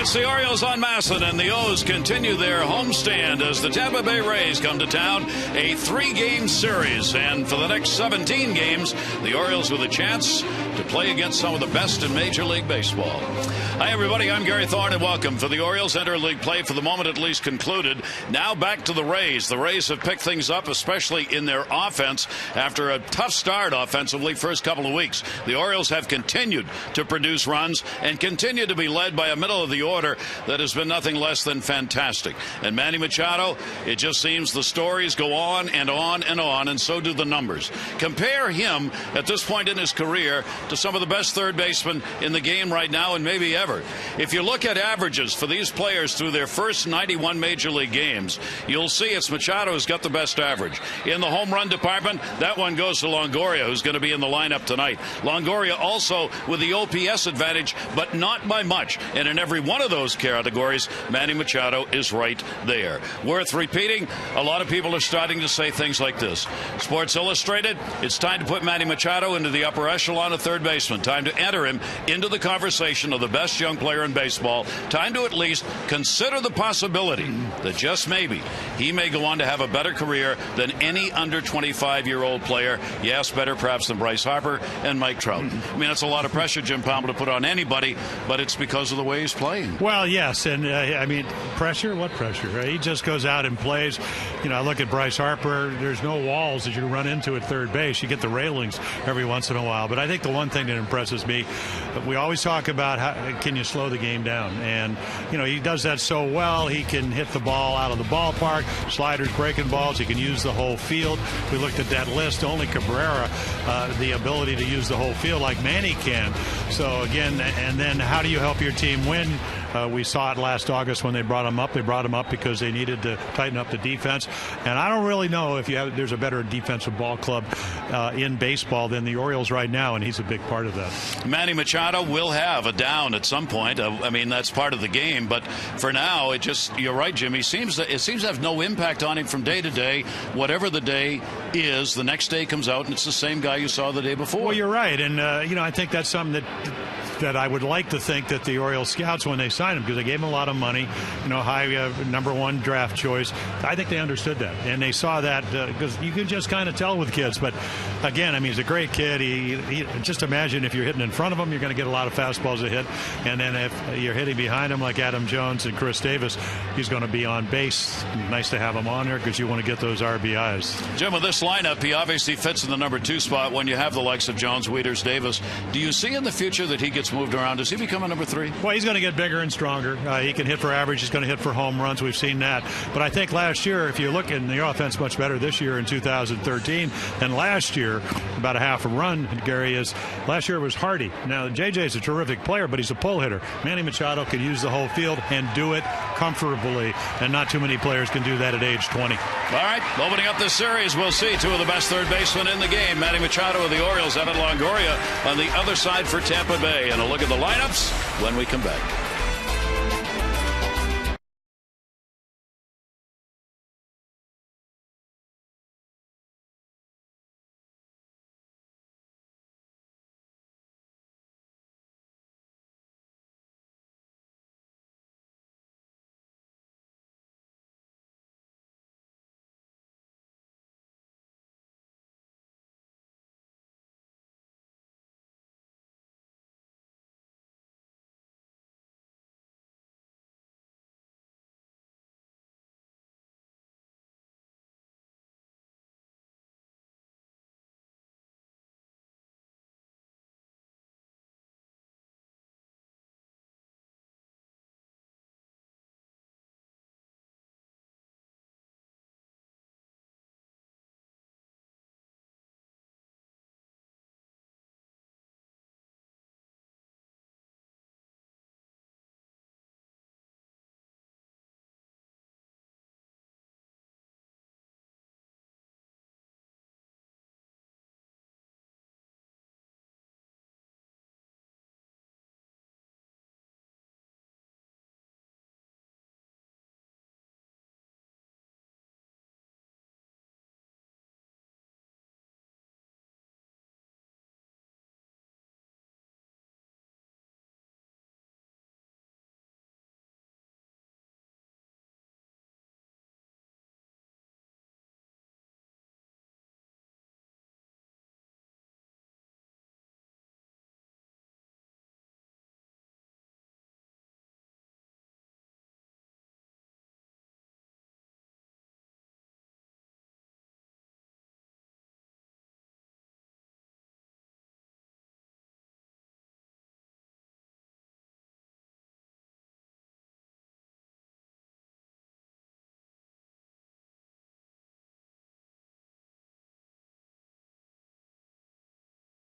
It's the Orioles on Masson, and the O's continue their homestand as the Tampa Bay Rays come to town. A 3-game series, and for the next 17 games, the Orioles with a chance to play against some of the best in Major League Baseball. Hi, everybody. I'm Gary Thorne, and welcome. For the Orioles, interleague play for the moment at least concluded. Now back to the Rays. The Rays have picked things up, especially in their offense, after a tough start offensively first couple of weeks. The Orioles have continued to produce runs and continue to be led by a middle of the order that has been nothing less than fantastic. And Manny Machado, it just seems the stories go on and on and on, and so do the numbers. Compare him at this point in his career to some of the best third basemen in the game right now and maybe ever. If you look at averages for these players through their first 91 Major League games, you'll see it's Machado who's got the best average. In the home run department, that one goes to Longoria, who's going to be in the lineup tonight. Longoria also with the OPS advantage, but not by much. And in every one of those categories, Manny Machado is right there. Worth repeating, a lot of people are starting to say things like this. Sports Illustrated, it's time to put Manny Machado into the upper echelon of third baseman. Time to enter him into the conversation of the best young player in baseball. Time to at least consider the possibility that just maybe he may go on to have a better career than any under 25-year-old player. Yes, better perhaps than Bryce Harper and Mike Trout. I mean, that's a lot of pressure, Jim Palmer, to put on anybody, but it's because of the way he's playing. Well, yes, and I mean, pressure? What pressure? He just goes out and plays. You know, I look at Bryce Harper. There's no walls that you run into at third base. You get the railings every once in a while. But I think the one thing that impresses me, we always talk about how can you slow the game down, and you know he does that so well. He can hit the ball out of the ballpark, sliders, breaking balls. He can use the whole field. We looked at that list. Only Cabrera the ability to use the whole field like Manny can. So again, and then how do you help your team win? We saw it last August when they brought him up. They brought him up because they needed to tighten up the defense. And I don't really know if there's a better defensive ball club in baseball than the Orioles right now, and he's a big part of that. Manny Machado will have a down at some point. I mean, that's part of the game. But for now, you're right, Jimmy. It seems to have no impact on him from day to day. Whatever the day is, the next day comes out, and it's the same guy you saw the day before. Well, you're right. And, I think that's something that I would like to think that the Orioles scouts, when they signed him, because they gave him a lot of money, high #1 draft choice. I think they understood that, and they saw that because you can just kind of tell with kids. But again, I mean, he's a great kid. He just imagine if you're hitting in front of him, you're going to get a lot of fastballs to hit, and then if you're hitting behind him like Adam Jones and Chris Davis, he's going to be on base. Nice to have him on there because you want to get those RBIs. Jim, with this lineup, he obviously fits in the #2 spot when you have the likes of Jones, Wieters, Davis. Do you see in the future that he gets moved around? Does he become a #3? Well, he's going to get bigger and stronger. He can hit for average. He's going to hit for home runs. We've seen that. But I think last year, if you look in the offense, much better this year in 2013 than last year. About a half a run, Gary, is last year was Hardy. Now, JJ's a terrific player, but he's a pull hitter. Manny Machado can use the whole field and do it comfortably, and not too many players can do that at age 20. All right, opening up this series, we'll see two of the best third basemen in the game. Manny Machado of the Orioles, Evan Longoria on the other side for Tampa Bay. And a look at the lineups when we come back.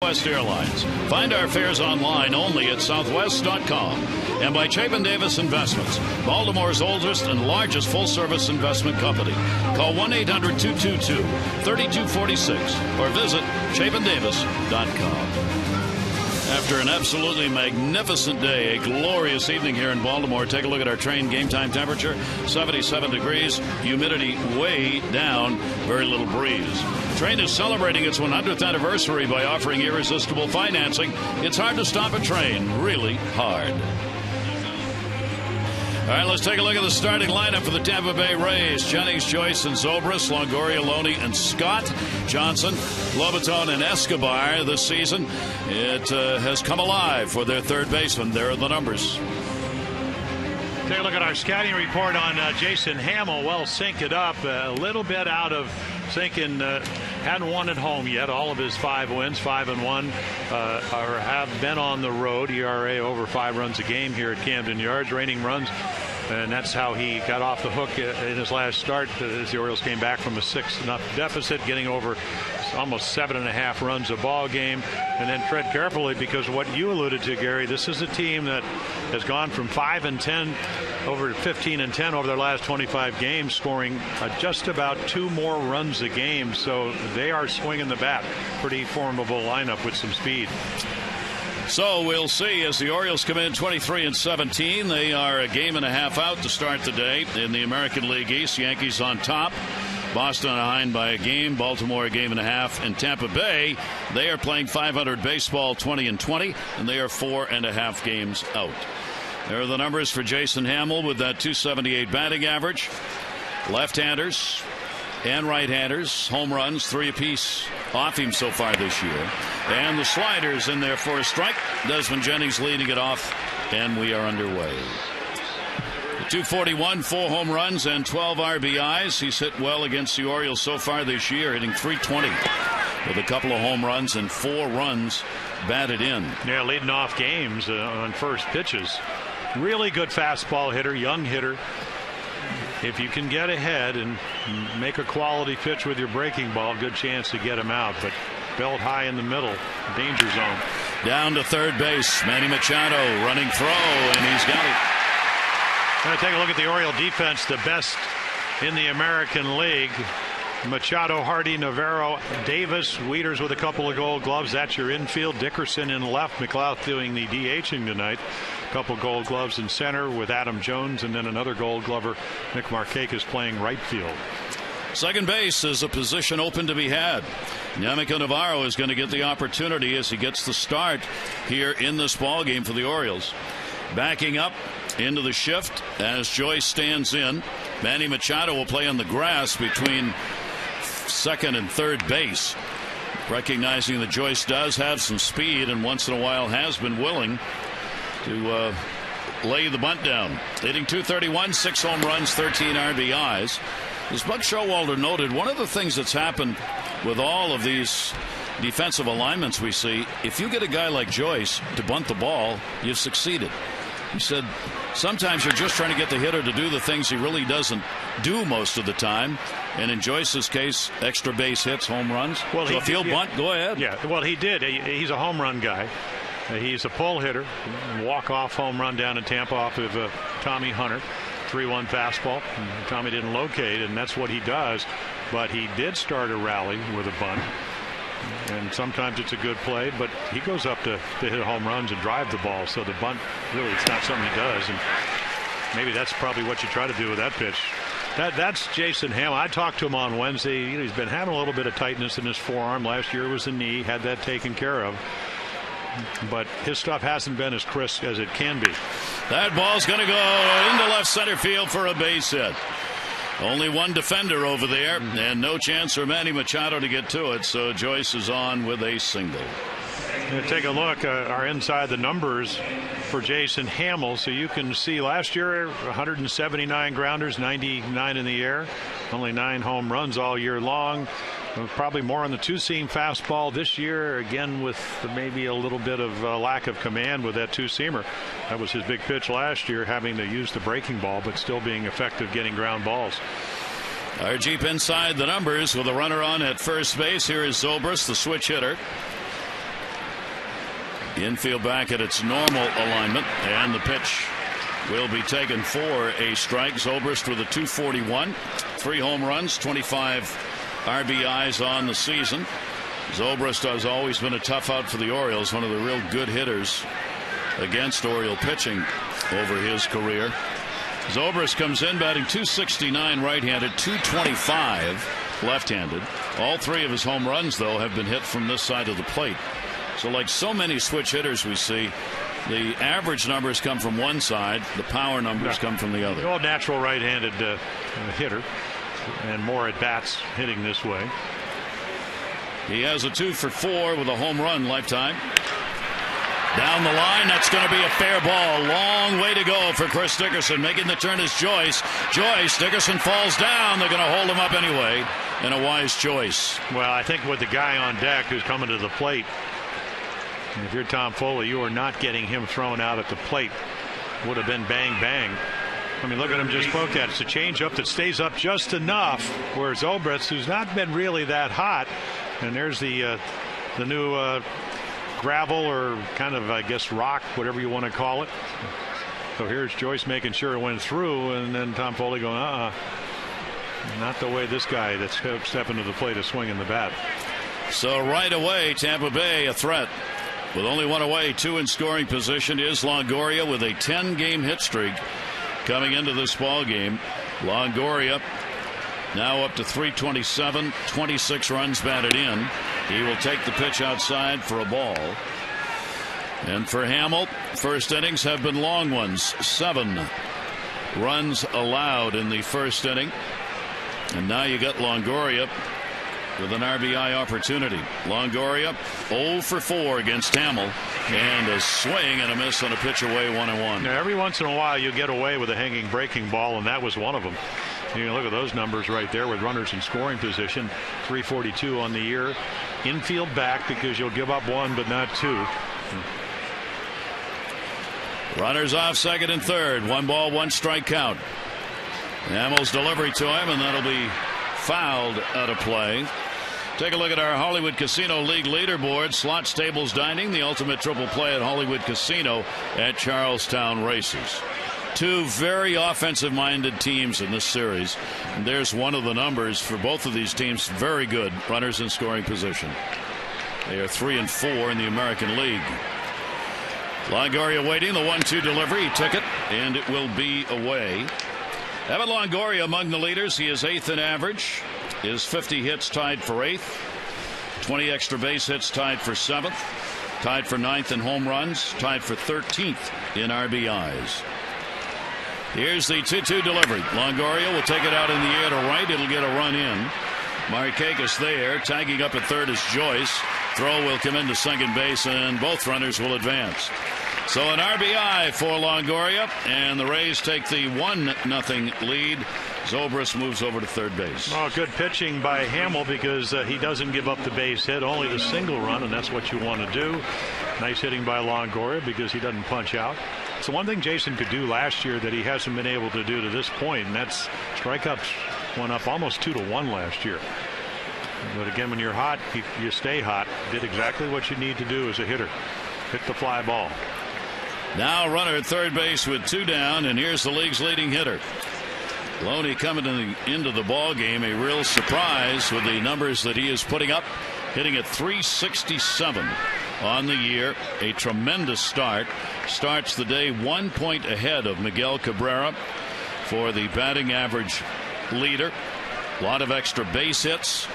Southwest Airlines. Find our fares online only at southwest.com. And by Chapin Davis Investments, Baltimore's oldest and largest full-service investment company. Call 1-800-222-3246 or visit chapindavis.com. After an absolutely magnificent day, a glorious evening here in Baltimore, take a look at our train game time temperature, 77 degrees, humidity way down, very little breeze. Train is celebrating its 100th anniversary by offering irresistible financing. It's hard to stop a train, really hard. All right, let's take a look at the starting lineup for the Tampa Bay Rays. Jennings, Joyce, and Zobrist, Longoria, Loney, and Scott. Johnson, Lobaton, and Escobar this season. It has come alive for their third baseman. There are the numbers. Take a look at our scouting report on Jason Hamill. Well, sync it up. A little bit out of sync and hadn't won at home yet. All of his 5 wins, 5-1, or have been on the road. ERA over 5 runs a game here at Camden Yards. Raining runs. And that's how he got off the hook in his last start as the Orioles came back from a 6-0 deficit, getting over almost 7.5 runs a ball game. And then tread carefully, because what you alluded to, Gary, this is a team that has gone from 5-10 over 15-10 over their last 25 games, scoring just about 2 more runs a game. So they are swinging the bat. Pretty formidable lineup with some speed. So we'll see as the Orioles come in 23-17. They are a game and a half out to start the day in the American League East. Yankees on top. Boston behind by a game. Baltimore a game and a half. And Tampa Bay, they are playing 500 baseball, 20-20, and they are 4.5 games out. There are the numbers for Jason Hamill with that .278 batting average. Left-handers and right-handers, home runs, 3 apiece off him so far this year. And the sliders in there for a strike. Desmond Jennings leading it off, and we are underway. The .241, 4 home runs and 12 RBIs. He's hit well against the Orioles so far this year, hitting .320 with a couple of home runs and 4 runs batted in. Yeah, leading off games on first pitches. Really good fastball hitter, young hitter. If you can get ahead and make a quality pitch with your breaking ball, good chance to get him out. But belt high in the middle, danger zone. Down to third base, Manny Machado running throw, and he's got it. Going to take a look at the Oriole defense, the best in the American League. Machado, Hardy, Navarro, Davis, Wieters with a couple of Gold Gloves. That's your infield. Dickerson in left. McLeod doing the DHing tonight. A couple Gold Gloves in center with Adam Jones, and then another Gold Glover, Nick Markakis, playing right field. Second base is a position open to be had. Yamika Navarro is going to get the opportunity as he gets the start here in this ball game for the Orioles. Backing up into the shift as Joyce stands in. Manny Machado will play on the grass between second and third base, recognizing that Joyce does have some speed and once in a while has been willing to lay the bunt down. Hitting .231, 6 home runs, 13 RBIs. As Buck Showalter noted, one of the things that's happened with all of these defensive alignments we see, if you get a guy like Joyce to bunt the ball, you've succeeded. He said sometimes you're just trying to get the hitter to do the things he really doesn't do most of the time. And in Joyce's case, extra base hits, home runs. Well, so if he'll bunt, go ahead. Yeah, well, he did. He's a home run guy. He's a pull hitter. Walk-off home run down in Tampa off of Tommy Hunter. 3-1 fastball. Tommy didn't locate, and that's what he does. But he did start a rally with a bunt. And sometimes it's a good play, but he goes up to hit home runs and drive the ball. So the bunt, really, it's not something he does. And maybe that's probably what you try to do with that pitch. That's Jason Hamill. I talked to him on Wednesday. He's been having a little bit of tightness in his forearm. Last year it was the knee. Had that taken care of. But his stuff hasn't been as crisp as it can be. That ball's going to go into left center field for a base hit. Only one defender over there, and no chance for Manny Machado to get to it. So Joyce is on with a single. Take a look. Are inside the numbers for Jason Hamill. So you can see last year 179 grounders, 99 in the air, only 9 home runs all year long. Probably more on the two-seam fastball this year, again with maybe a little bit of lack of command with that two-seamer. That was his big pitch last year, having to use the breaking ball, but still being effective getting ground balls. Our Jeep inside the numbers with a runner on at first base. Here is Zobrist, the switch hitter. Infield back at its normal alignment, and the pitch will be taken for a strike. Zobrist with a 241, 3 home runs, 25 RBIs on the season. Zobrist has always been a tough out for the Orioles, one of the real good hitters against Oriole pitching over his career. Zobrist comes in batting .269 right-handed, .225 left-handed. All 3 of his home runs, though, have been hit from this side of the plate. So like so many switch hitters we see, the average numbers come from one side, the power numbers come from the other. All natural right-handed hitter, and more at bats hitting this way. He has a 2 for 4 with a home run lifetime. Down the line, that's going to be a fair ball. Long way to go for Chris Dickerson. Making the turn is Joyce. Dickerson falls down. They're going to hold him up anyway. And a wise choice. Well, I think with the guy on deck who's coming to the plate, if you're Tom Foley, you are not getting him thrown out at the plate. Would have been bang, bang. I mean, look at him just poke at it. It's a changeup that stays up just enough. Whereas Zobrist, who's not been really that hot, and there's the new gravel or kind of, I guess, rock, whatever you want to call it. So here's Joyce making sure it went through, and then Tom Foley going, not the way this guy that's stepping to the plate is swinging the bat. So right away, Tampa Bay a threat. With only 1 away, 2 in scoring position is Longoria with a 10-game hit streak coming into this ball game. Longoria now up to 327, 26 runs batted in. He will take the pitch outside for a ball. And for Hamill, first innings have been long ones. 7 runs allowed in the first inning. And now you got Longoria with an RBI opportunity. Longoria 0 for 4 against Hamill, and a swing and a miss on a pitch away, 1-1. Now, every once in a while you get away with a hanging breaking ball, and that was one of them. You can look at those numbers right there with runners in scoring position. 342 on the year. Infield back because you'll give up 1 but not 2. Runners off second and third. 1 ball, 1 strike count. Hamill's delivery to him, and that'll be fouled out of play. Take a look at our Hollywood Casino League leaderboard. Slots, tables, dining, the ultimate triple play at Hollywood Casino at Charlestown Races. 2 very offensive-minded teams in this series. And there's one of the numbers for both of these teams. Very good runners in scoring position. They are 3 and 4 in the American League. Longoria waiting. The 1-2 delivery. He took it, and it will be away. Evan Longoria among the leaders. He is 8th in average. His 50 hits tied for 8th. 20 extra base hits tied for 7th. Tied for 9th in home runs. Tied for 13th in RBIs. Here's the 2-2 delivery. Longoria will take it out in the air to right. It'll get a run in. Markakis there. Tagging up at third is Joyce. Throw will come into second base, and both runners will advance. So an RBI for Longoria, and the Rays take the 1-0 lead. Zobrist moves over to third base. Oh, good pitching by Hamill because he doesn't give up the base hit, only the single run, and that's what you want to do. Nice hitting by Longoria because he doesn't punch out. So one thing Jason could do last year that he hasn't been able to do to this point, and that's strikeouts went up almost 2-1 last year. But again, when you're hot, you stay hot. Did exactly what you need to do as a hitter. Hit the fly ball. Now runner at third base with 2 down, and here's the league's leading hitter. Loney coming into the ball game, a real surprise with the numbers that he is putting up, hitting at 367 on the year. A tremendous start. Starts the day 1 point ahead of Miguel Cabrera for the batting average leader. A lot of extra base hits.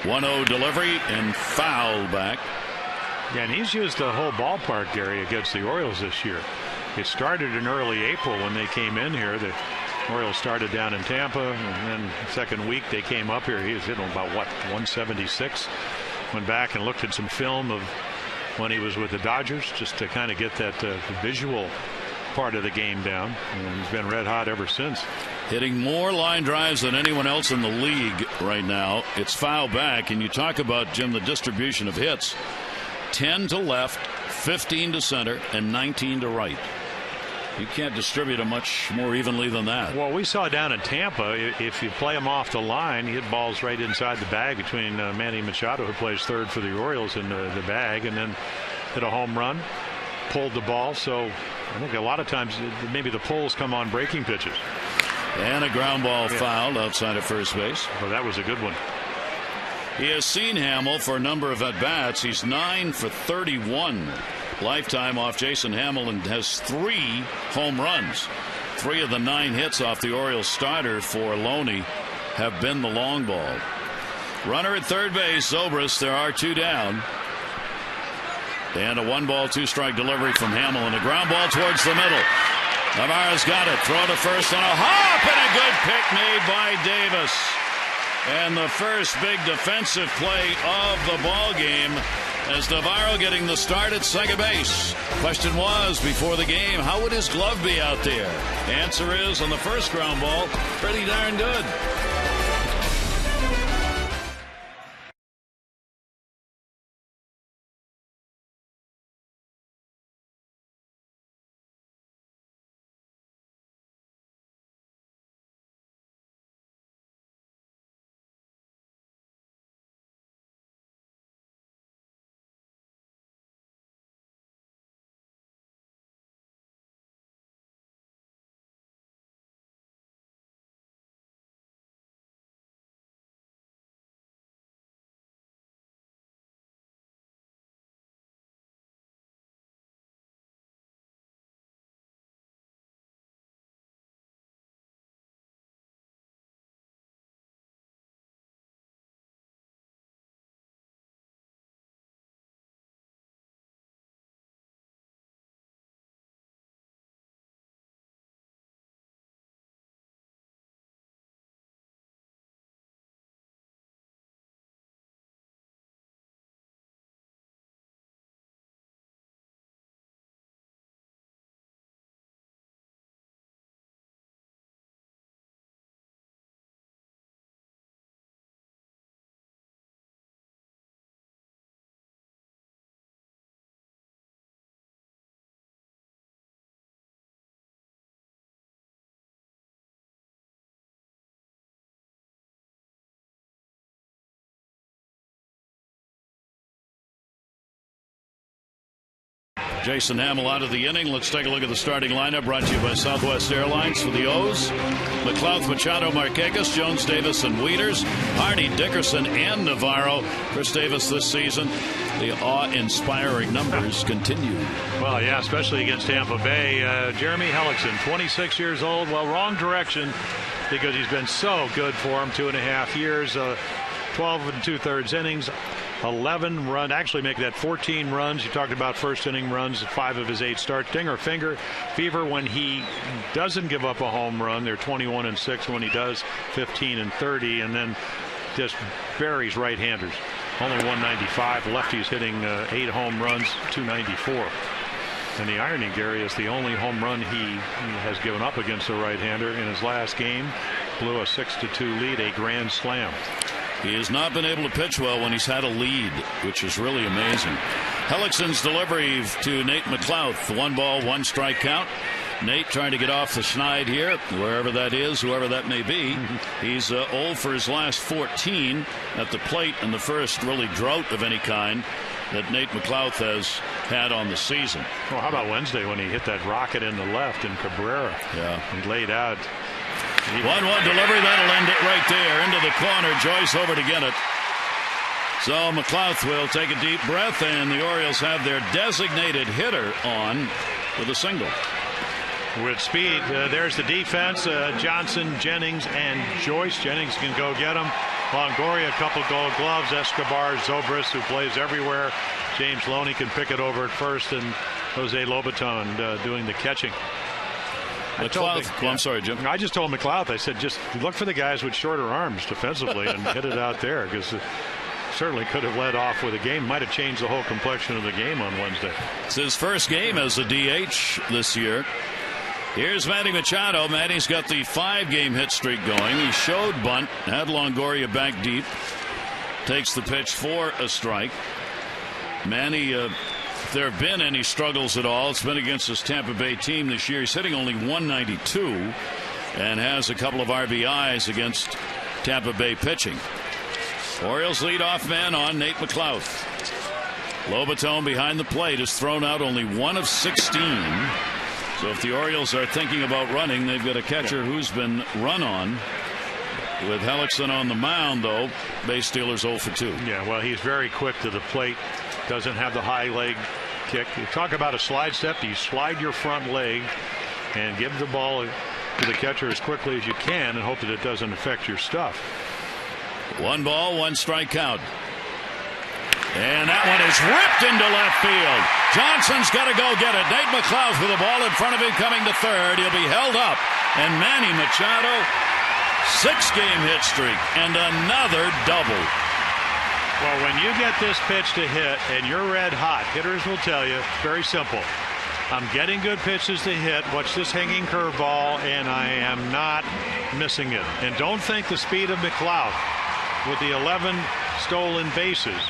1-0 delivery and foul back. Yeah, and he's used the whole ballpark, Gary, against the Orioles this year. It started in early April when they came in here. The Orioles started down in Tampa, and then second week they came up here. He was hitting about, 176. Went back and looked at some film of when he was with the Dodgers just to kind of get that visual part of the game down. And he's been red hot ever since. Hitting more line drives than anyone else in the league right now. It's foul back, and you talk about, Jim, the distribution of hits. 10 to left, 15 to center, and 19 to right. You can't distribute them much more evenly than that. Well, we saw down in Tampa, if you play them off the line, you hit balls right inside the bag between Manny Machado, who plays third for the Orioles, in the bag, and then hit a home run, pulled the ball. So I think a lot of times maybe the pulls come on breaking pitches. And a ground ball fouled outside of first base. Well, that was a good one. He has seen Hamill for a number of at-bats. He's 9 for 31 lifetime off Jason Hamill and has 3 home runs. 3 of the 9 hits off the Orioles starter for Loney have been the long ball. Runner at third base, Zobrist. There are 2 down. And a 1-ball, 2-strike delivery from Hamill and a ground ball towards the middle. Navarro's got it. Throw to first on a hop and a good pick made by Davis. And the first big defensive play of the ball game as Navarro getting the start at second base. Question was before the game, how would his glove be out there? Answer is on the first ground ball, pretty darn good. Jason Hamill out of the inning. Let's take a look at the starting lineup brought to you by Southwest Airlines. For the O's, McLeod, Machado, Marquez, Jones, Davis, and Wieters. Hardy, Dickerson, and Navarro. Chris Davis this season. The awe-inspiring numbers continue. Well, yeah, especially against Tampa Bay. Jeremy Hellickson, 26 years old. Well, wrong direction because he's been so good for him. 2.5 years, 12 2/3 innings. 11 run, actually make that 14 runs. You talked about first inning runs, 5 of his 8 starts. Dinger finger fever when he doesn't give up a home run. They're 21-6 when he does, 15-30, and then just buries right-handers. Only 195. Lefties hitting 8 home runs, 294. And the irony, Gary, is the only home run he has given up against a right-hander in his last game. Blew a 6-2 lead, a grand slam. He has not been able to pitch well when he's had a lead, which is really amazing. Hellickson's delivery to Nate McLouth. 1-ball, 1-strike count. Nate trying to get off the schneid here, wherever that is, whoever that may be. He's 0 for his last 14 at the plate in the first really drought of any kind that Nate McLouth has had on the season. Well, how about Wednesday when he hit that rocket in the left in Cabrera? Yeah. He laid out. 1-1 delivery, that'll end it right there into the corner. Joyce over to get it. So McLouth will take a deep breath, and the Orioles have their designated hitter on with a single. With speed, there's the defense. Johnson, Jennings, and Joyce. Jennings can go get him. Longoria, a couple gold gloves. Escobar, Zobrist, who plays everywhere. James Loney can pick it over at first, and Jose Lobaton doing the catching. McLouth, I'm sorry, Jim. I just told McLouth, I said, just look for the guys with shorter arms defensively and hit it out there, because it certainly could have led off with a game. Might have changed the whole complexion of the game on Wednesday. It's his first game as a DH this year. Here's Manny Machado. Manny's got the 5-game hit streak going. He showed bunt, had Longoria back deep. Takes the pitch for a strike. Manny, if there have been any struggles at all, it's been against this Tampa Bay team this year. He's hitting only 192 and has a couple of RBIs against Tampa Bay pitching. Orioles leadoff man on Nate McLouth. Lobaton behind the plate has thrown out only 1 of 16. So if the Orioles are thinking about running, they've got a catcher who's been run on. With Hellickson on the mound, though, base stealers 0 for 2. Yeah, well, he's very quick to the plate. Doesn't have the high leg kick. You talk about a slide step. You slide your front leg and give the ball to the catcher as quickly as you can and hope that it doesn't affect your stuff. 1 ball, 1 strike count. And that one is ripped into left field. Johnson's got to go get it. Nate McLeod with the ball in front of him coming to third. He'll be held up. And Manny Machado, 6-game hit streak and another double. Well, when you get this pitch to hit and you're red hot, hitters will tell you, very simple. I'm getting good pitches to hit. Watch this hanging curveball, and I am not missing it. And don't think the speed of McLeod with the 11 stolen bases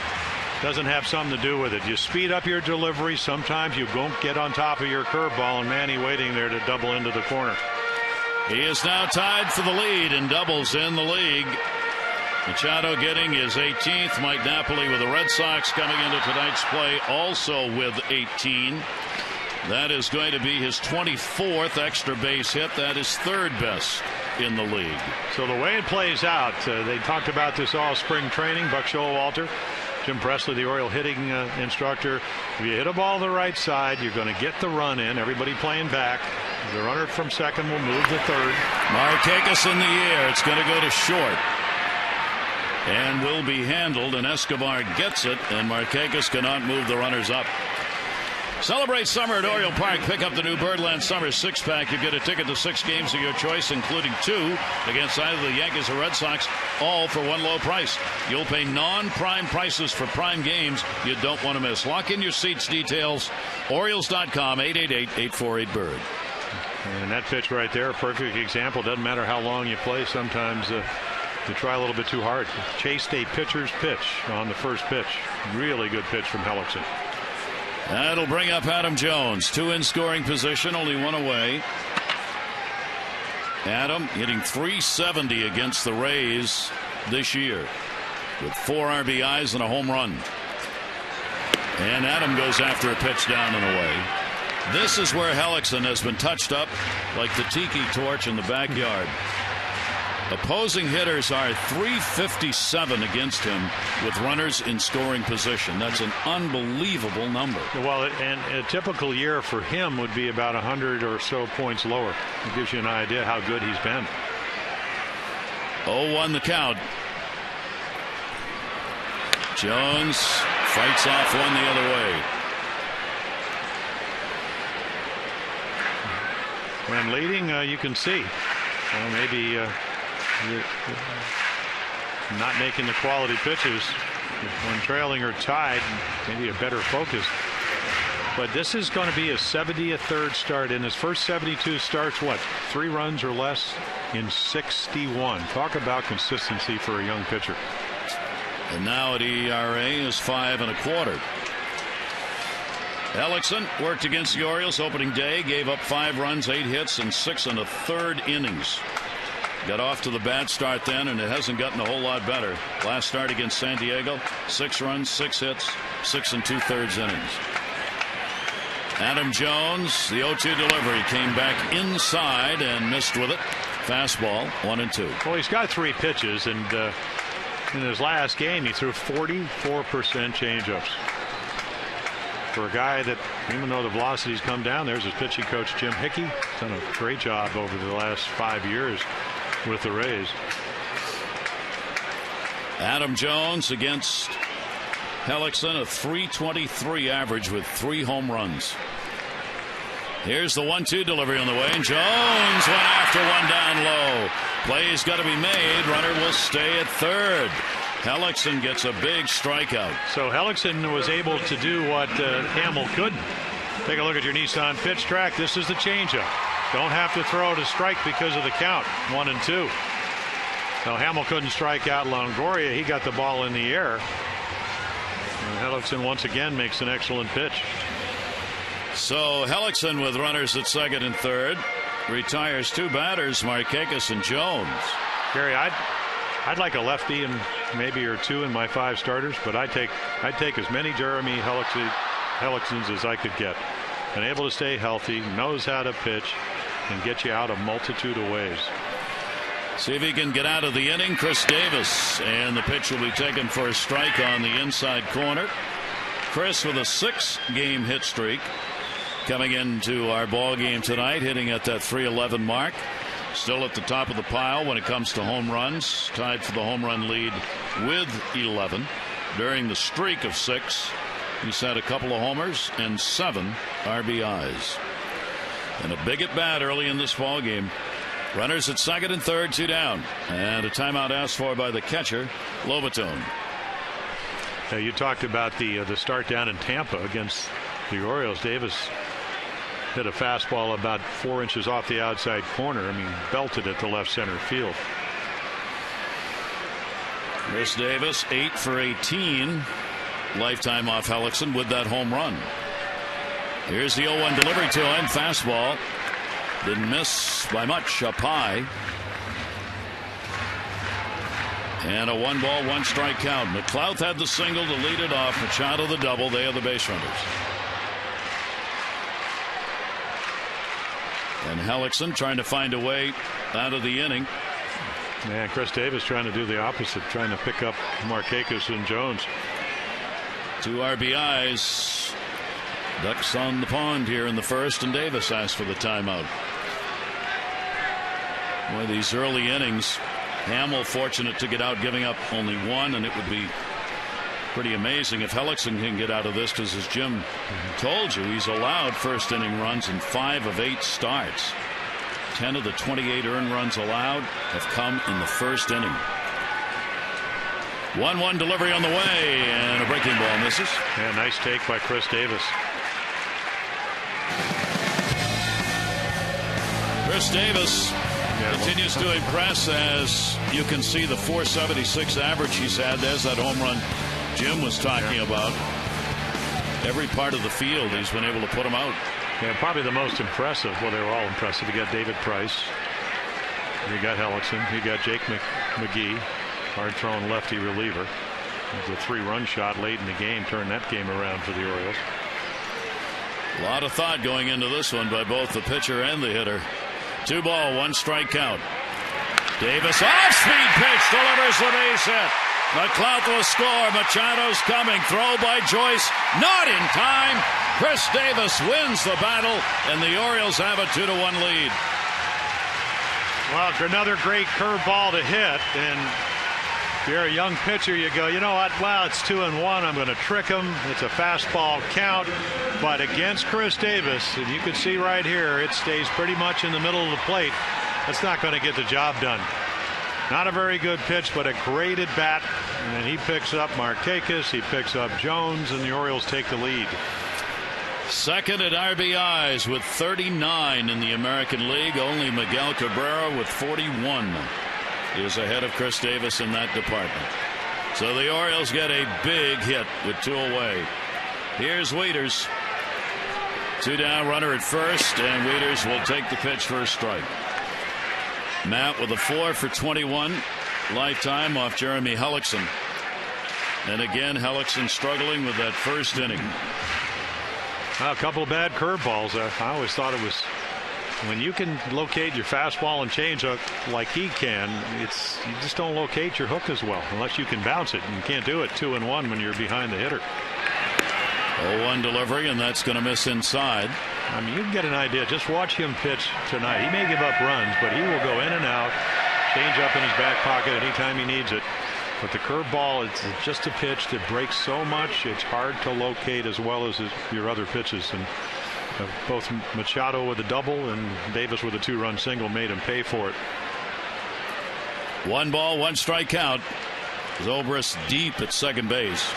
doesn't have something to do with it. You speed up your delivery. Sometimes you won't get on top of your curveball, and Manny waiting there to double into the corner. He is now tied for the lead in doubles in the league. Machado getting his 18th. Mike Napoli with the Red Sox coming into tonight's play also with 18. That is going to be his 24th extra base hit. That is 3rd best in the league. So the way it plays out, they talked about this all spring training. Buck Showalter, Jim Presley, the Oriole hitting instructor. If you hit a ball the right side, you're going to get the run in. Everybody playing back. The runner from second will move to third. Markakis in the air. It's going to go to short. And will be handled, and Escobar gets it, and Markakis cannot move the runners up. Celebrate summer at Oriole Park. Pick up the new Birdland Summer 6-pack. You get a ticket to 6 games of your choice, including 2 against either the Yankees or Red Sox, all for one low price. You'll pay non-prime prices for prime games you don't want to miss. Lock in your seats. Details, Orioles.com, 888-848-BIRD. And that pitch right there, a perfect example. Doesn't matter how long you play. Sometimes you try a little bit too hard. Chased a pitcher's pitch on the first pitch. Really good pitch from Hellickson. That'll bring up Adam Jones. 2 in scoring position, only 1 away. Adam hitting .370 against the Rays this year with 4 RBIs and a home run. And Adam goes after a pitch down and away. This is where Hellickson has been touched up like the tiki torch in the backyard. Opposing hitters are .357 against him with runners in scoring position. That's an unbelievable number. Well, and a typical year for him would be about 100 or so points lower. It gives you an idea how good he's been. 0-1 the count. Jones fights off one the other way. When leading, you can see maybe not making the quality pitches when trailing or tied, maybe a better focus. But this is going to be his 73rd start. In his first 72 starts, 3 runs or less in 61. Talk about consistency for a young pitcher. And now at ERA is 5 1/4. Hellickson worked against the Orioles opening day, gave up 5 runs, 8 hits, and 6 1/3 innings. Got off to the bad start then, and it hasn't gotten a whole lot better. Last start against San Diego, 6 runs, 6 hits, 6 2/3 innings. Adam Jones, the 0-2 delivery, came back inside and missed with it. Fastball, 1-2. Well, he's got 3 pitches, and in his last game, he threw 44% changeups. For a guy that, even though the velocity's come down, there's his pitching coach, Jim Hickey. Done a great job over the last 5 years with the Rays. Adam Jones against Hellickson, a .323 average with 3 home runs. Here's the 1-2 delivery on the way, and Jones went after one down low. Play's got to be made. Runner will stay at third. Hellickson gets a big strikeout. So Hellickson was able to do what Hamill couldn't. Take a look at your Nissan pitch track. This is the changeup. Don't have to throw to strike because of the count, 1-2. Now Hamill couldn't strike out Longoria. He got the ball in the air. And Hellickson once again makes an excellent pitch. So Hellickson with runners at second and third retires 2 batters, Markakis and Jones. Gary, I'd like a lefty and maybe or two in my 5 starters, but I'd take as many Jeremy Hellicksons as I could get. And able to stay healthy, knows how to pitch, and get you out a multitude of ways. See if he can get out of the inning. Chris Davis, and the pitch will be taken for a strike on the inside corner. Chris with a 6-game hit streak coming into our ball game tonight, hitting at that .311 mark. Still at the top of the pile when it comes to home runs, tied for the home run lead with 11. During the streak of 6, he's had a couple of homers and 7 RBIs. And a big at bat early in this ball game. Runners at second and third, 2 down, and a timeout asked for by the catcher, Lobaton. You talked about the start down in Tampa against the Orioles. Davis hit a fastball about 4 inches off the outside corner. I mean, belted it to left center field. Chris Davis 8 for 18 lifetime off Hellickson with that home run. Here's the 0-1 delivery to him. Fastball didn't miss by much, up high. And a 1-ball 1-strike count. McLouth had the single to lead it off. Machado the double. They are the base runners. And Hellickson trying to find a way out of the inning. Man, Chris Davis trying to do the opposite, trying to pick up Markakis and Jones. 2 RBIs. Ducks on the pond here in the first, and Davis asked for the timeout. Boy, these early innings, Hamill fortunate to get out, giving up only 1, and it would be pretty amazing if Hellickson can get out of this, because as Jim told you, he's allowed first inning runs in 5 of 8 starts. 10 of the 28 earned runs allowed have come in the first inning. 1-1 delivery on the way, and a breaking ball misses. Yeah, nice take by Chris Davis. Chris Davis continues to impress, as you can see the .476 average he's had. There's that home run Jim was talking about. Every part of the field he's been able to put him out. Yeah, probably the most impressive. Well, they were all impressive. You got David Price. You got Hellickson. You got Jake McGee, hard throwing lefty reliever. It was a 3-run shot late in the game, turned that game around for the Orioles. A lot of thought going into this one by both the pitcher and the hitter. 2-ball 1-strike count. Davis off-speed pitch, delivers the base hit. McLouth will score. Machado's coming. Throw by Joyce. Not in time. Chris Davis wins the battle, and the Orioles have a 2-1 lead. Well, another great curveball to hit, and if you're a young pitcher, you go, you know what? Well, it's 2-1. I'm going to trick him. It's a fastball count. But against Chris Davis, and you can see right here, it stays pretty much in the middle of the plate. That's not going to get the job done. Not a very good pitch, but a great at bat. And he picks up Markakis. He picks up Jones, and the Orioles take the lead. Second at RBIs with 39 in the American League. Only Miguel Cabrera with 41 is ahead of Chris Davis in that department. So the Orioles get a big hit with 2 away. Here's Wieters. 2 down, runner at first, and Wieters will take the pitch for a strike. Matt with a 4 for 21 lifetime off Jeremy Hellickson. And again, Hellickson struggling with that first inning. A couple of bad curveballs. I always thought it was, when you can locate your fastball and changeup like he can, you just don't locate your hook as well unless you can bounce it. And you can't do it 2-1 when you're behind the hitter. 0-1 delivery, and that's going to miss inside. I mean, you can get an idea. Just watch him pitch tonight. He may give up runs, but he will go in and out, change up in his back pocket anytime he needs it. But the curveball, it's just a pitch that breaks so much, it's hard to locate as well as your other pitches. And both Machado with a double and Davis with a 2-run single made him pay for it. 1-ball 1-strike count. Zobrist deep at second base.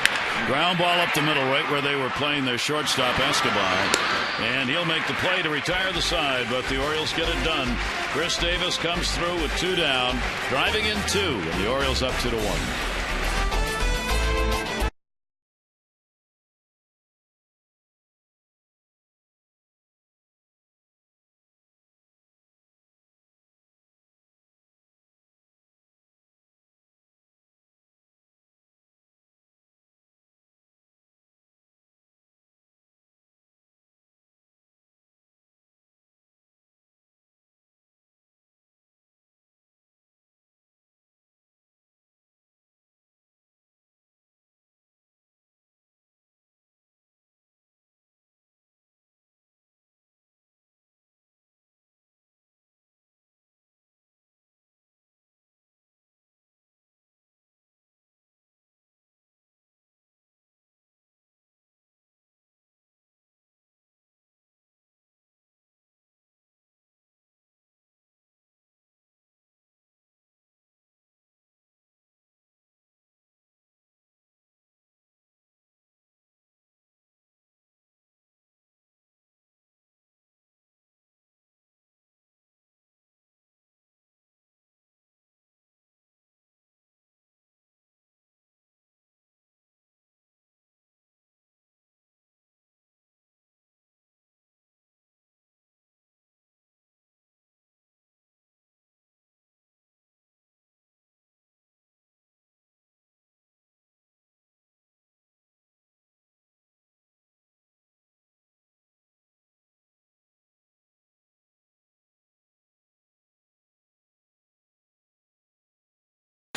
Ground ball up the middle, right where they were playing their shortstop Escobar, and he'll make the play to retire the side, but the Orioles get it done. Chris Davis comes through with 2 down, driving in 2, and the Orioles up 2-1.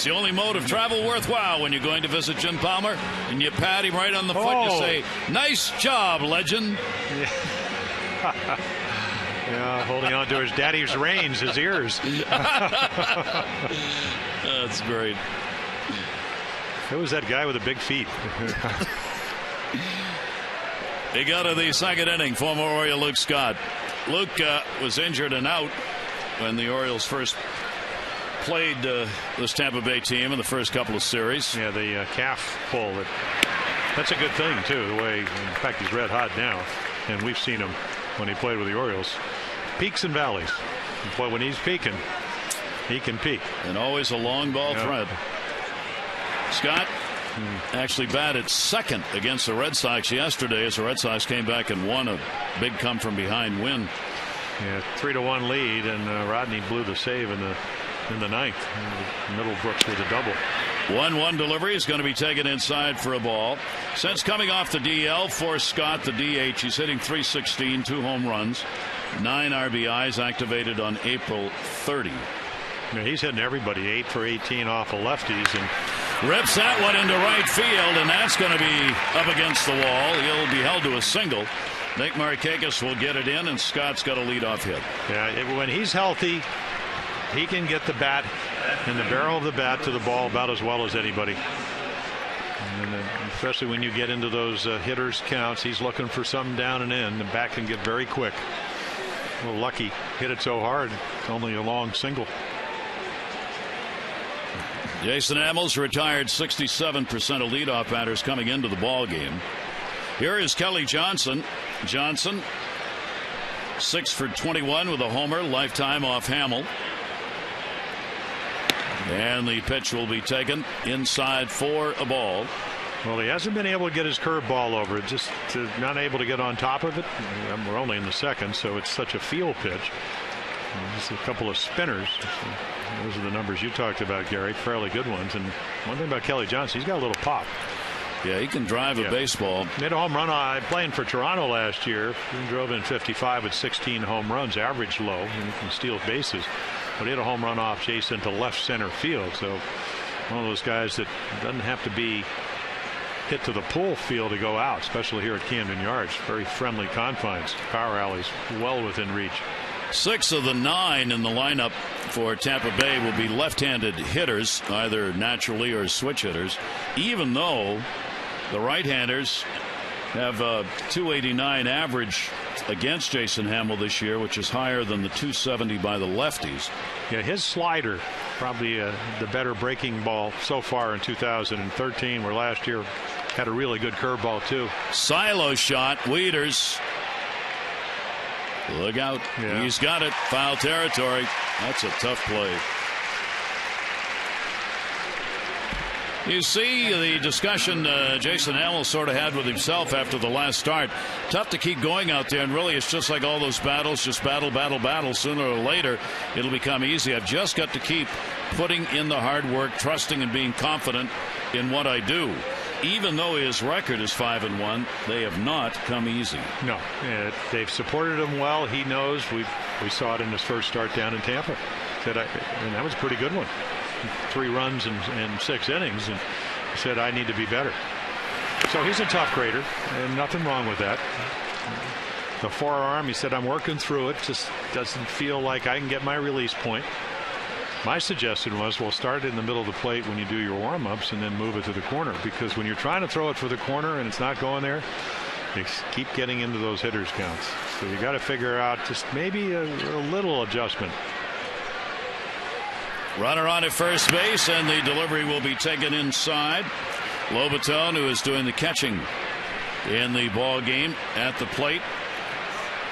the only mode of travel worthwhile when you're going to visit Jim Palmer, and you pat him right on the foot. You say, "Nice job, legend." Yeah, holding on to his daddy's reins, his ears. That's great. Who was that guy with the big feet? He got to the second inning. Former Oriole Luke Scott. Luke was injured and out when the Orioles first played this Tampa Bay team in the first couple of series. Yeah, the calf pull. That's a good thing, too, the way, in fact, he's red hot now. And we've seen him when he played with the Orioles. Peaks and valleys. But when he's peaking, he can peak. And always a long ball threat. Scott actually batted second against the Red Sox yesterday as the Red Sox came back and won a big come from behind win. Yeah, 3-1 lead, and Rodney blew the save in the ninth. Middlebrooks with a double. 1-1 delivery is going to be taken inside for a ball. Since coming off the DL for Scott, the DH, he's hitting .316, 2 home runs, 9 RBIs, activated on April 30. Yeah, he's hitting everybody, 8 for 18 off of lefties, and rips that one into right field, and that's going to be up against the wall. He'll be held to a single. Nick Markakis will get it in, and Scott's got a leadoff hit. Yeah, when he's healthy, he can get the bat and the barrel of the bat to the ball about as well as anybody. And especially when you get into those hitters counts, he's looking for something down and in. The bat can get very quick. A little lucky, hit it so hard, it's only a long single. Jason Hamels retired 67% of leadoff batters coming into the ball game. Here is Kelly Johnson. Johnson 6 for 21 with a homer, lifetime off Hamill. And the pitch will be taken inside for a ball. Well, he hasn't been able to get his curveball over it, just not able to get on top of it. We're only in the second, so it's such a field pitch. Just a couple of spinners. Those are the numbers you talked about, Gary. Fairly good ones. And one thing about Kelly Johnson, he's got a little pop. Yeah, he can drive a baseball. Made a home run playing for Toronto last year. He drove in 55 with 16 home runs, average low, and he can steal bases. But he had a home run off Jason to left center field. So one of those guys that doesn't have to be hit to the pull field to go out, especially here at Camden Yards. Very friendly confines. Power alleys well within reach. 6 of the 9 in the lineup for Tampa Bay will be left-handed hitters, either naturally or switch hitters, even though the right-handers have a .289 average against Jason Hamill this year, which is higher than the .270 by the lefties. Yeah, his slider probably the better breaking ball so far in 2013, where last year had a really good curveball too. Silo shot. Wieters. Look out. Yeah. He's got it. Foul territory. That's a tough play. You see the discussion Jason Hamill sort of had with himself after the last start. Tough to keep going out there, and really it's just like all those battles, just battle, battle, battle. Sooner or later it'll become easy. I've just got to keep putting in the hard work, trusting and being confident in what I do. Even though his record is 5-1, they have not come easy. No, they've supported him well. He knows. We saw it in his first start down in Tampa. And that was a pretty good one. 3 runs in 6 innings, and he said, I need to be better. So he's a tough grader, and nothing wrong with that. The forearm, he said, I'm working through it. Just doesn't feel like I can get my release point. My suggestion was, well, start in the middle of the plate when you do your warm-ups and then move it to the corner, because when you're trying to throw it for the corner and it's not going there, you keep getting into those hitters counts. So you got to figure out just maybe a little adjustment. Runner on at first base, and the delivery will be taken inside. Lobaton, who is doing the catching in the ball game at the plate.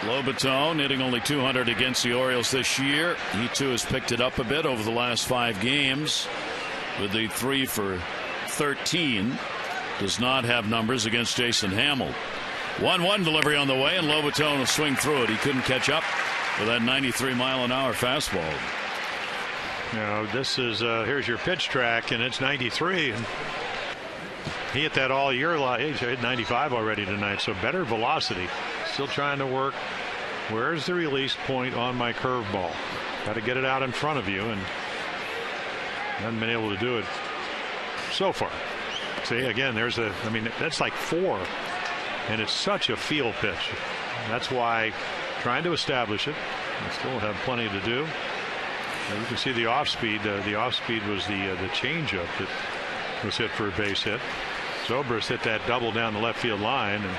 Lobaton hitting only .200 against the Orioles this year. He too has picked it up a bit over the last 5 games with the 3 for 13. Does not have numbers against Jason Hamill. 1-1 delivery on the way, and Lobaton will swing through it. He couldn't catch up with that 93-mile-an-hour fastball. Now this is here's your pitch track, and it's 93, and he hit that all year. He hit 95 already tonight, so better velocity. Still trying to work. Where's the release point on my curveball? Got to get it out in front of you, and Hasn't been able to do it so far. See, again, that's like 4, and it's such a feel pitch. That's why trying to establish it. We still have plenty to do. And you can see the off speed. The off speed was the changeup that was hit for a base hit. Zobrist hit that double down the left field line. And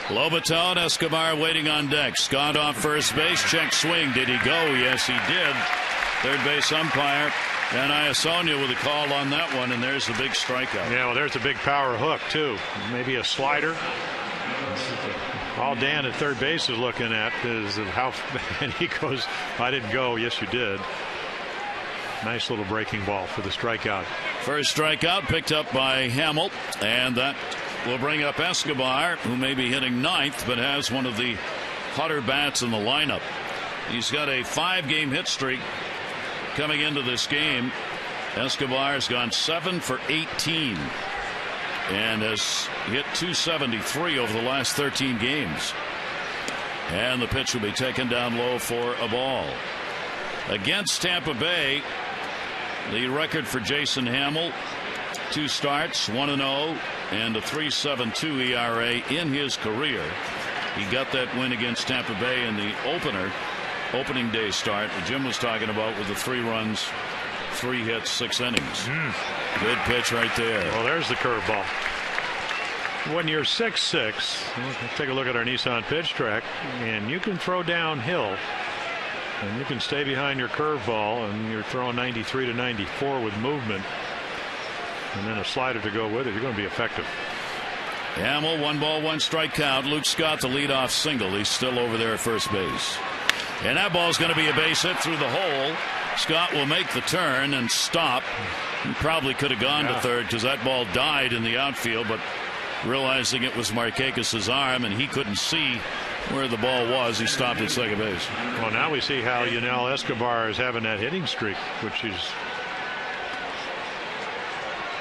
Lobaton, Escobar waiting on deck. Scott off first base. Check swing. Did he go? Yes, he did. Third base umpire and Iasonia with a call on that one, and there's the big strikeout. Yeah, well, there's a big power hook too. Maybe a slider. All Dan at third base is looking at is how, and he goes, I didn't go. Yes, you did. Nice little breaking ball for the strikeout. First strikeout picked up by Hamill, and that will bring up Escobar, who may be hitting 9th, but has one of the hotter bats in the lineup. He's got a 5-game hit streak coming into this game. Escobar's gone 7 for 18 and has hit .273 over the last 13 games. And the pitch will be taken down low for a ball. Against Tampa Bay, the record for Jason Hamill, 2 starts, 1-0, and a 3.72 ERA in his career. He got that win against Tampa Bay in the opening day start that Jim was talking about with the 3 runs, 3 hits, 6 innings. Good pitch right there. Well, there's the curveball. When you're 6'6", let's take a look at our Nissan pitch track, and you can throw downhill, and you can stay behind your curveball, and you're throwing 93 to 94 with movement, and then a slider to go with it. You're going to be effective. Hamill, 1 ball, 1 strike count. Luke Scott, the leadoff single. He's still over there at first base. And that ball's going to be a base hit through the hole. Scott will make the turn and stop. He probably could have gone to third because that ball died in the outfield, but realizing it was Markakis' arm and he couldn't see where the ball was, he stopped at second base. Well, now we see how Yunel Escobar is having that hitting streak, which is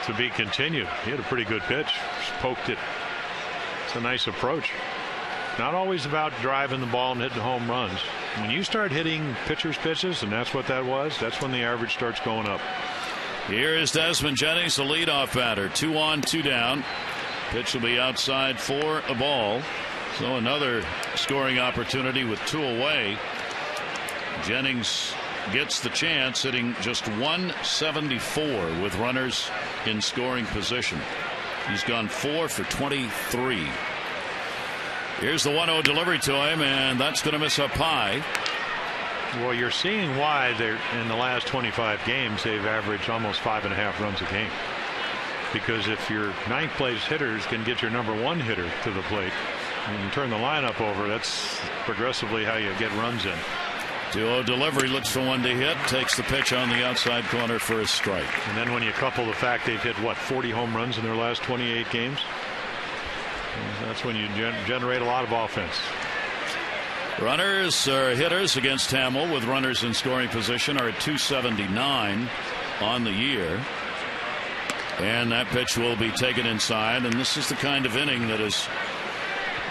to be continued. He had a pretty good pitch. Just poked it. It's a nice approach. Not always about driving the ball and hitting home runs. When you start hitting pitchers' pitches, and that's what that was, that's when the average starts going up. Here is Desmond Jennings, the leadoff batter. 2 on, 2 down. Pitch will be outside for a ball. So another scoring opportunity with 2 away. Jennings gets the chance, hitting just 174 with runners in scoring position. He's gone 4 for 23. Here's the 1-0 delivery to him, and that's going to miss up high. Well, you're seeing why they're in the last 25 games they've averaged almost 5.5 runs a game. Because if your 9th place hitters can get your number 1 hitter to the plate and turn the lineup over, that's progressively how you get runs in. 2-0 delivery, looks for one to hit, takes the pitch on the outside corner for a strike. And then when you couple the fact they've hit 40 home runs in their last 28 games, that's when you generate a lot of offense. Runners or hitters against Hamill with runners in scoring position are at 279 on the year. And that pitch will be taken inside, and this is the kind of inning that has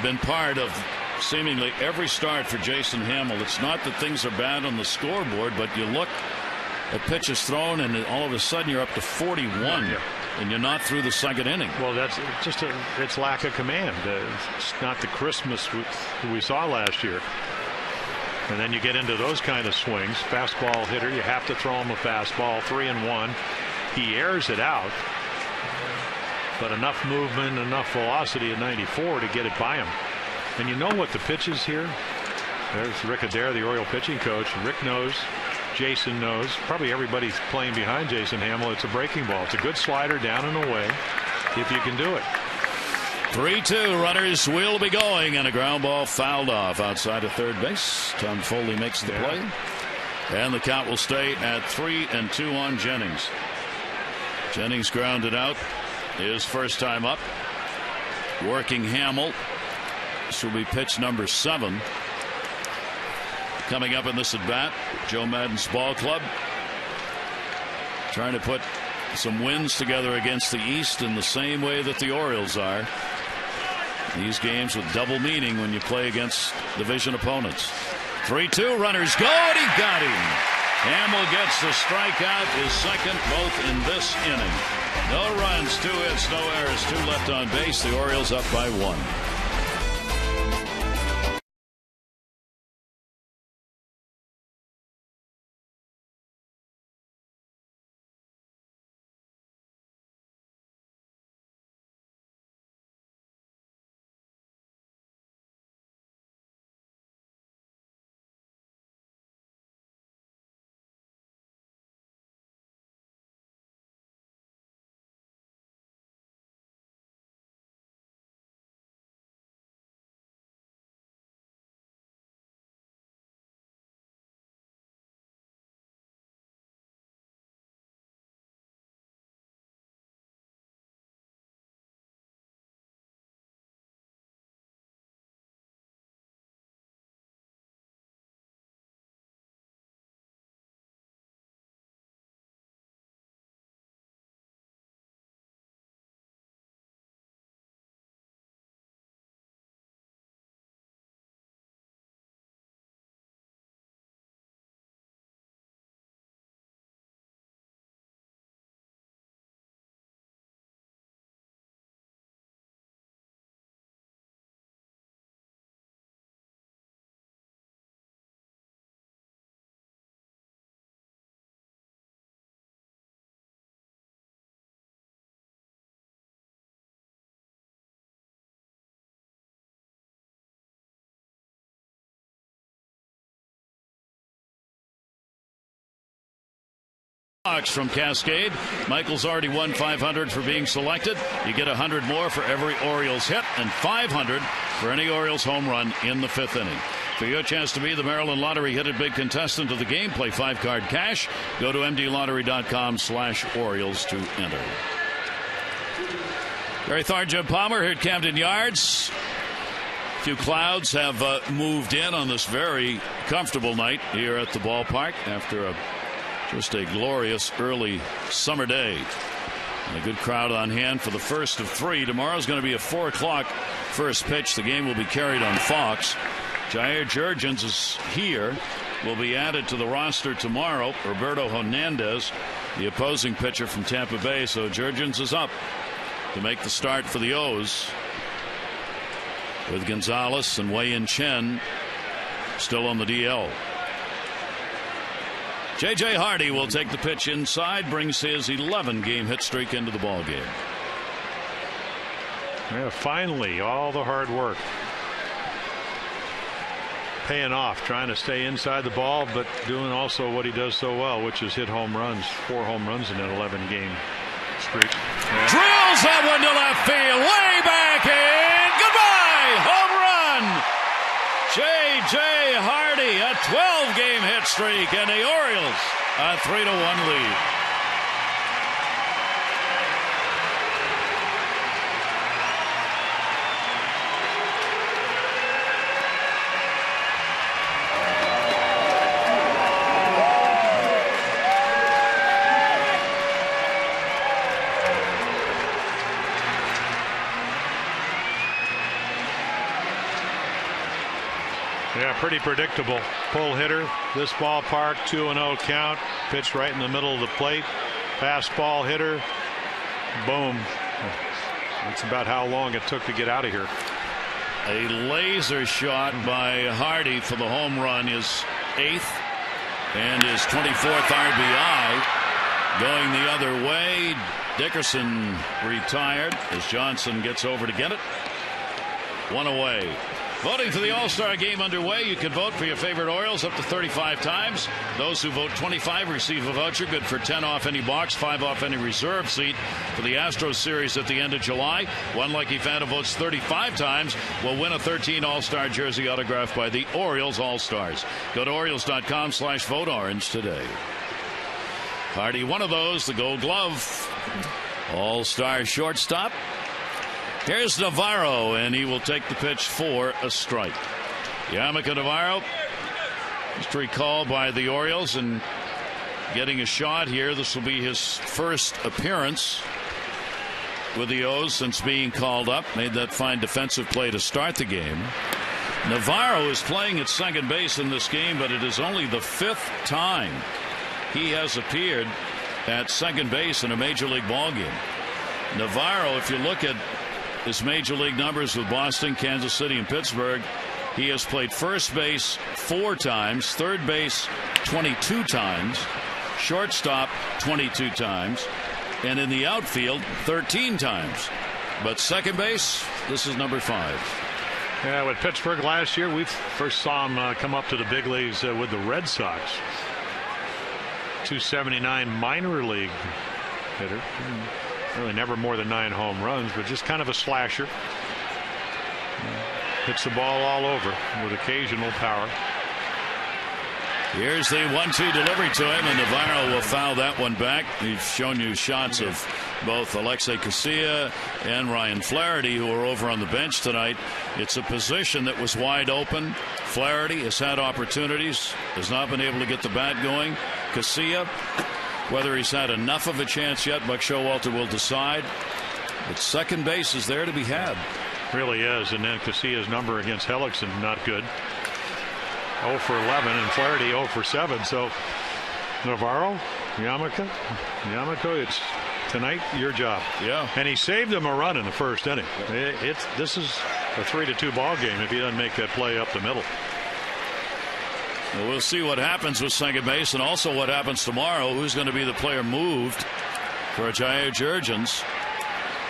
been part of seemingly every start for Jason Hamill. It's not that things are bad on the scoreboard, but you look at pitches thrown and all of a sudden you're up to 41 and you're not through the 2nd inning. Well, that's just it's lack of command. It's not the crispness we saw last year. And then you get into those kind of swings. Fastball hitter, you have to throw him a fastball. 3-1. He airs it out, but enough movement, enough velocity at 94 to get it by him. And you know what the pitch is here? There's Rick Adair, the Oriole pitching coach. Rick knows. Jason knows. Probably everybody's playing behind Jason Hamill. It's a breaking ball. It's a good slider down and away if you can do it. 3-2. Runners will be going, and a ground ball fouled off outside of third base. Tom Foley makes the play, and the count will stay at 3-2 on Jennings. Jennings grounded out his first time up. Working Hamill. This will be pitch number 7. Coming up in this at bat, Joe Maddon's ball club trying to put some wins together against the East in the same way that the Orioles are. These games with double meaning when you play against division opponents. 3-2, runners go, and he got him. Hamill gets the strikeout, his second, both in this inning. No runs, 2 hits, no errors, 2 left on base. The Orioles up by 1. From Cascade. Michael's already won 500 for being selected. You get 100 more for every Orioles hit and 500 for any Orioles home run in the 5th inning. For your chance to be the Maryland Lottery Hit It Big contestant of the game, play 5-card cash. Go to mdlottery.com/Orioles to enter. Gary Thorne, Jim Palmer here at Camden Yards. A few clouds have moved in on this very comfortable night here at the ballpark after just a glorious early summer day. And a good crowd on hand for the first of 3. Tomorrow's going to be a 4 o'clock first pitch. The game will be carried on Fox. Jair Jurgens is here. Will be added to the roster tomorrow. Roberto Hernandez, the opposing pitcher from Tampa Bay. So Jurgens is up to make the start for the O's, with Gonzalez and Wei-Yin Chen still on the DL. J.J. Hardy will take the pitch inside, brings his 11-game hit streak into the ballgame. Yeah, finally, all the hard work paying off, trying to stay inside the ball, but doing also what he does so well, which is hit home runs. 4 home runs in an 11-game streak. Yeah. Drills that one to left field, way back in. Goodbye, home run. J.J. Hardy, a 12-game hit streak, and the Orioles a 3-1 lead. Yeah, pretty predictable. Pull hitter. This ballpark, 2-0 count. Pitch right in the middle of the plate. Fastball hitter. Boom. That's about how long it took to get out of here. A laser shot by Hardy for the home run, his 8th and his 24th RBI. Going the other way, Dickerson retired as Johnson gets over to get it. 1 away. Voting for the All-Star game underway. You can vote for your favorite Orioles up to 35 times. Those who vote 25 receive a voucher good for 10 off any box, 5 off any reserve seat for the Astros series at the end of July. One lucky fan who votes 35 times will win a 13 All-Star jersey autographed by the Orioles All-Stars. Go to Orioles.com/vote orange today. Hardy, one of those, the Gold Glove. All-Star shortstop. Here's Navarro, and he will take the pitch for a strike. Yamaka Navarro, just recalled by the Orioles and getting a shot here. This will be his first appearance with the O's since being called up. Made that fine defensive play to start the game. Navarro is playing at second base in this game, but it is only the 5th time he has appeared at second base in a major league ball game. Navarro, if you look at his major league numbers with Boston, Kansas City, and Pittsburgh, he has played first base 4 times, third base 22 times, shortstop 22 times, and in the outfield 13 times. But second base, this is number 5. Yeah, with Pittsburgh last year, we first saw him come up to the big leagues with the Red Sox. 279 minor league hitter. Really never more than 9 home runs, but just kind of a slasher. Hits the ball all over with occasional power. Here's the 1-2 delivery to him, and Navarro will foul that one back. We've shown you shots of both Alexei Casilla and Ryan Flaherty, who are over on the bench tonight. It's a position that was wide open. Flaherty has had opportunities, has not been able to get the bat going. Casilla, whether he's had enough of a chance yet, Buck Showalter will decide. But second base is there to be had. Really is, and then Casilla's number against Hellickson not good. 0 for 11, and Flaherty 0 for 7. So Navarro, Yamako, it's tonight your job. Yeah. And he saved him a run in the first inning. This is a 3-2 ball game if he doesn't make that play up the middle. Well, we'll see what happens with second base, and also what happens tomorrow. Who's going to be the player moved for Jair Jurgens,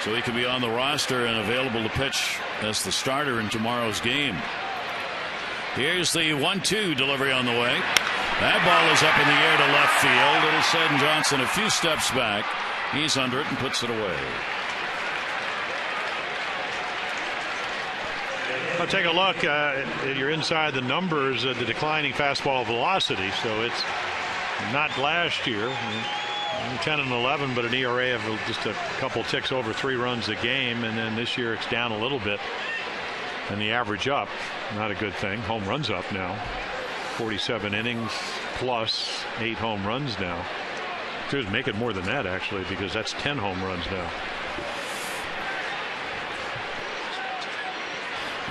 so he can be on the roster and available to pitch as the starter in tomorrow's game. Here's the 1-2 delivery on the way. That ball is up in the air to left field. It'll send Johnson a few steps back. He's under it and puts it away. I'll take a look. You're inside the numbers, the declining fastball velocity. So it's not last year. 10 and 11, but an ERA of just a couple ticks over 3 runs a game. And then this year it's down a little bit. And the average up, not a good thing. Home runs up now. 47 innings plus 8 home runs now. Just make it more than that, actually, because that's 10 home runs now.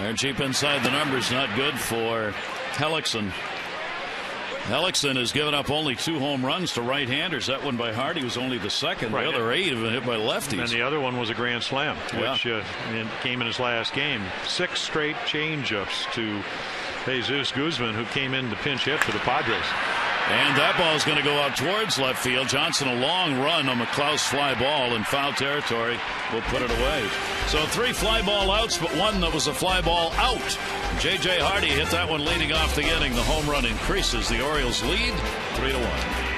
They're cheap inside the numbers, not good for Hellickson. Hellickson has given up only 2 home runs to right-handers. That one by Hardy was only the second. Right. The other 8 have been hit by lefties. And the other one was a grand slam, which came in his last game. 6 straight change-ups to Jesus Guzman, who came in to pinch hit for the Padres. And that ball is going to go out towards left field. Johnson, a long run on McCloud's fly ball in foul territory, will put it away. So 3 fly ball outs, but 1 that was a fly ball out. J.J. Hardy hit that one leading off the inning. The home run increases the Orioles lead 3-1.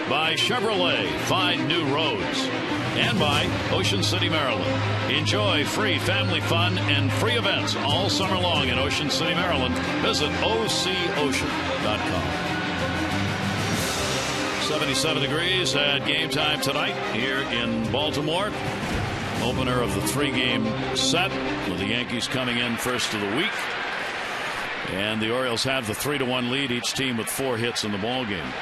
By Chevrolet, find new roads. And by Ocean City, Maryland. Enjoy free family fun and free events all summer long in Ocean City, Maryland. Visit OCOcean.com. 77 degrees at game time tonight here in Baltimore. Opener of the 3-game set with the Yankees coming in first of the week. And the Orioles have the 3-1 lead, each team with 4 hits in the ballgame.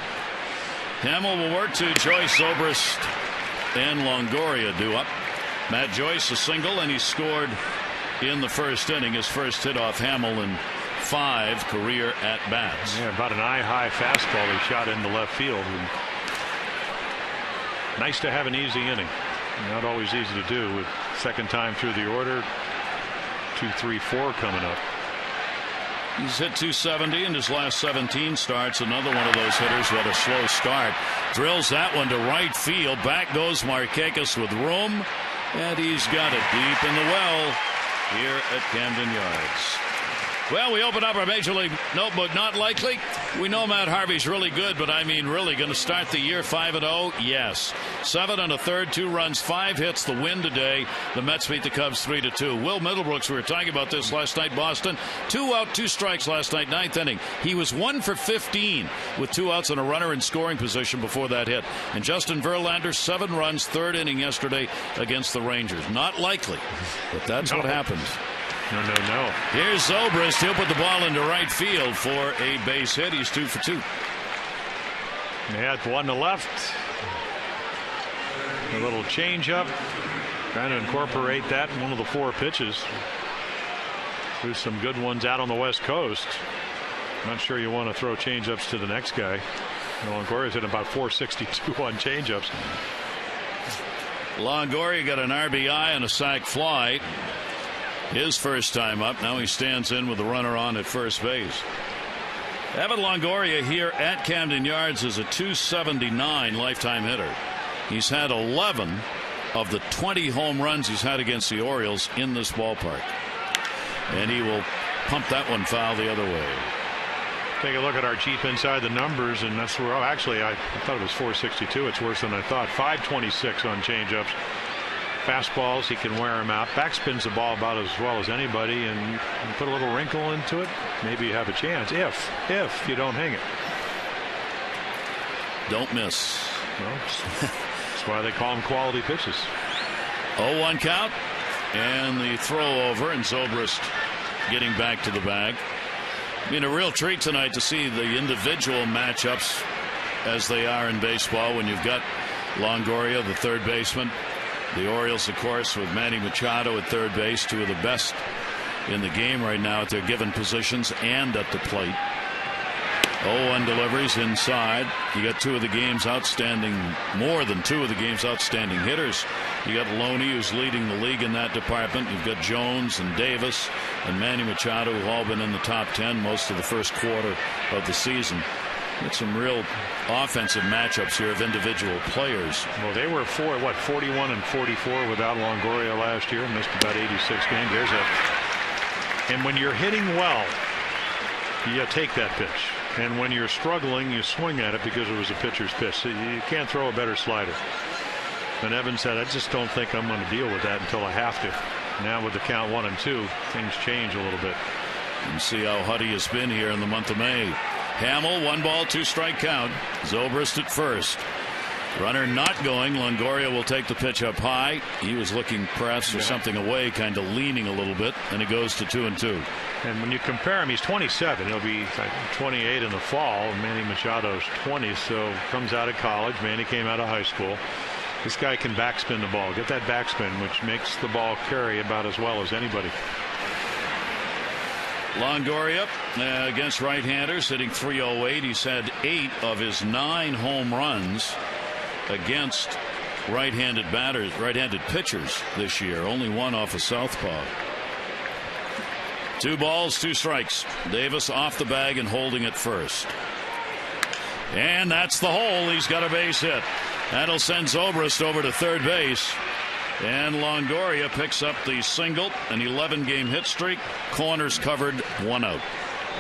Hamill will work to Joyce, Zobrist, and Longoria due up. Matt Joyce a single, and he scored in the first inning, his first hit off Hamill in 5 career at bats. Yeah, about an eye-high fastball he shot into left field. And nice to have an easy inning. Not always easy to do with second time through the order. 2, 3, 4 coming up. He's hit 270 in his last 17 starts. Another one of those hitters who had a slow start. Drills that one to right field. Back goes Markakis with room. And he's got it deep in the well here at Camden Yards. Well, we open up our Major League notebook. Not likely. We know Matt Harvey's really good, but I mean really going to start the year 5-0? Yes. 7 1/3, 2 runs, 5 hits. The win today. The Mets beat the Cubs 3-2. Will Middlebrooks, we were talking about this last night, Boston. 2 out, 2 strikes last night, 9th inning. He was 1 for 15 with 2 outs and a runner in scoring position before that hit. And Justin Verlander, 7 runs, 3rd inning yesterday against the Rangers. Not likely, but that's what happens. No. Here's Zobrist. He'll put the ball into right field for a base hit. He's 2 for 2. Yeah, 1 to left. A little changeup. Trying to incorporate that in one of the 4 pitches. There's some good ones out on the West Coast. Not sure you want to throw changeups to the next guy. Longoria's at about 462 on changeups. Longoria got an RBI and a sac fly. His first time up. Now he stands in with the runner on at first base. Evan Longoria here at Camden Yards is a 279 lifetime hitter. He's had 11 of the 20 home runs he's had against the Orioles in this ballpark. And he will pump that one foul the other way. Take a look at our Jeep inside the numbers, and that's where, actually, I thought it was 462. It's worse than I thought. 526 on changeups. Fastballs, he can wear them out. Backspins the ball about as well as anybody, and you put a little wrinkle into it, maybe you have a chance if you don't hang it. Don't miss. Well, that's why they call them quality pitches. 0-1 count, and the throw over, and Zobrist getting back to the bag. I mean, a real treat tonight to see the individual matchups as they are in baseball when you've got Longoria, the third baseman. The Orioles, of course, with Manny Machado at third base, 2 of the best in the game right now at their given positions and at the plate. 0-1 deliveries inside. You got 2 of the game's outstanding, more than 2 of the game's outstanding hitters. You got Loney, who's leading the league in that department. You've got Jones and Davis and Manny Machado, who've all been in the top 10 most of the first quarter of the season. Got some real offensive matchups here of individual players. Well, they were 41 and 44 without Longoria last year. Missed about 86 games. And when you're hitting well, you take that pitch. And when you're struggling, you swing at it because it was a pitcher's pitch. So you can't throw a better slider. And Evans said, I just don't think I'm going to deal with that until I have to. Now with the count 1-2, things change a little bit. And see how Huddy has been here in the month of May. Hamill, 1 ball, 2 strike count. Zobrist at first. Runner not going. Longoria will take the pitch up high. He was looking perhaps for something away, kind of leaning a little bit, and it goes to 2-2. And when you compare him, he's 27. He'll be 28 in the fall. Manny Machado's 20, so comes out of college. Manny came out of high school. This guy can backspin the ball. Get that backspin, which makes the ball carry about as well as anybody. Longoria against right-handers, hitting .308. He's had 8 of his 9 home runs against right-handed pitchers this year. Only 1 off a southpaw. 2 balls, 2 strikes. Davis off the bag and holding it first. And that's the hole. He's got a base hit. That'll send Zobrist over to third base. And Longoria picks up the single, an 11-game hit streak. Corners covered, 1 out.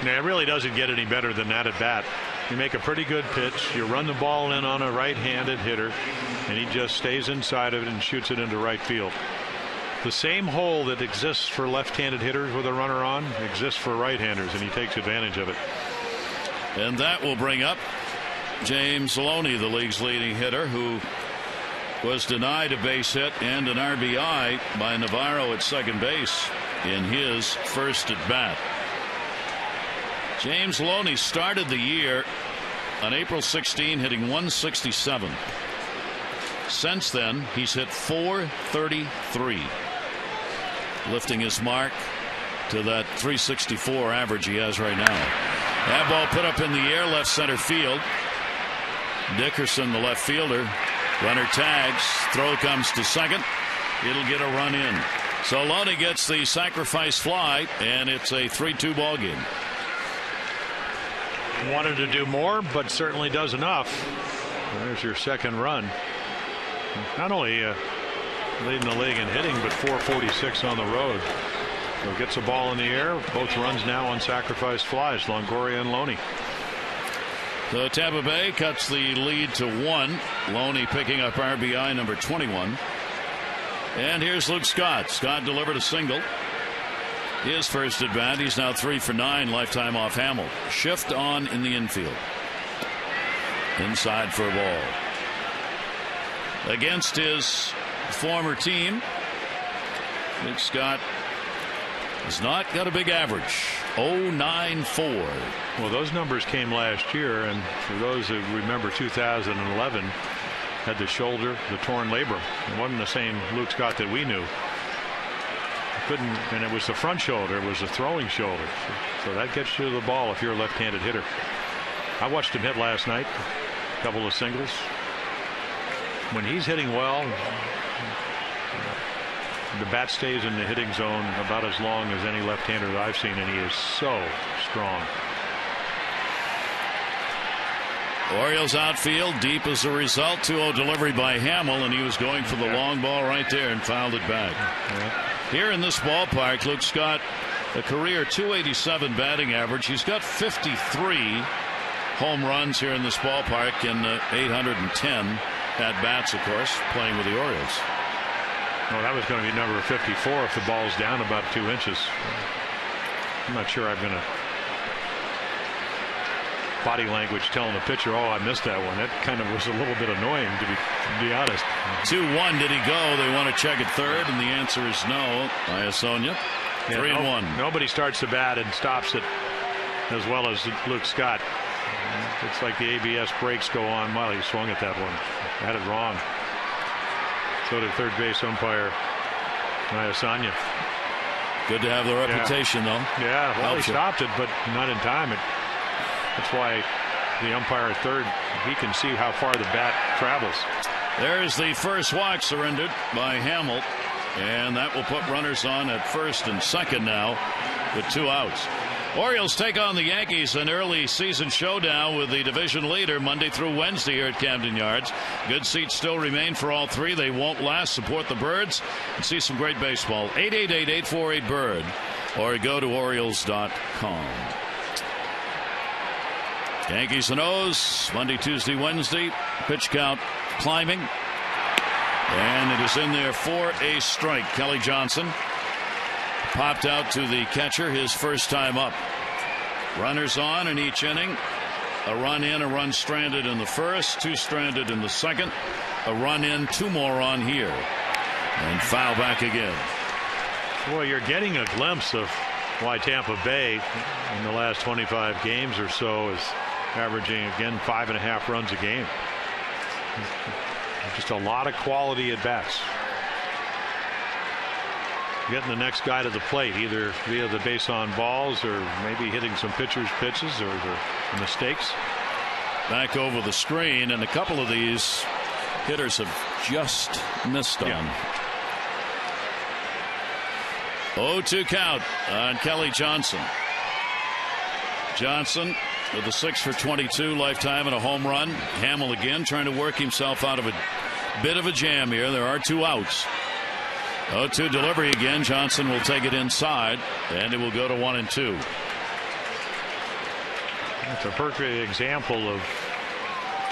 Now, it really doesn't get any better than that at bat. You make a pretty good pitch. You run the ball in on a right-handed hitter, and he just stays inside of it and shoots it into right field. The same hole that exists for left-handed hitters with a runner on exists for right-handers, and he takes advantage of it. And that will bring up James Loney, the league's leading hitter, who was denied a base hit and an RBI by Navarro at second base in his first at bat. James Loney started the year on April 16 hitting 167. Since then, he's hit 433, lifting his mark to that 364 average he has right now. That ball put up in the air, left center field. Dickerson, the left fielder, runner tags, throw comes to second. It'll get a run in. So Loney gets the sacrifice fly, and it's a 3-2 ball game. Wanted to do more, but certainly does enough. There's your second run. Not only leading the league in hitting, but 446 on the road. So gets a ball in the air. Both runs now on sacrifice flies, Longoria and Loney. So Tampa Bay cuts the lead to 1. Loney picking up RBI number 21. And here's Luke Scott. Scott delivered a single. His first at bat. He's now 3 for 9 lifetime off Hamill. Shift on in the infield. Inside for a ball. Against his former team, Luke Scott has not got a big average. 0.94. Well, those numbers came last year, and for those who remember 2011, had the shoulder, the torn labrum. It wasn't the same Luke Scott that we knew. Couldn't, and it was the front shoulder, it was the throwing shoulder. So that gets you to the ball if you're a left-handed hitter. I watched him hit last night, a couple of singles. When he's hitting well, the bat stays in the hitting zone about as long as any left-hander that I've seen, and he is so strong. Orioles outfield deep as a result. 2-0 delivery by Hamill, and he was going for the long ball right there and fouled it back. Here in this ballpark, Luke Scott, a career .287 batting average. He's got 53 home runs here in this ballpark in 810 at bats, of course, playing with the Orioles. Well, that was going to be number 54 if the ball's down about 2 inches. I'm not sure I'm going to body language telling the pitcher, oh, I missed that one. That kind of was a little bit annoying, to be honest. 2-1, did he go? They want to check at third, and the answer is no. Iasonia, 3-1. Nobody starts the bat and stops it as well as Luke Scott. It's like the ABS brakes go on while he swung at that one. Had it wrong. So did third base umpire Iasonia. Good to have the reputation, though. Yeah, well, he stopped it, but not in time. That's why the umpire at third, he can see how far the bat travels. There's the first walk surrendered by Hamill, and that will put runners on at first and second now with 2 outs. Orioles take on the Yankees, an early season showdown with the division leader Monday through Wednesday here at Camden Yards. Good seats still remain for all three. They won't last. Support the Birds and see some great baseball. 888-848-BIRD or go to Orioles.com. Yankees and O's Monday, Tuesday, Wednesday. Pitch count climbing. And it is in there for a strike. Kelly Johnson popped out to the catcher his first time up. Runners on in each inning. A run in, a run stranded in the first, 2 stranded in the second, a run in, 2 more on here, and foul back again. Well, you're getting a glimpse of why Tampa Bay in the last 25 games or so is averaging again 5.5 runs a game. Just a lot of quality at bats. Getting the next guy to the plate either via the base on balls or maybe hitting some pitchers' pitches or the mistakes. Back over the screen, and a couple of these hitters have just missed on. 0-2 count on Kelly Johnson. Johnson with a 6 for 22 lifetime and a home run. Hamill again trying to work himself out of a bit of a jam here. There are 2 outs. 0-2 delivery again. Johnson will take it inside, and it will go to 1-2. It's a perfect example of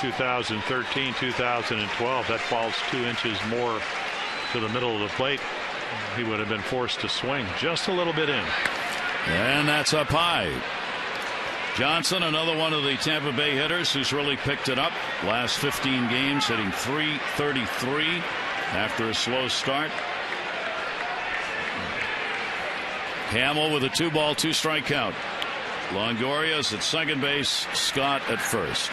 2013, 2012. That falls 2 inches more to the middle of the plate. He would have been forced to swing just a little bit in. And that's up high. Johnson, another one of the Tampa Bay hitters who's really picked it up. Last 15 games, hitting .333 after a slow start. Hamill with a 2-ball, 2-strike count. Longoria's at second base, Scott at first.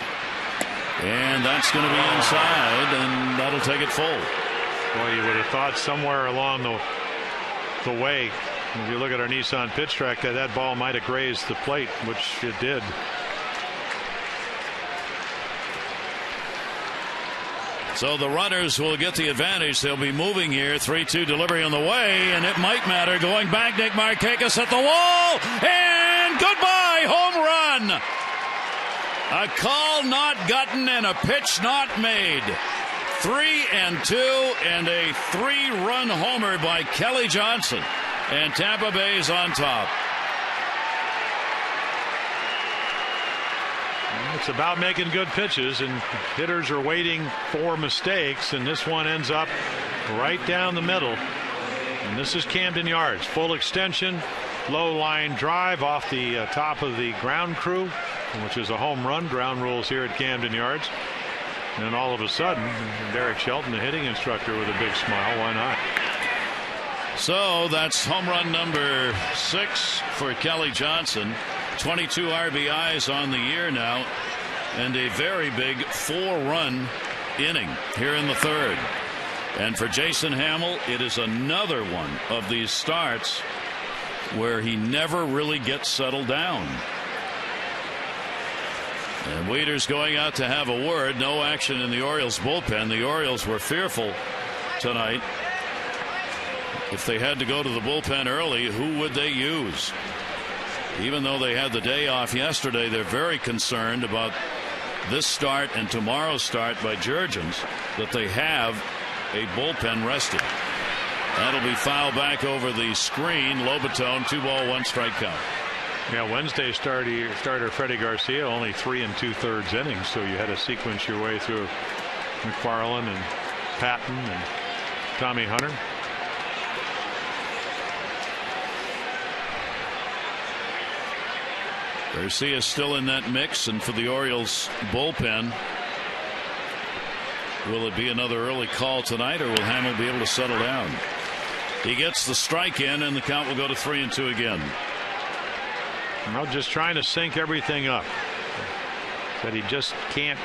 And that's going to be inside, and that'll take it full. Well, you would have thought somewhere along the way, if you look at our Nissan pitch track, that ball might have grazed the plate, which it did. So the runners will get the advantage. They'll be moving here. 3-2 delivery on the way, and it might matter. Going back, Nick Markakis at the wall, and goodbye, home run. A call not gotten and a pitch not made. 3-2 and a 3-run homer by Kelly Johnson, and Tampa Bay's on top. It's about making good pitches, and hitters are waiting for mistakes, and this one ends up right down the middle. And this is Camden Yards, full extension, low line drive off the top of the ground crew, which is a home run. Ground rules here at Camden Yards. And then all of a sudden, Derek Shelton, the hitting instructor, with a big smile. Why not? So that's home run number 6 for Kelly Johnson. 22 RBIs on the year now, and a very big 4-run inning here in the third. And for Jason Hamill, it is another one of these starts where he never really gets settled down. And Wieters going out to have a word. No action in the Orioles bullpen. The Orioles were fearful tonight. If they had to go to the bullpen early, who would they use? Even though they had the day off yesterday, they're very concerned about this start and tomorrow's start by Jurgens, that they have a bullpen rested. That'll be fouled back over the screen. Lobaton, 2-ball, 1-strike count. Yeah, Wednesday starter Freddie Garcia only 3 2/3 innings, so you had to sequence your way through McFarland and Patton and Tommy Hunter. Garcia still in that mix, and for the Orioles bullpen, will it be another early call tonight, or will Hamill be able to settle down? He gets the strike in, and the count will go to 3-2 again. Well, just trying to sync everything up. That he just can't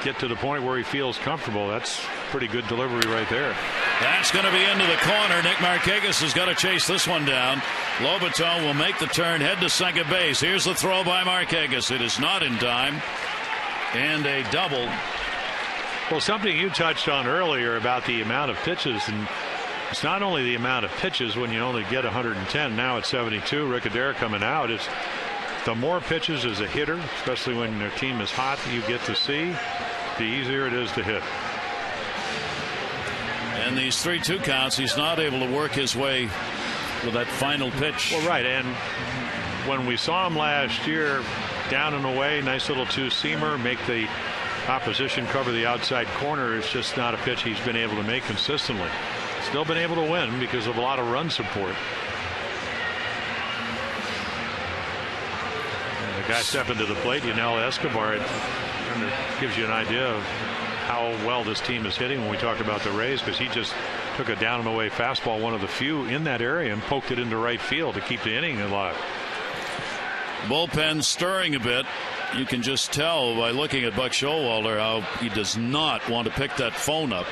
get to the point where he feels comfortable. That's pretty good delivery right there. That's going to be into the corner. Nick Markakis has got to chase this one down. Lobaton will make the turn, head to second base. Here's the throw by Markakis. It is not in time. And a double. Well, something you touched on earlier about the amount of pitches, and it's not only the amount of pitches when you only get 110. Now it's 72. Rick Adair coming out. It's the more pitches as a hitter, especially when their team is hot, you get to see, the easier it is to hit. And these 3-2 counts, he's not able to work his way with that final pitch. Well, right. And when we saw him last year, down and away, nice little 2-seamer, make the opposition cover the outside corner. It's just not a pitch he's been able to make consistently. Still been able to win because of a lot of run support. And the guy stepping to the plate, Yunel Escobar, it gives you an idea of how well this team is hitting when we talk about the Rays, because he just took a down and away fastball, one of the few in that area, and poked it into right field to keep the inning alive. Bullpen stirring a bit. You can just tell by looking at Buck Showalter how he does not want to pick that phone up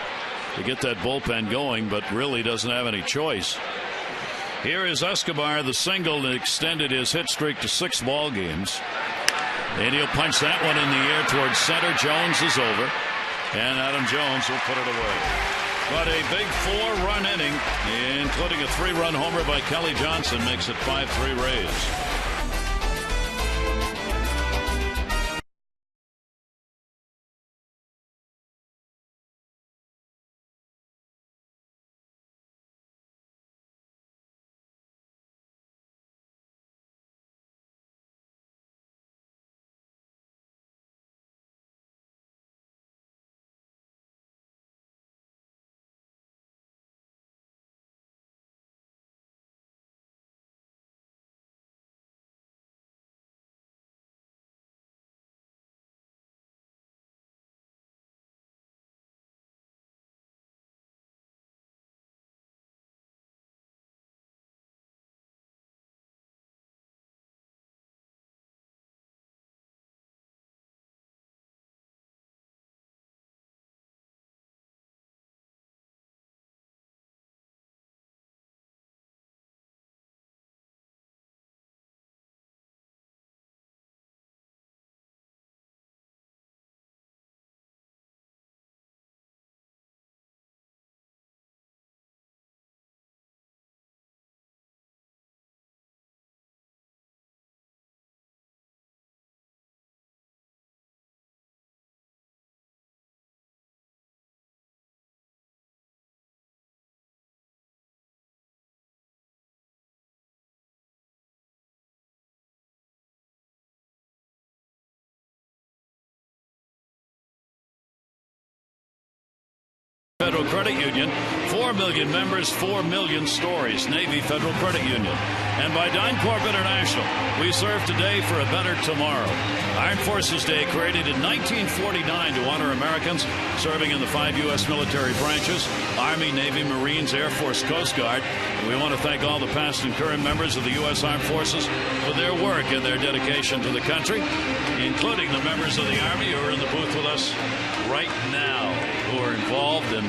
to get that bullpen going, but really doesn't have any choice. Here is Escobar, the single that extended his hit streak to 6 ball games. And he'll punch that one in the air towards center. Jones is over, and Adam Jones will put it away. But a big 4-run inning, including a 3-run homer by Kelly Johnson, makes it 5-3 Rays. Credit Union. 4 million members, 4 million stories. Navy Federal Credit Union. And by DynCorp International. We serve today for a better tomorrow. Armed Forces Day, created in 1949 to honor Americans serving in the 5 U.S. military branches: Army, Navy, Marines, Air Force, Coast Guard. And we want to thank all the past and current members of the U.S. Armed Forces for their work and their dedication to the country, including the members of the Army who are in the booth with us right now, who are involved in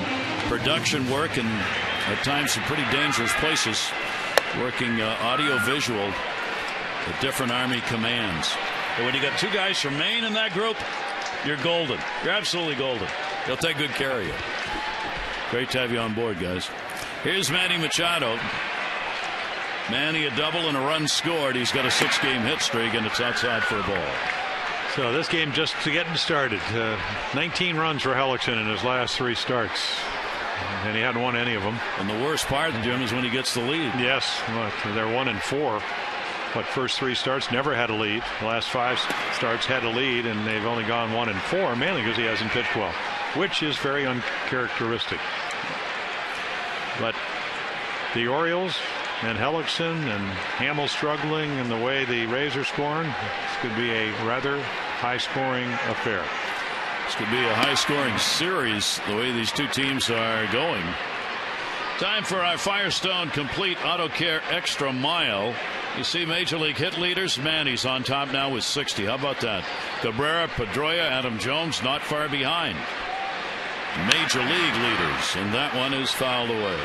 production work and at times some pretty dangerous places, working audio-visual at different Army commands. But when you got 2 guys from Maine in that group, you're golden. You're absolutely golden. They'll take good care of you. Great to have you on board, guys. Here's Manny Machado. Manny, a double and a run scored. He's got a 6-game hit streak, and it's outside for a ball. So this game just getting started. 19 runs for Hellickson in his last 3 starts. And he hadn't won any of them. And the worst part, Jim, is when he gets the lead. Yes, they're 1-4. But first 3 starts never had a lead. The last 5 starts had a lead, and they've only gone 1-4, mainly because he hasn't pitched well, which is very uncharacteristic. But the Orioles and Hellickson and Hamill struggling, and the way the Rays are scoring, this could be a rather high-scoring affair. This could be a high-scoring series, the way these 2 teams are going. Time for our Firestone Complete Auto Care Extra Mile. You see Major League hit leaders. Manny's on top now with 60. How about that? Cabrera, Pedroia, Adam Jones not far behind. Major League leaders, and that one is fouled away.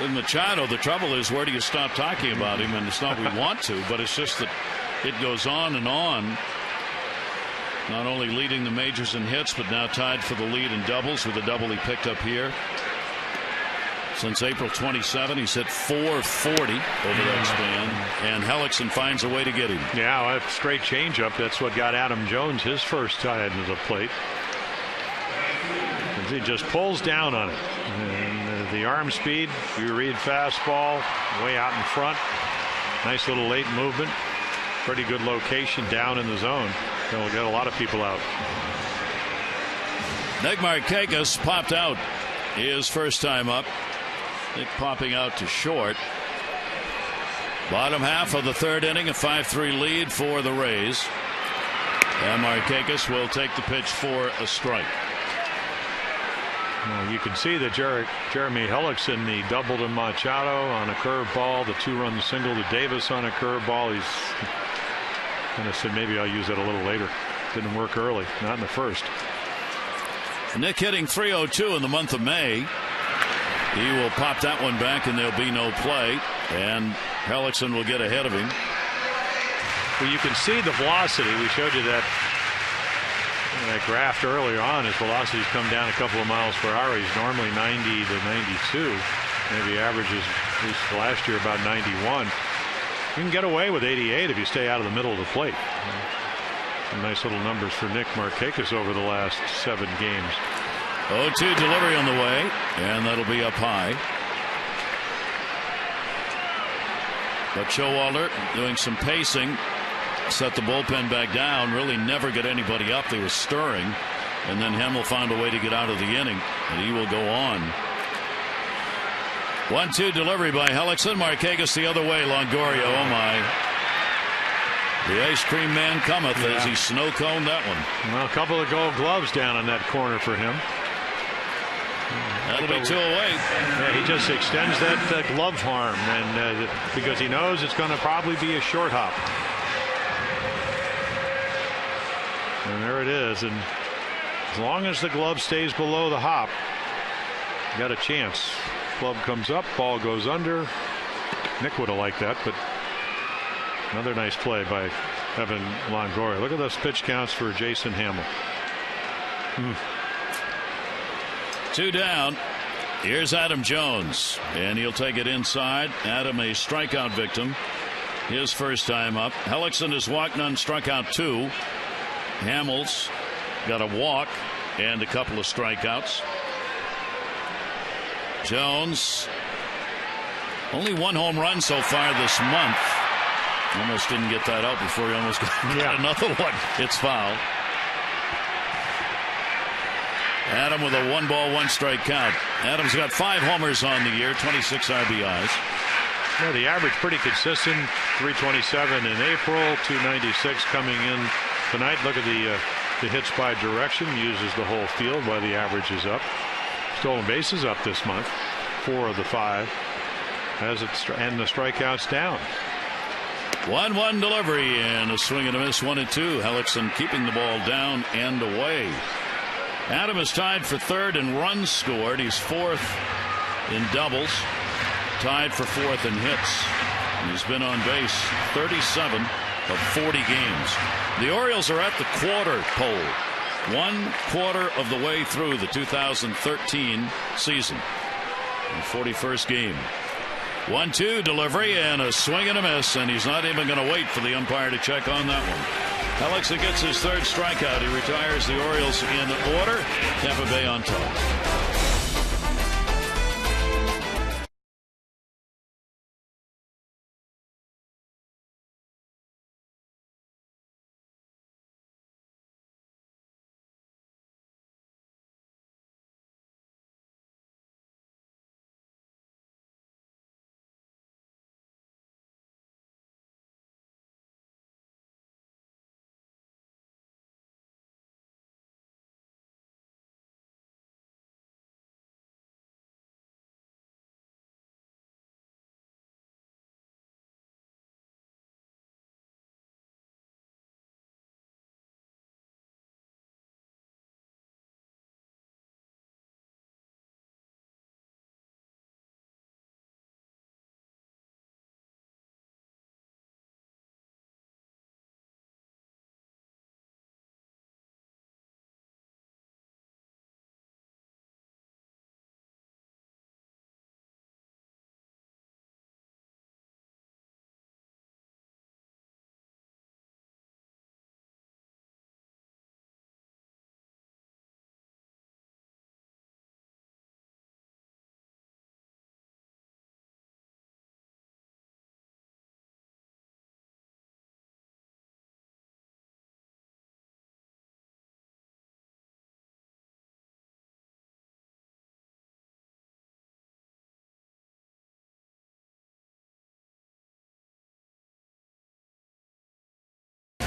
With Machado, the trouble is, where do you stop talking about him? And it's not we want to, but it's just that it goes on and on. Not only leading the majors in hits, but now tied for the lead in doubles with a double he picked up here. Since April 27, he's hit .440 over that span, and Hellickson finds a way to get him. Yeah, well, that straight changeup, that's what got Adam Jones his first tie into the plate. He just pulls down on it. And the arm speed, you read fastball, way out in front. Nice little late movement. Pretty good location down in the zone. They'll get a lot of people out. Nick Markakis popped out his first time up. Nick popping out to short. Bottom half of the 3rd inning, a 5-3 lead for the Rays. And Markakis will take the pitch for a strike. Well, you can see that Jeremy Hellickson, the double to Machado on a curveball, the 2-run single to Davis on a curveball. He's kind of said maybe I'll use that a little later. Didn't work early, not in the first. Nick hitting .302 in the month of May. He will pop that one back, and there'll be no play, and Hellickson will get ahead of him. Well, you can see the velocity. We showed you that graph earlier on. His velocity's come down a couple of miles per hour. He's normally 90 to 92. Maybe averages, at least last year, about 91. You can get away with 88 if you stay out of the middle of the plate. Some nice little numbers for Nick Markakis over the last 7 games. 0-2 delivery on the way, and that'll be up high. But Showalter doing some pacing, set the bullpen back down, really never get anybody up. They were stirring, and then Hamill found a way to get out of the inning, and he will go on. 1-2 delivery by Hellickson. Markakis the other way. Longoria, oh my. The ice cream man cometh as he snow coned that one. Well, a couple of gold gloves down in that corner for him. That'll be 2 away. Yeah, he just extends that glove arm, and because he knows it's going to probably be a short hop. And there it is. And as long as the glove stays below the hop, you got a chance. Glove comes up, ball goes under. Nick would have liked that, but another nice play by Evan Longoria. Look at those pitch counts for Jason Hamill. 2 down. Here's Adam Jones, and he'll take it inside. Adam, a strikeout victim, his first time up. Hellickson has walked, none, struck out 2. Hamill's got a walk and a couple of strikeouts. Jones, only 1 home run so far this month. Almost didn't get that out before he almost got another one. It's foul. Adam with a 1-ball, 1-strike count. Adam's got 5 homers on the year, 26 RBIs. Yeah, the average pretty consistent. 327 in April, 296 coming in tonight. Look at the hits by direction. Uses the whole field while the average is up. Stolen bases up this month, 4 of the 5. And the strikeouts down. 1-1 delivery and a swing and a miss. 1-2. Hellickson keeping the ball down and away. Adam is tied for 3rd in runs scored. He's 4th in doubles. Tied for 4th in hits. He's been on base 37 of 40 games. The Orioles are at the quarter pole. 1/4 of the way through the 2013 season. In 41st game. 1-2 delivery and a swing and a miss, and he's not even going to wait for the umpire to check on that one. Hellickson gets his 3rd strikeout. He retires the Orioles in order. Tampa Bay on top.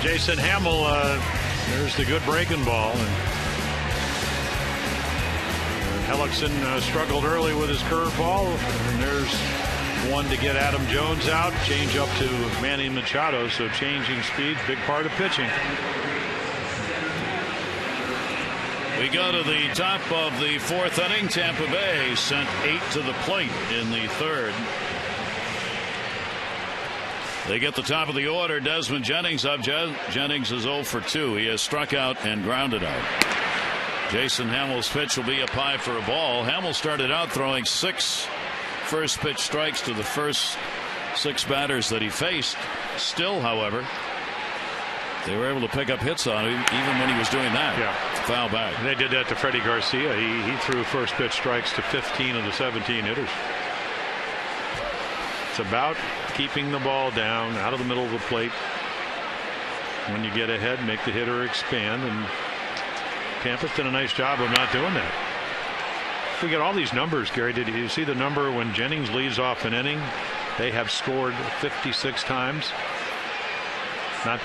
Jason Hamill, there's the good breaking ball. And Hellickson struggled early with his curveball. And there's one to get Adam Jones out. Change up to Manny Machado. So changing speed, big part of pitching. We go to the top of the 4th inning. Tampa Bay sent 8 to the plate in the 3rd. They get the top of the order. Desmond Jennings up. Jennings is 0 for 2. He has struck out and grounded out. Jason Hamill's pitch will be up high for a ball. Hamill started out throwing 6 first pitch strikes to the first 6 batters that he faced. Still, however, they were able to pick up hits on him even when he was doing that. Yeah. Foul back. They did that to Freddie Garcia. He threw first pitch strikes to 15 of the 17 hitters. It's about keeping the ball down out of the middle of the plate. When you get ahead, make the hitter expand, and Tampa's done a nice job of not doing that. We get all these numbers, Gary. Did you see the number when Jennings leads off an inning? They have scored 56 times. Not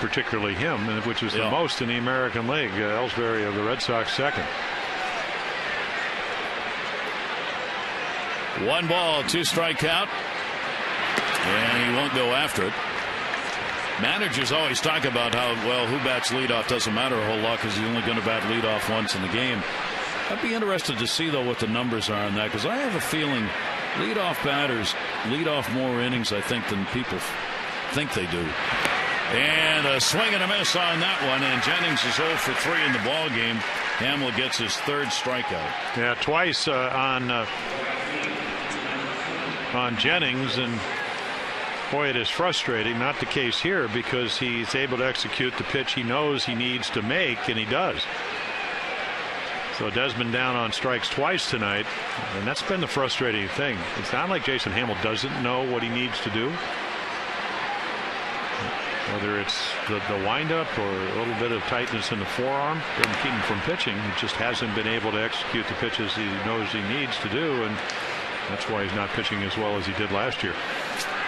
particularly him, which was the most in the American League. Ellsbury of the Red Sox second. 1 ball, 2-strike count. And he won't go after it. Managers always talk about how, well, who bats leadoff doesn't matter a whole lot because he's only going to bat leadoff once in the game. I'd be interested to see, though, what the numbers are on that, because I have a feeling leadoff batters lead off more innings, I think, than people think they do. And a swing and a miss on that one, and Jennings is 0 for 3 in the ball game. Hamill gets his 3rd strikeout. Yeah, twice on Jennings, and boy, it is frustrating. Not the case here, because he's able to execute the pitch he knows he needs to make, and he does. So Desmond down on strikes twice tonight, and that's been the frustrating thing. It's not like Jason Hamill doesn't know what he needs to do. Whether it's the windup or a little bit of tightness in the forearm, doesn't keep him from pitching. He just hasn't been able to execute the pitches he knows he needs to do, and that's why he's not pitching as well as he did last year.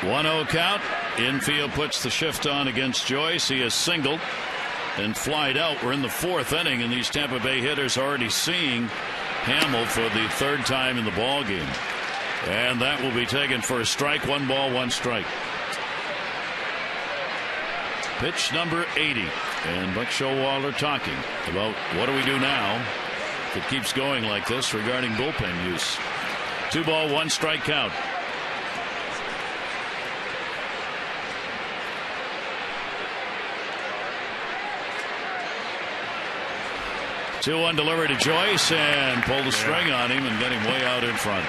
1-0 count. Infield puts the shift on against Joyce. He has singled and flied out. We're in the 4th inning, and these Tampa Bay hitters already seeing Hamill for the 3rd time in the ball game. And that will be taken for a strike. 1 ball, 1 strike. Pitch number 80. And Buck Showalter talking about what do we do now if it keeps going like this regarding bullpen use. 2 ball, 1 strike count. Two undelivered to Joyce, and pulled the string on him and got him way out in front.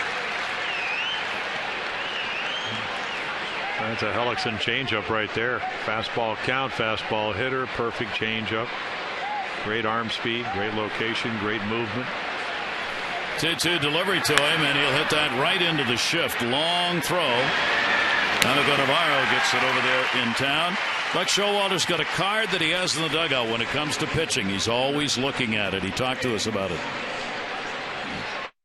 That's a Hellickson changeup right there. Fastball count, fastball hitter, perfect changeup. Great arm speed, great location, great movement. 2-2 delivery to him, and he'll hit that right into the shift. Long throw. Amigo Navarro gets it over there in town. Buck Showalter's got a card that he has in the dugout when it comes to pitching. He's always looking at it. He talked to us about it.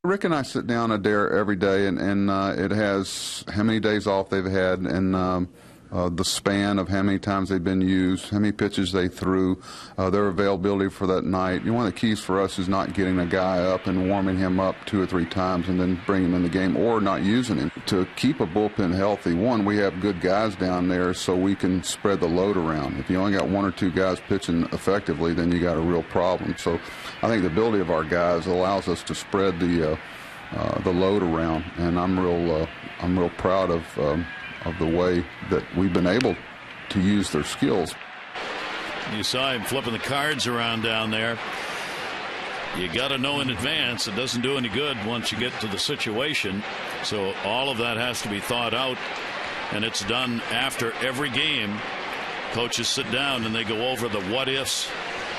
Rick and I sit down a dare every day, and it has how many days off they've had, and the span of how many times they've been used, how many pitches they threw, their availability for that night. You know, one of the keys for us is not getting a guy up and warming him up 2 or 3 times and then bringing him in the game, or not using him. To keep a bullpen healthy, one, we have good guys down there so we can spread the load around. If you only got 1 or 2 guys pitching effectively, then you got a real problem. So I think the ability of our guys allows us to spread the load around, and I'm real proud of the way that we've been able to use their skills. You saw him flipping the cards around down there. You got to know in advance. It doesn't do any good once you get to the situation. So all of that has to be thought out, and it's done after every game. Coaches sit down and they go over the what ifs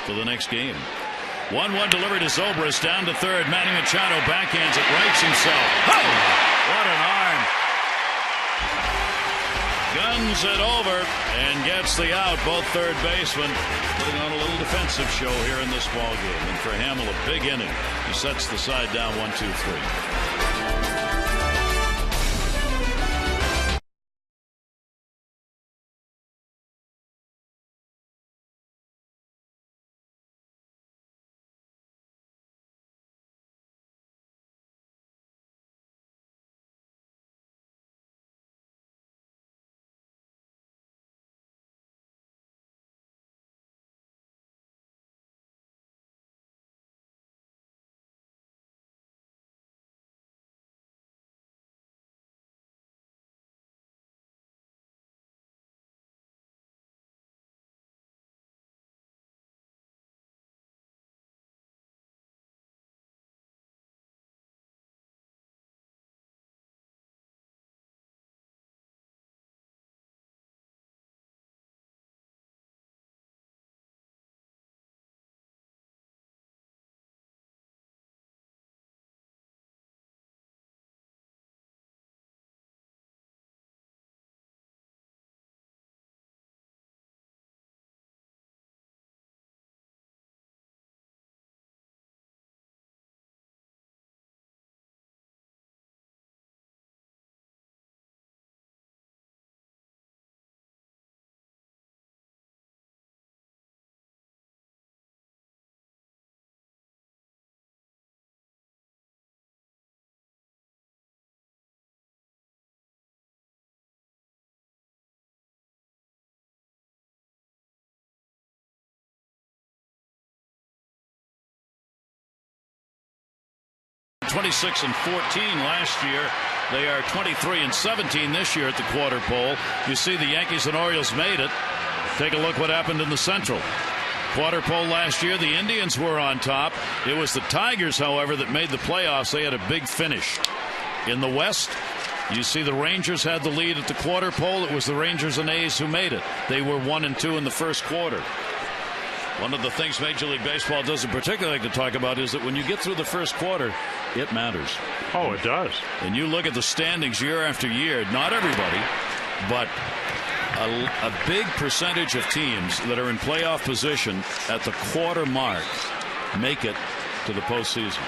for the next game. 1-1 delivered to Zobrist down to third. Manny Machado backhands it, rights himself. Oh, what an arm! Guns it over and gets the out. Both third basemen putting on a little defensive show here in this ball game. And for Hamill, a big inning. He sets the side down 1-2-3. (26-14) last year. They are 23-17 this year at the quarter pole. You see the Yankees and Orioles made it. Take a look what happened in the Central. Quarter pole last year, the Indians were on top. It was the Tigers, however, that made the playoffs. They had a big finish. In the West, you see the Rangers had the lead at the quarter pole. It was the Rangers and A's who made it. They were 1-2 in the first quarter. One of the things Major League Baseball doesn't particularly like to talk about is that when you get through the first quarter, it matters. Oh, it does. And you look at the standings year after year, not everybody, but a big percentage of teams that are in playoff position at the quarter mark make it to the postseason.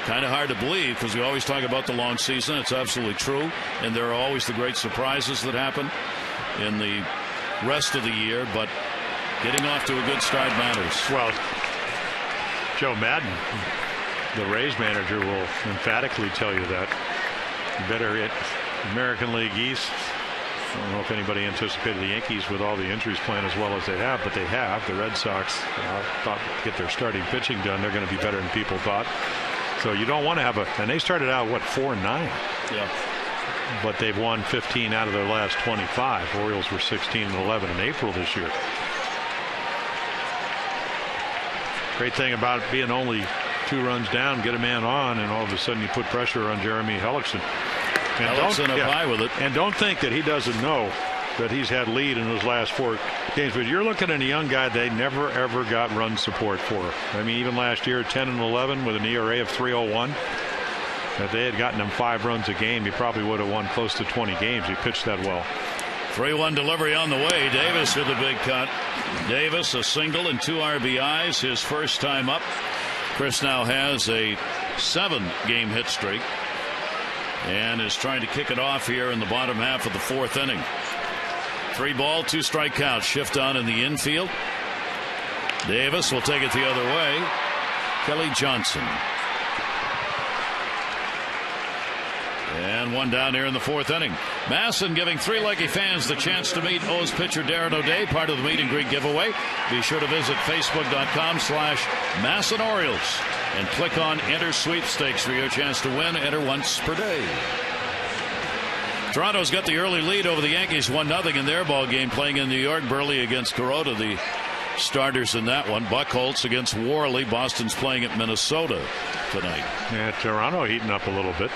Kind of hard to believe because we always talk about the long season. It's absolutely true. And there are always the great surprises that happen in the rest of the year. But getting off to a good start matters. Well, Joe Madden, the Rays manager, will emphatically tell you that. You better hit American League East. I don't know if anybody anticipated the Yankees with all the injuries playing as well as they have, but they have. The Red Sox thought to get their starting pitching done. They're going to be better than people thought. So you don't want to have and they started out, what, 4-9? Yeah. But they've won 15 out of their last 25. Orioles were 16-11 in April this year. Great thing about being only 2 runs down, get a man on, and all of a sudden you put pressure on Jeremy Hellickson. And don't think that he doesn't know that he's had lead in those last 4 games. But you're looking at a young guy they never, ever got run support for. I mean, even last year, 10-11 with an ERA of 3.01. If they had gotten him 5 runs a game, he probably would have won close to 20 games. He pitched that well. 3-1 delivery on the way. Davis with a big cut. Davis a single and 2 RBIs. His first time up. Chris now has a 7-game hit streak and is trying to kick it off here in the bottom half of the 4th inning. 3 ball, 2 strike count. Shift on in the infield. Davis will take it the other way. Kelly Johnson. And 1 down here in the 4th inning. Masson giving 3 lucky fans the chance to meet O's pitcher Darren O'Day, part of the meet and greet giveaway. Be sure to visit Facebook.com/Masson Orioles and click on Enter Sweepstakes for your chance to win. Enter once per day. Toronto's got the early lead over the Yankees 1-0 in their ball game, playing in New York. Burley against Kuroda, the starters in that one. Buchholz against Worley. Boston's playing at Minnesota tonight. Yeah, Toronto heating up a little bit.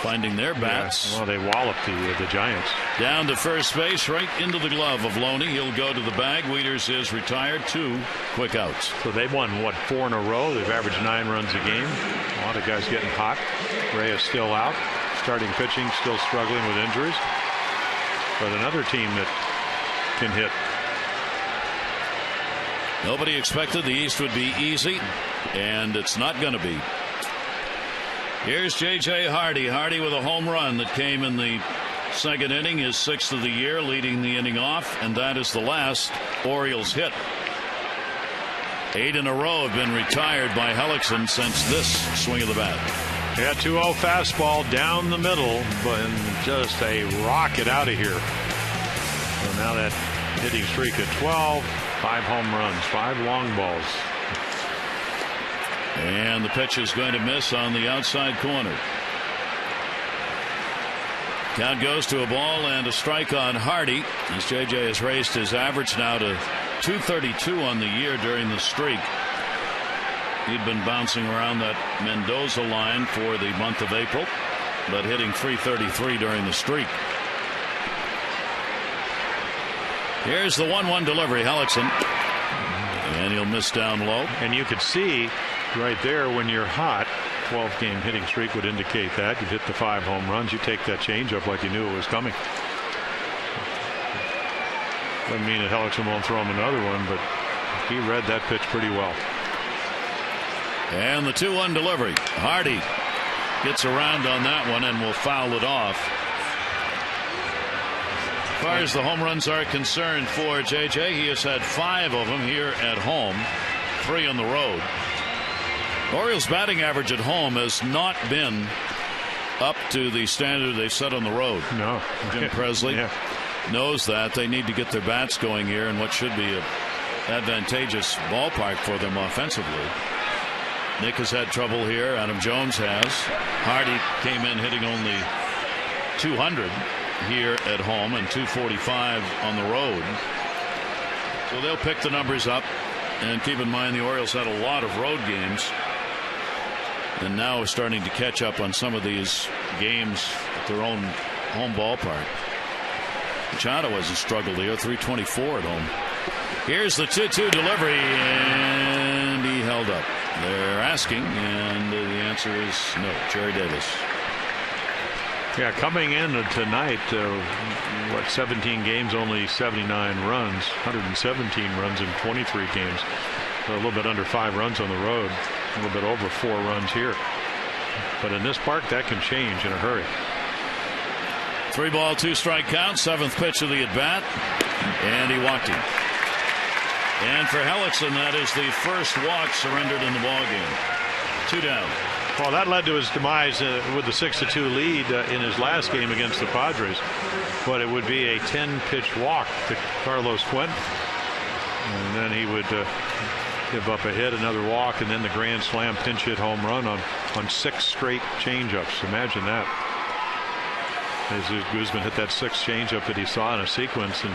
Finding their bats. Yeah, well, they walloped the Giants. Down to first base, right into the glove of Loney. He'll go to the bag. Wieters is retired. 2 quick outs. So they've won, what, 4 in a row? They've averaged 9 runs a game. A lot of guys getting hot. Ray is still out. Starting pitching still struggling with injuries. But another team that can hit. Nobody expected the East would be easy, and it's not going to be. Here's J.J. Hardy. Hardy with a home run that came in the 2nd inning, his 6th of the year, leading the inning off, and that is the last Orioles hit. 8 in a row have been retired by Hellickson since this swing of the bat. Yeah, 2-0 fastball down the middle, but just a rocket out of here. So now that hitting streak at 12, 5 home runs, 5 long balls. And the pitch is going to miss on the outside corner. Count goes to a ball and a strike on Hardy, as JJ has raised his average now to 232 on the year during the streak. He'd been bouncing around that Mendoza line for the month of April, but hitting 333 during the streak. Here's the 1-1 delivery. Hellickson, and he'll miss down low. And you could see right there, when you're hot, 12-game hitting streak would indicate that. You hit the 5 home runs, you take that changeup like you knew it was coming. Doesn't mean that Hellickson won't throw him another one, but he read that pitch pretty well. And the 2-1 delivery. Hardy gets around on that one and will foul it off. As far as the home runs are concerned for JJ, he has had 5 of them here at home, 3 on the road. Orioles batting average at home has not been up to the standard they set on the road. No. Jim Presley knows that. They need to get their bats going here in what should be an advantageous ballpark for them offensively. Nick has had trouble here. Adam Jones has. Hardy came in hitting only 200 here at home and 245 on the road. So they'll pick the numbers up. And keep in mind, the Orioles had a lot of road games, and now are starting to catch up on some of these games at their own home ballpark. Machado hasn't struggled here, 324 at home. Here's the 2-2 delivery, and he held up. They're asking, and the answer is no. Jerry Davis. Yeah, coming in tonight, 17 games, only 79 runs, 117 runs in 23 games. So a little bit under 5 runs on the road, a little bit over 4 runs here. But in this park, that can change in a hurry. 3-ball, 2-strike count, 7th pitch of the at-bat, and he walked him. And for Hellickson, that is the first walk surrendered in the ballgame. 2 down. Well, that led to his demise with the 6-2 lead in his last game against the Padres. But it would be a 10-pitch walk to Carlos Fuentes. And then he would give up a hit, another walk, and then the grand slam pinch hit home run on 6 straight changeups. Imagine that. As Guzman hit that 6th changeup that he saw in a sequence, and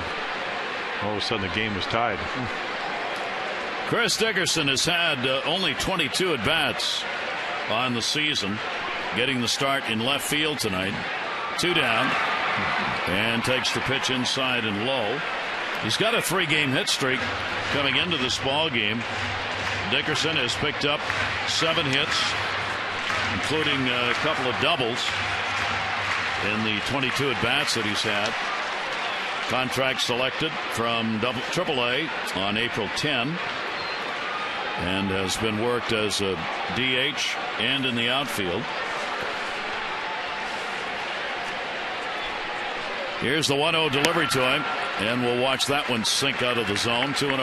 all of a sudden the game was tied. Chris Dickerson has had only 22 at-bats on the season, getting the start in left field tonight. 2 down, and takes the pitch inside and low. He's got a 3-game hit streak coming into this ball game. Dickerson has picked up 7 hits, including a couple of doubles in the 22 at-bats that he's had. Contract selected from AAA on April 10. And has been worked as a DH and in the outfield. Here's the 1-0 delivery to him, and we'll watch that one sink out of the zone. 2-0.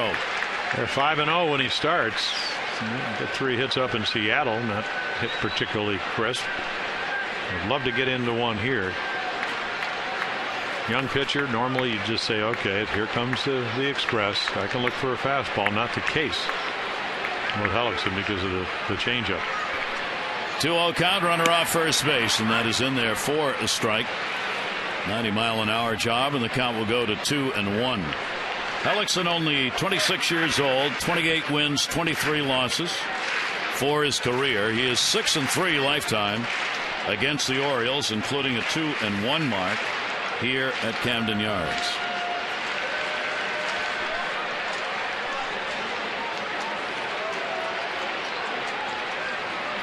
They're 5-0 when he starts. Got 3 hits up in Seattle, not hit particularly crisp. I'd love to get into one here. Young pitcher, normally you just say, okay, here comes the express. I can look for a fastball, not the case with Hellickson because of the changeup. 2-0 count, runner off first base, and that is in there for a strike. 90-mile-an-hour job, and the count will go to 2-1. Hellickson, only 26 years old, 28 wins, 23 losses for his career. He is 6-3 lifetime against the Orioles, including a 2-1 mark here at Camden Yards.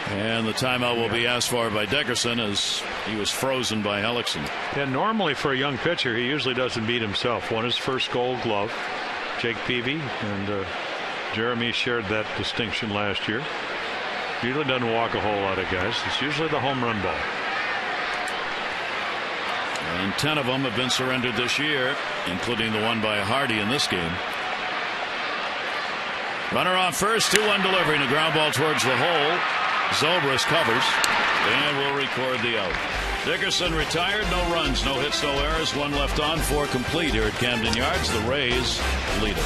And the timeout will be asked for by Dickerson as he was frozen by Hellickson. Yeah, normally for a young pitcher, he usually doesn't beat himself. Won his first Gold Glove. Jake Peavy and Jeremy shared that distinction last year. Usually doesn't walk a whole lot of guys. It's usually the home run ball. And 10 of them have been surrendered this year, including the one by Hardy in this game. Runner on first, 2-1 delivery, and a ground ball towards the hole. Zobrist covers and will record the out. Dickerson retired, no runs, no hits, no errors, 1 left on, 4 complete here at Camden Yards. The Rays lead it.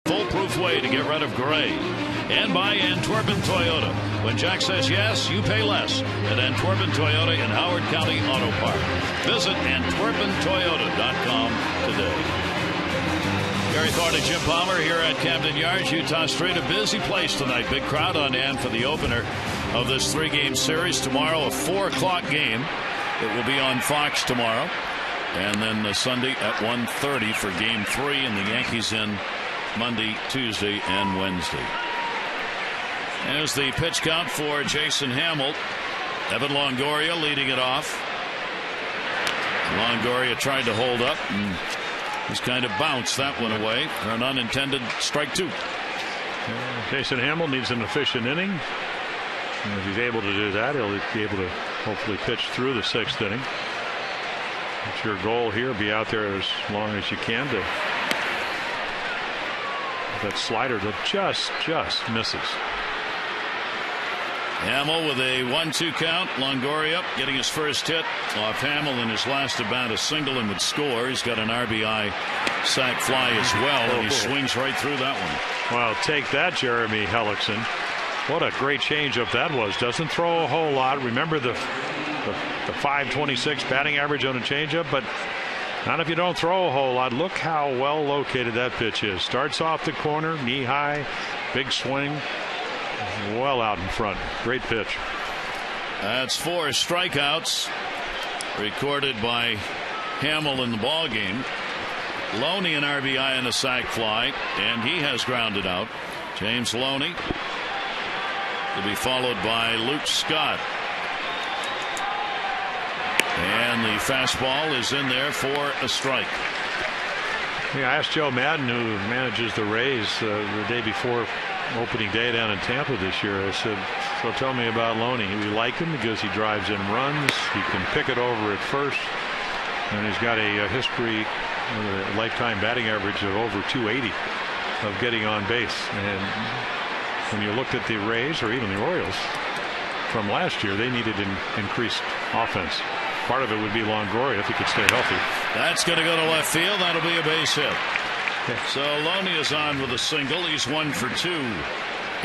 Foolproof way to get rid of gray. And by Antwerpen Toyota. When Jack says yes, you pay less at Antwerpen Toyota in Howard County Auto Park. Visit AntwerpenToyota.com today. Gary Thorne and Jim Palmer here at Camden Yards, Utah Street. A busy place tonight. Big crowd on hand for the opener of this 3-game series. Tomorrow, a 4 o'clock game. It will be on Fox tomorrow. And then Sunday at 1:30 for Game 3. And the Yankees in Monday, Tuesday, and Wednesday. As the pitch count for Jason Hamill. Evan Longoria leading it off. Longoria tried to hold up and he's kind of bounced that one away for an unintended strike 2. Jason Hamill needs an efficient inning. And if he's able to do that, he'll be able to hopefully pitch through the 6th inning. It's your goal here. Be out there as long as you can to that slider that just misses. Hamill with a 1-2 count. Longoria getting his first hit off Hamill in his last at bat, a single, and would score. He's got an RBI sac fly as well, and he swings right through that one. Well, take that, Jeremy Hellickson. What a great changeup that was. Doesn't throw a whole lot. Remember the 526 batting average on a changeup, but not if you don't throw a whole lot. Look how well located that pitch is. Starts off the corner, knee high, big swing. Well out in front. Great pitch. That's 4 strikeouts recorded by Hamill in the ball game. Loney an RBI and a sac fly, and he has grounded out. James Loney to be followed by Luke Scott. And the fastball is in there for a strike. Yeah, I asked Joe Madden, who manages the Rays, the day before opening day down in Tampa this year. I said, so tell me about Loney. We like him because he drives in runs. He can pick it over at first. And he's got a history, a lifetime batting average of over 280 of getting on base. And when you looked at the Rays or even the Orioles from last year, they needed an increased offense. Part of it would be Longoria if he could stay healthy. That's going to go to left field. That'll be a base hit. So Loney is on with a single. He's 1 for 2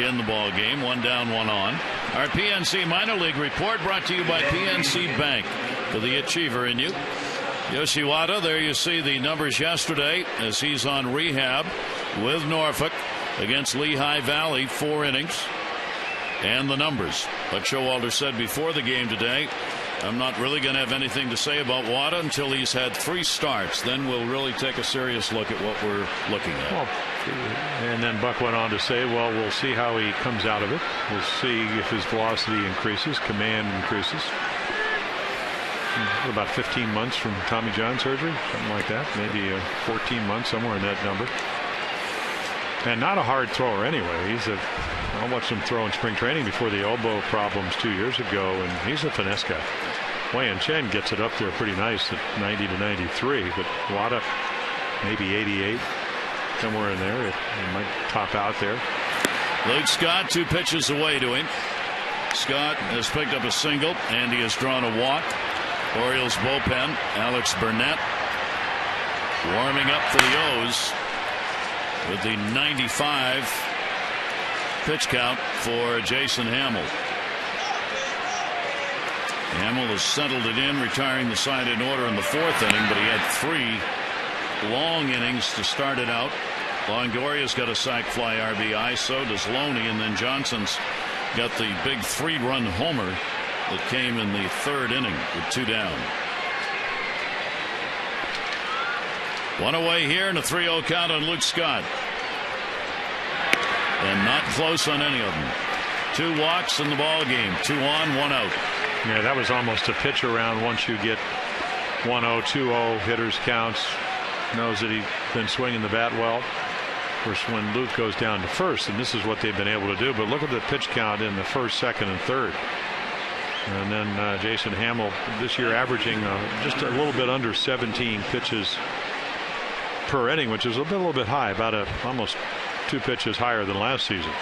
in the ball game. 1 down, 1 on. Our PNC minor league report brought to you by PNC Bank. For the achiever in you, Yoshi Wada. There you see the numbers yesterday as he's on rehab with Norfolk against Lehigh Valley. 4 innings and the numbers. But Showalter said before the game today, I'm not really going to have anything to say about Wada until he's had 3 starts. Then we'll really take a serious look at what we're looking at. Well, and then Buck went on to say, well, we'll see how he comes out of it. We'll see if his velocity increases, command increases. About 15 months from Tommy John surgery, something like that. Maybe 14 months, somewhere in that number. And not a hard thrower anyway. I watched him throw in spring training before the elbow problems 2 years ago, and he's a finesse guy. Wei Chen gets it up there pretty nice at 90 to 93, but Wada maybe 88, somewhere in there. It might top out there. Luke Scott 2 pitches away to him. Scott has picked up a single, and he has drawn a walk. Orioles bullpen, Alex Burnett warming up for the O's with the 95 pitch count for Jason Hamill. Hamill has settled it in, retiring the side in order in the 4th inning, but he had 3 long innings to start it out. Longoria's got a sac fly RBI, so does Loney, and then Johnson's got the big 3-run homer that came in the 3rd inning with 2 down. 1 away here and a 3-0 count on Luke Scott. And not close on any of them. 2 walks in the ball game. 2 on, 1 out. Yeah, that was almost a pitch around once you get 1-0, 2-0 hitters counts. Knows that he's been swinging the bat well. Of course, when Luke goes down to first, and this is what they've been able to do. But look at the pitch count in the 1st, 2nd, and 3rd. And then Jason Hamill this year averaging just a little bit under 17 pitches per inning, which is a little bit high, about almost 2 pitches higher than last season.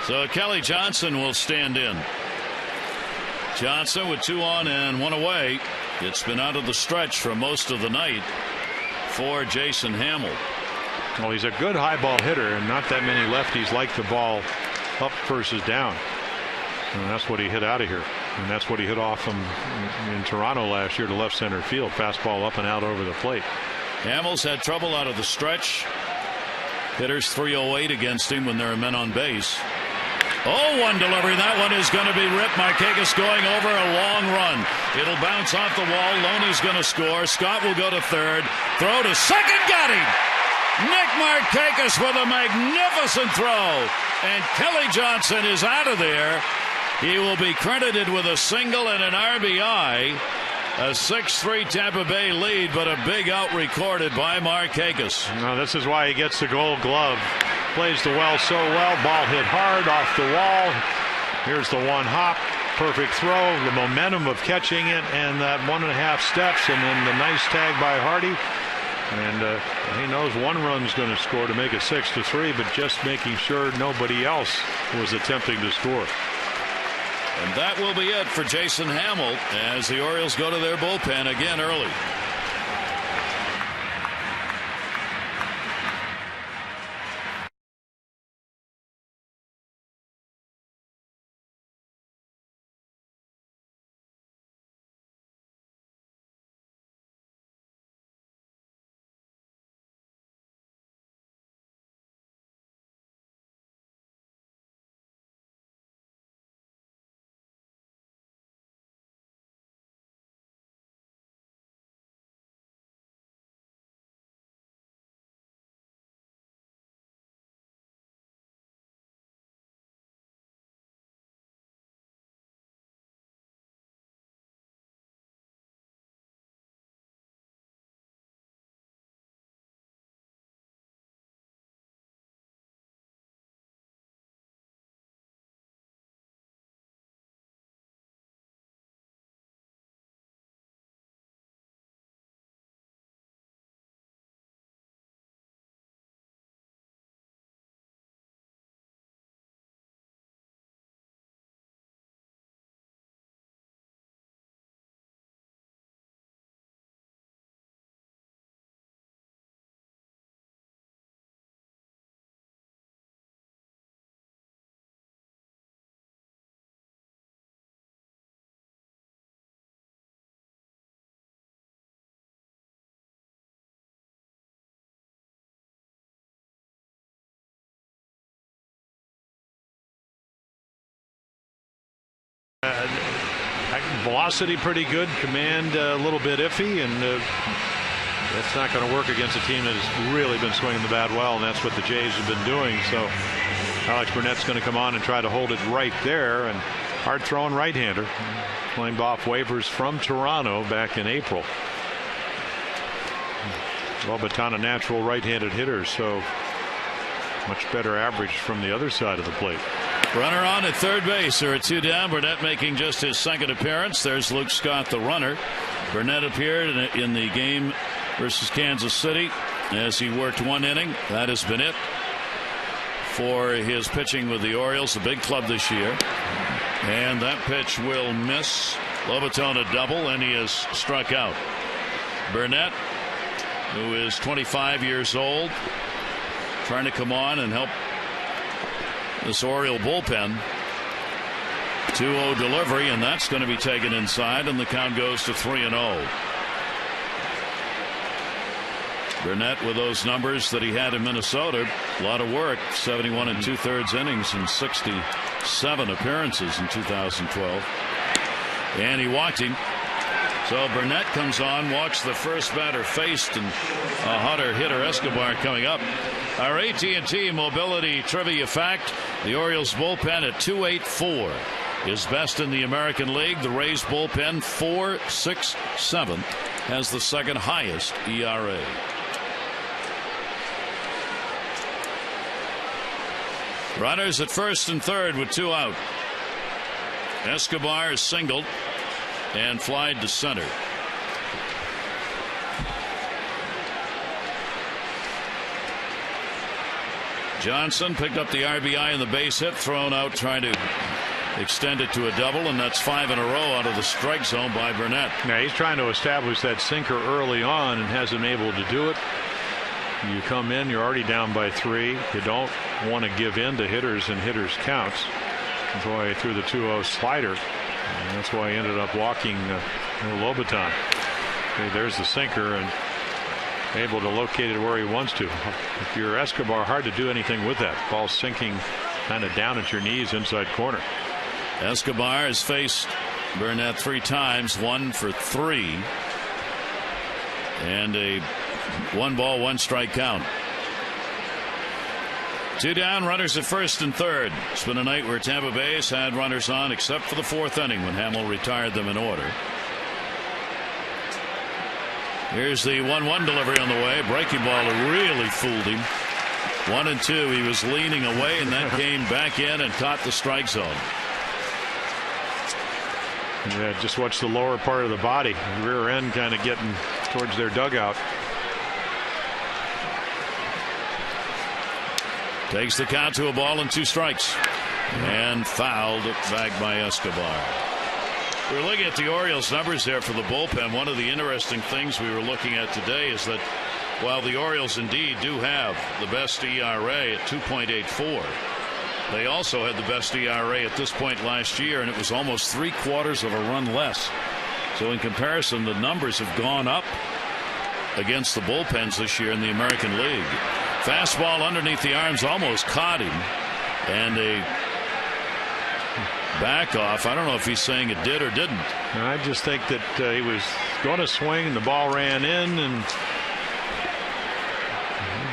So Kelly Johnson will stand in. Johnson with 2 on and 1 away. It's been out of the stretch for most of the night for Jason Hamill. Well, he's a good high ball hitter, and not that many lefties like the ball up versus down. And that's what he hit out of here. And that's what he hit off in Toronto last year to left center field. Fastball up and out over the plate. Hamels had trouble out of the stretch. Hitters 308 against him when there are men on base. 0-1 delivery. That one is going to be ripped. Markakis going over a long run. It'll bounce off the wall. Loney's going to score. Scott will go to third. Throw to second. Got him. Nick Markakis with a magnificent throw. And Kelly Johnson is out of there. He will be credited with a single and an RBI. A 6-3 Tampa Bay lead, but a big out recorded by Markakis. Now this is why he gets the Gold Glove. Plays the well so well. Ball hit hard off the wall. Here's the one hop. Perfect throw. The momentum of catching it and that 1.5 steps, and then the nice tag by Hardy. And he knows one run's going to score to make it 6-3, but just making sure nobody else was attempting to score. And that will be it for Jason Hamill as the Orioles go to their bullpen again early. Velocity pretty good, command a little bit iffy, and that's not going to work against a team that has really been swinging the bat well, and that's what the Jays have been doing. So Alex Burnett's going to come on and try to hold it right there, and hard throwing right-hander, claimed off waivers from Toronto back in April. Lobaton, a natural right-handed hitter, so much better average from the other side of the plate. Runner on at third base. There are 2 down. Burnett making just his second appearance. There's Luke Scott, the runner. Burnett appeared in the game versus Kansas City as he worked 1 inning. That has been it for his pitching with the Orioles, the big club this year. And that pitch will miss. Lobaton a double, and he is struck out. Burnett, who is 25 years old, trying to come on and help this Oriole bullpen. 2-0 delivery, and that's going to be taken inside, and the count goes to 3-0. Burnett with those numbers that he had in Minnesota. A lot of work. 71 2/3 innings and 67 appearances in 2012. And he walked him. So Burnett comes on, walks the first batter faced, and a hotter hitter, Escobar, coming up. Our AT&T Mobility Trivia fact: the Orioles bullpen at 2.84 is best in the American League. The Rays bullpen 4.67 has the second highest ERA. Runners at first and third with 2 out. Escobar is singled and flied to center. Johnson picked up the RBI in the base hit, thrown out, trying to extend it to a double, and that's 5 in a row out of the strike zone by Burnett. Now he's trying to establish that sinker early on and hasn't been able to do it. You come in, you're already down by 3. You don't want to give in to hitters and hitters counts. That's why he threw the 2-0 slider. And that's why he ended up walking Lobaton. Okay, there's the sinker, and able to locate it where he wants to. If you're Escobar, hard to do anything with that. Ball sinking kind of down at your knees inside corner. Escobar has faced Burnett 3 times, 1 for 3, and a 1-ball 1-strike count. 2 down, runners at first and third. It's been a night where Tampa Bay has had runners on except for the 4th inning when Hamill retired them in order. Here's the 1-1 delivery on the way. Breaking ball really fooled him. 1-2. He was leaning away, and that came back in and caught the strike zone. Yeah, just watch the lower part of the body. Rear end kind of getting towards their dugout. Takes the count to a ball and 2 strikes. And fouled back by Escobar. We're looking at the Orioles numbers there for the bullpen. One of the interesting things we were looking at today is that while the Orioles indeed do have the best ERA at 2.84, they also had the best ERA at this point last year, and it was almost 3/4 of a run less. So in comparison, the numbers have gone up against the bullpens this year in the American League. Fastball underneath the arms almost caught him, and a back off. I don't know if he's saying it did or didn't. I just think that he was going to swing and the ball ran in, and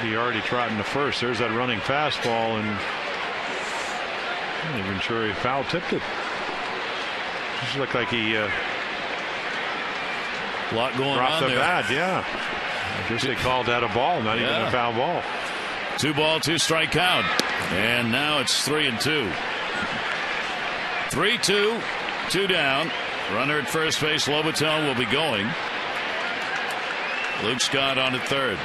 maybe already trotting to first. There's that running fastball, and I'm not even sure he foul tipped it. Just looked like he a lot going dropped on the there. bat. Yeah, I guess they called that a ball, not even a foul ball. 2-ball 2-strike count, and now it's 3-2. 3-2, 2 down. Runner at first base. Lobaton will be going. Luke Scott on at third.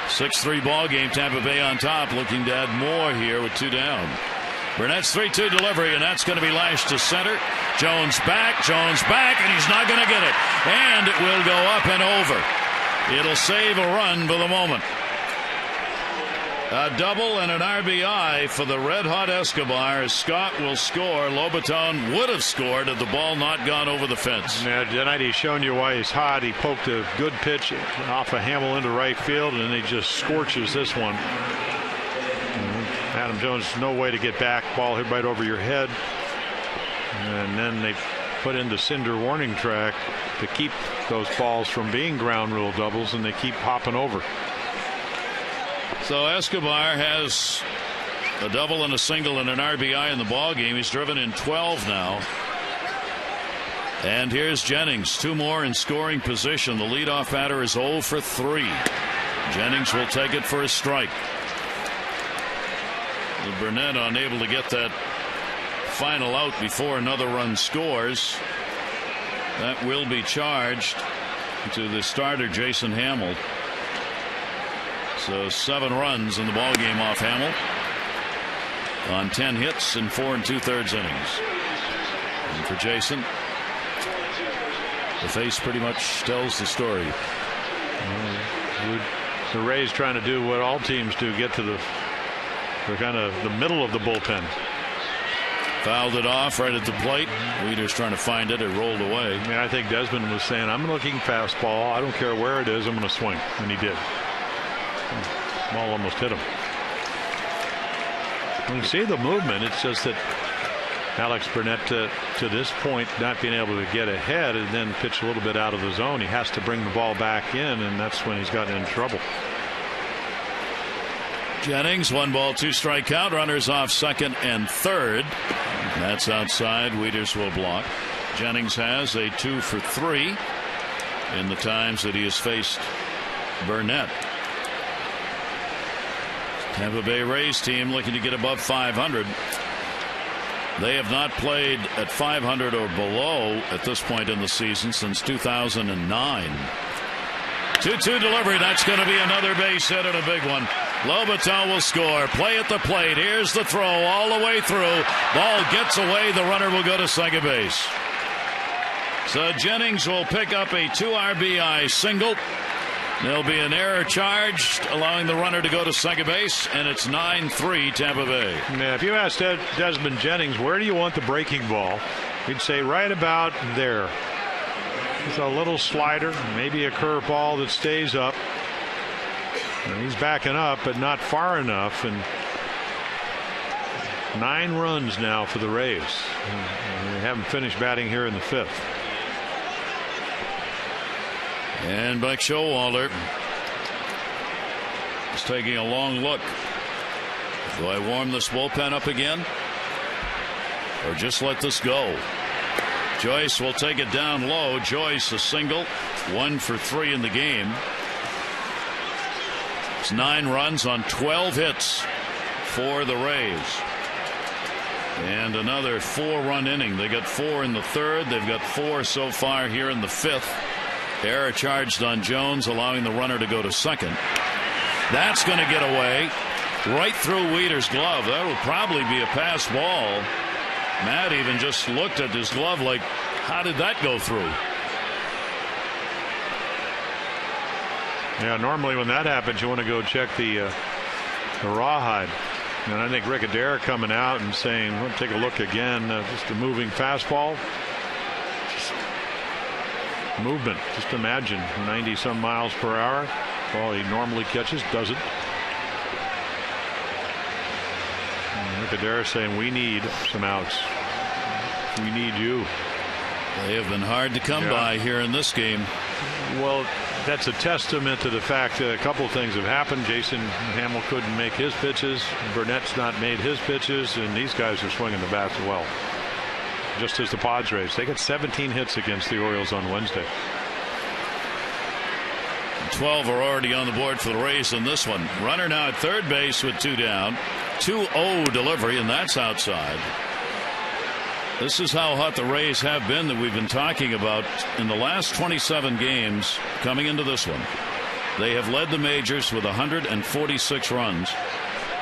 6-3 ball game. Tampa Bay on top, looking to add more here with 2 down. Burnett's 3-2 delivery, and that's going to be lashed to center. Jones back, and he's not going to get it. And it will go up and over. It'll save a run for the moment. A double and an RBI for the red-hot Escobar. Scott will score. Lobaton would have scored had the ball not gone over the fence. Yeah, tonight he's shown you why he's hot. He poked a good pitch off of Hamill into right field, and he just scorches this one. Adam Jones, no way to get back. Ball hit right over your head. And then they put in the cinder warning track to keep those balls from being ground rule doubles, and they keep hopping over. So Escobar has a double and a single and an RBI in the ball game. He's driven in 12 now. And here's Jennings, 2 more in scoring position. The leadoff batter is 0 for 3. Jennings will take it for a strike. Burnett unable to get that final out before another run scores. That will be charged to the starter, Jason Hamill. So 7 runs in the ball game off Hamill on 10 hits in 4 2/3 innings. And for Jason, the face pretty much tells the story. The Rays trying to do what all teams do, get to the kind of the middle of the bullpen. Fouled it off right at the plate. Wieters trying to find it. It rolled away. I mean, I think Desmond was saying, I'm looking fastball. I don't care where it is. I'm going to swing. And he did. Ball almost hit him. When you see the movement, it's just that Alex Burnett to this point not being able to get ahead and then pitch a little bit out of the zone. He has to bring the ball back in, and that's when he's gotten in trouble. Jennings, 1-ball 2-strike count. Runners off second and third. That's outside. Wieters will block. Jennings has a 2 for 3 in the times that he has faced Burnett. Tampa Bay Rays team looking to get above 500. They have not played at 500 or below at this point in the season since 2009. 2-2 delivery. That's going to be another base hit and a big one. Lobaton will score. Play at the plate. Here's the throw all the way through. Ball gets away. The runner will go to second base. So Jennings will pick up a 2 RBI single. There'll be an error charged, allowing the runner to go to second base, and it's 9-3 Tampa Bay. Now, if you asked Desmond Jennings, where do you want the breaking ball? He'd say right about there. It's a little slider, maybe a curveball that stays up. And he's backing up, but not far enough. And 9 runs now for the Rays. And they haven't finished batting here in the 5th. And Buck Showalter is taking a long look. Do I warm this bullpen up again, or just let this go? Joyce will take it down low. Joyce a single, 1 for 3 in the game. It's 9 runs on 12 hits for the Rays. And another 4-run inning. They got 4 in the 3rd. They've got 4 so far here in the 5th. Error charged on Jones, allowing the runner to go to second. That's going to get away right through Wieder's glove. That will probably be a pass ball. Matt even just looked at his glove like, how did that go through? Yeah, normally when that happens, you want to go check the rawhide. And I think Rick Adair coming out and saying, we'll take a look again. Just a moving fastball. Just movement. Just imagine 90-some miles per hour. Ball he normally catches, doesn't. And Rick Adair saying, we need some outs. We need you. They have been hard to come by here in this game. Well, that's a testament to the fact that a couple of things have happened. Jason Hamill couldn't make his pitches. Burnett's not made his pitches, and these guys are swinging the bats well. Just as the Padres. They got 17 hits against the Orioles on Wednesday. 12 are already on the board for the Rays in this one. Runner now at third base with 2 down. 2-0 delivery, and that's outside. This is how hot the Rays have been that we've been talking about in the last 27 games coming into this one. They have led the majors with 146 runs,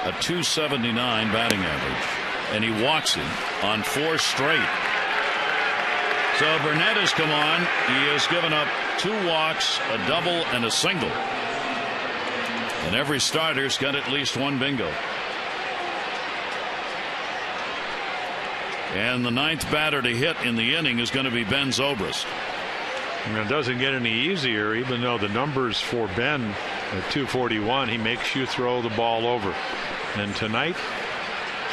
a .279 batting average, and he walks him on 4 straight. So Burnett has come on. He has given up 2 walks, a double, and a single. And every starter's got at least 1 bingo. And the 9th batter to hit in the inning is going to be Ben Zobrist. And it doesn't get any easier, even though the numbers for Ben at 241, he makes you throw the ball over. And tonight,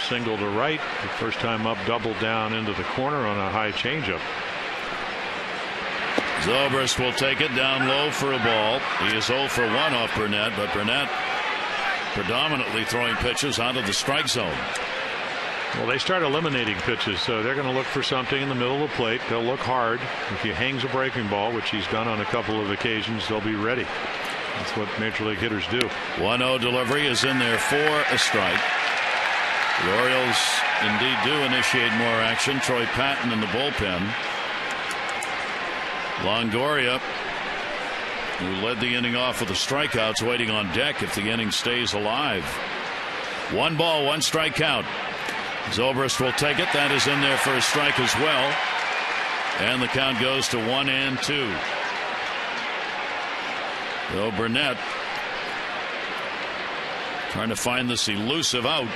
single to right, the first time up, double down into the corner on a high changeup. Zobrist will take it down low for a ball. He is 0 for 1 off Burnett, but Burnett predominantly throwing pitches out of the strike zone. Well, they start eliminating pitches, so they're going to look for something in the middle of the plate. They'll look hard. If he hangs a breaking ball, which he's done on a couple of occasions, they'll be ready. That's what Major League hitters do. 1-0 delivery is in there for a strike. The Orioles indeed do initiate more action. Troy Patton in the bullpen. Longoria, who led the inning off with the strikeouts, waiting on deck if the inning stays alive. 1 ball, 1 strike count. Zobrist will take it. That is in there for a strike as well. And the count goes to 1-2. So Burnett trying to find this elusive out.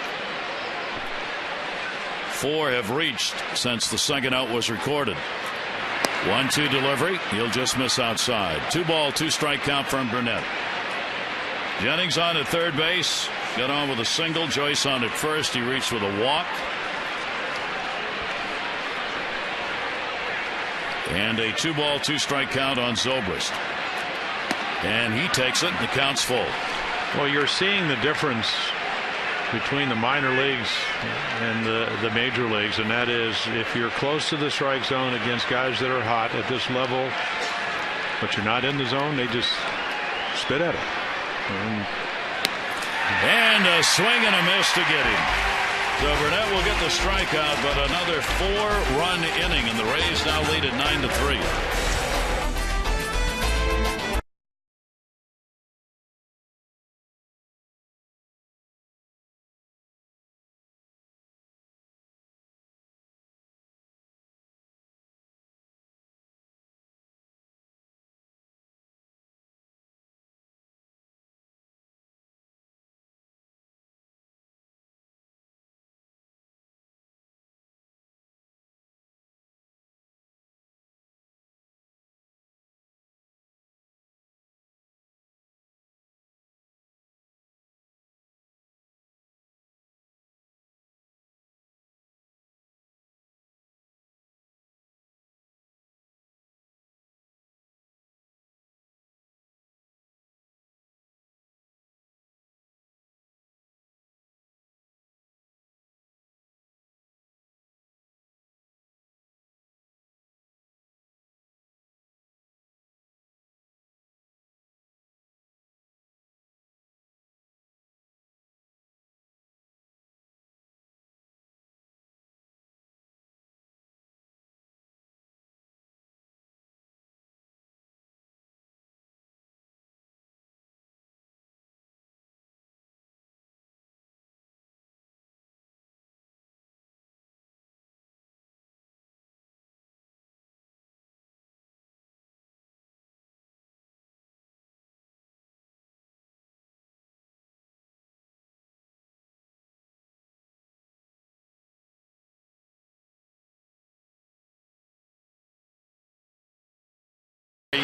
4 have reached since the second out was recorded. 1-2 delivery. He'll just miss outside. 2 ball, 2 strike count from Burnett. Jennings on at third base. Got on with a single. Joyce on at first. He reached with a walk. And a 2 ball, 2 strike count on Zobrist. And he takes it, and the count's full. Well, you're seeing the difference between the minor leagues and the major leagues, and that is if you're close to the strike zone against guys that are hot at this level, but you're not in the zone, they just spit at it. And a swing and a miss to get him. So Burnett will get the strikeout, but another 4-run inning, and the Rays now lead at 9-3.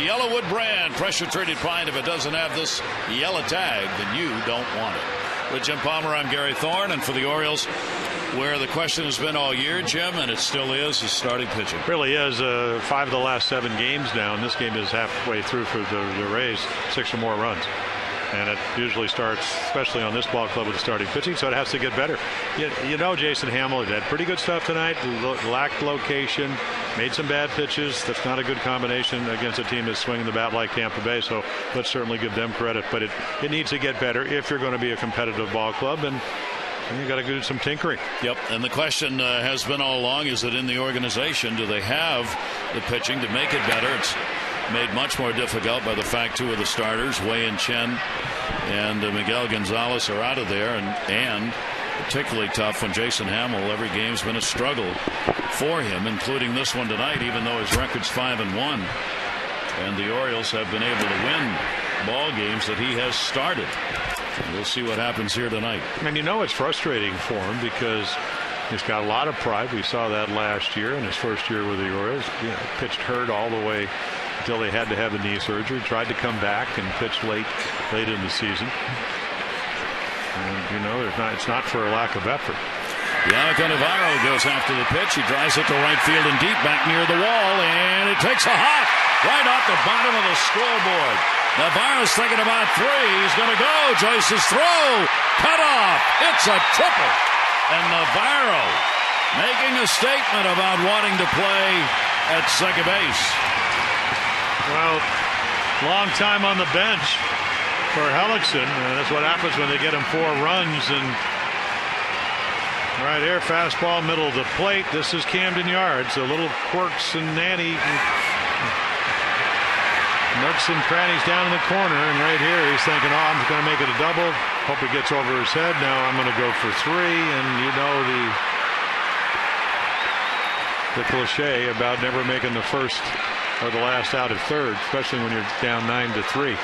Yellowwood brand pressure-treated pine. If it doesn't have this yellow tag, then you don't want it. With Jim Palmer, I'm Gary Thorne, and for the Orioles, where the question has been all year, Jim, and it still is starting pitching. Really is. 5 of the last 7 games now, and this game is halfway through for the Rays, 6 or more runs. And it usually starts, especially on this ball club, with the starting pitching, so it has to get better. You know, Jason Hamill had pretty good stuff tonight, lacked location, made some bad pitches. That's not a good combination against a team that's swinging the bat like Tampa Bay, so let's certainly give them credit. But it needs to get better if you're going to be a competitive ball club, and you got to do some tinkering. Yep, and the question has been all along, is it in the organization? Do they have the pitching to make it better? It's made much more difficult by the fact 2 of the starters, Wei-Yin Chen and Miguel Gonzalez, are out of there, and particularly tough when Jason Hamill, every game's been a struggle for him, including this one tonight, even though his record's 5-1. And the Orioles have been able to win ball games that he has started. We'll see what happens here tonight. And you know it's frustrating for him because he's got a lot of pride. We saw that last year in his first year with the Orioles. Pitched hurt all the way until they had to have the knee surgery. Tried to come back and pitch late in the season. And it's not for a lack of effort. Yannick Navarro goes after the pitch. He drives it to right field and deep, back near the wall, and it takes a hop right off the bottom of the scoreboard. Navarro's thinking about 3. He's going to go. Joyce's throw. Cut off. It's a triple. And Navarro making a statement about wanting to play at second base. Well, long time on the bench for Hellickson. That's what happens when they get him 4 runs. And right here, fastball, middle of the plate. This is Camden Yards. A little quirks and nooks and crannies down in the corner. And right here, he's thinking, oh, I'm going to make it a double. Hope it gets over his head. Now I'm going to go for 3. And you know the cliche about never making the first or the last out at third, especially when you're down 9-3.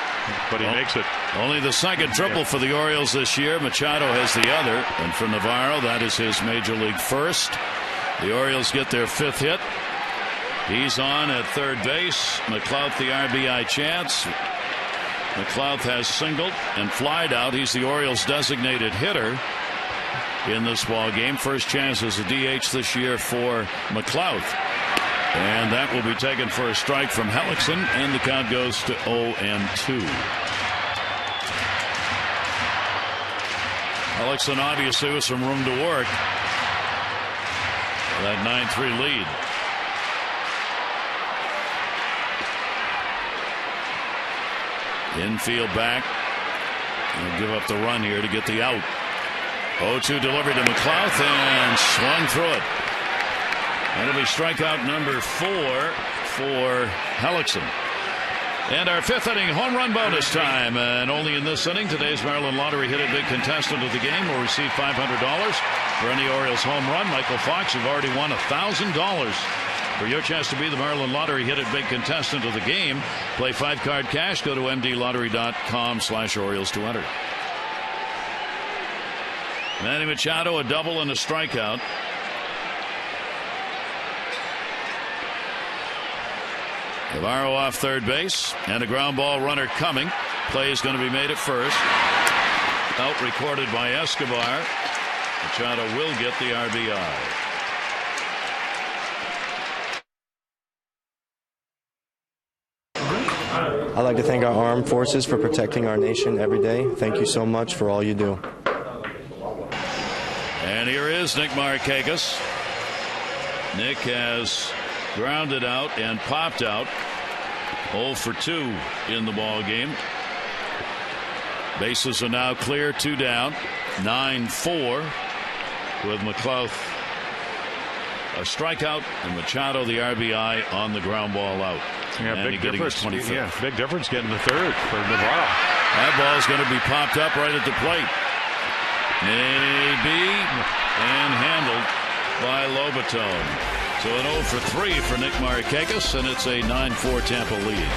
But he makes it. Only the second triple for the Orioles this year. Machado has the other. And for Navarro, that is his major league first. The Orioles get their 5th hit. He's on at third base. McLouth the RBI chance. McLouth has singled and flied out. He's the Orioles designated hitter in this ball game. First chance as a DH this year for McLouth. And that will be taken for a strike from Hellickson, and the count goes to 0-2. Hellickson obviously with some room to work. That 9-3 lead. Infield back. He'll give up the run here to get the out. 0-2 delivery to McLouth and swung through it. That'll be strikeout number 4 for Hellickson. And our 5th inning home run bonus time. And only in this inning, today's Maryland Lottery Hit It Big contestant of the game will receive $500 for any Orioles home run. Michael Fox, you've already won $1,000. For your chance to be the Maryland Lottery Hit It Big contestant of the game, play 5-card cash. Go to mdlottery.com/Orioles to enter. Manny Machado, a double and a strikeout. Navarro off third base, and a ground ball runner coming. Play is going to be made at first. Out recorded by Escobar. Machado will get the RBI. I'd like to thank our armed forces for protecting our nation every day. Thank you so much for all you do. And here is Nick Markakis. Nick has grounded out and popped out. 0 for 2 in the ball game. Bases are now clear, 2 down. 9-4 with McLouth a strikeout and Machado the RBI on the ground ball out. Yeah, and big difference. Yeah, big difference getting the third for Navarro. That ball is going to be popped up right at the plate. Maybe and handled by Lobaton. So an 0 for 3 for Nick Markakis, and it's a 9-4 Tampa lead.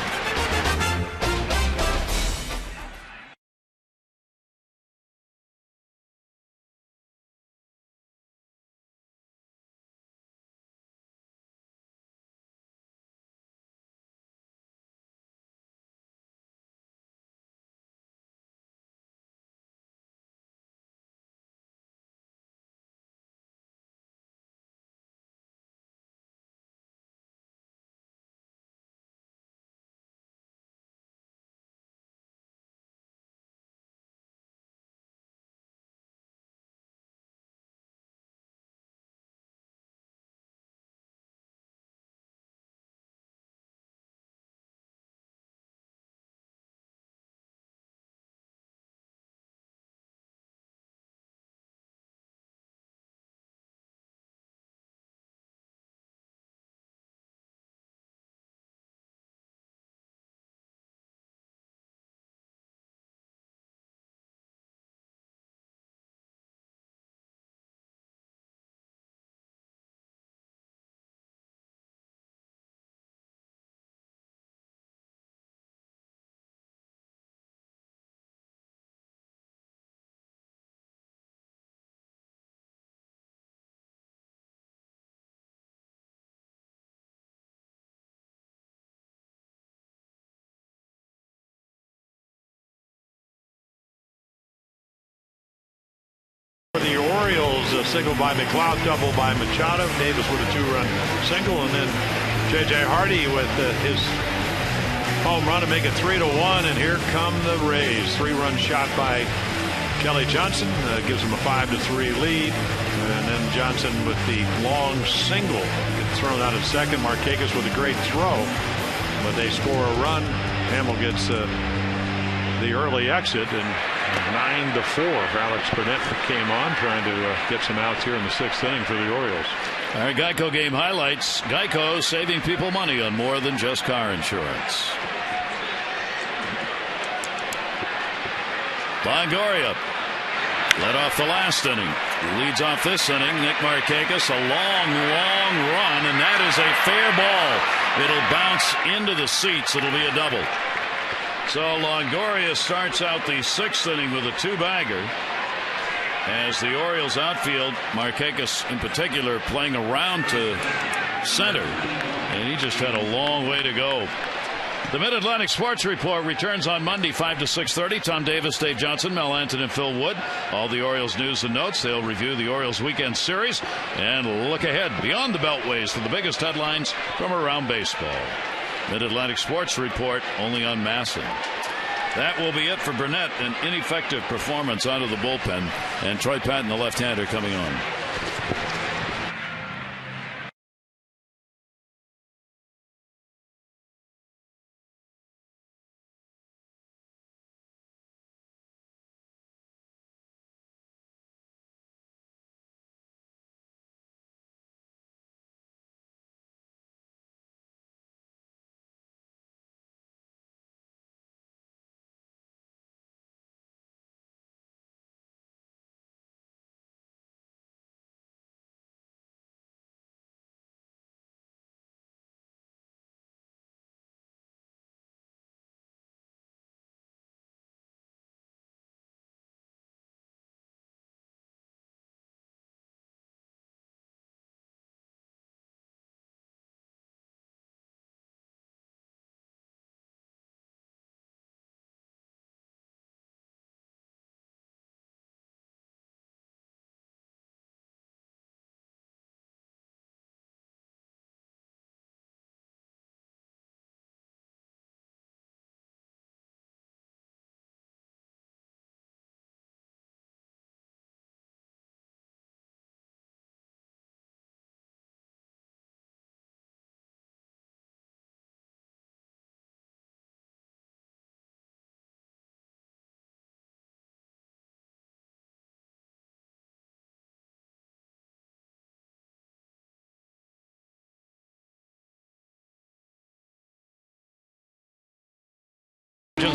For the Orioles, a single by McLeod, double by Machado, Davis with a 2-run single, and then J.J. Hardy with his home run to make it 3-1. And here come the Rays. 3-run shot by Kelly Johnson gives him a 5-3 lead. And then Johnson with the long single gets thrown out at second. Markakis with a great throw, but they score a run. Hamill gets the early exit, and 9-4. Alex Burnett came on trying to get some outs here in the 6th inning for the Orioles. All right, Geico game highlights. Geico saving people money on more than just car insurance. Longoria led off the last inning. Leads off this inning. Nick Markakis, a long run, and that is a fair ball. It'll bounce into the seats. It'll be a double. So Longoria starts out the 6th inning with a 2-bagger. As the Orioles outfield, Markakis in particular playing around to center, and he just had a long way to go. The Mid-Atlantic Sports Report returns on Monday 5 to 6:30. Tom Davis, Dave Johnson, Mel Anton, and Phil Wood. All the Orioles news and notes. They'll review the Orioles weekend series and look ahead beyond the beltways to the biggest headlines from around baseball. Mid-Atlantic Sports Report only on Masson. That will be it for Burnett. An ineffective performance out of the bullpen, and Troy Patton, the left-hander, coming on.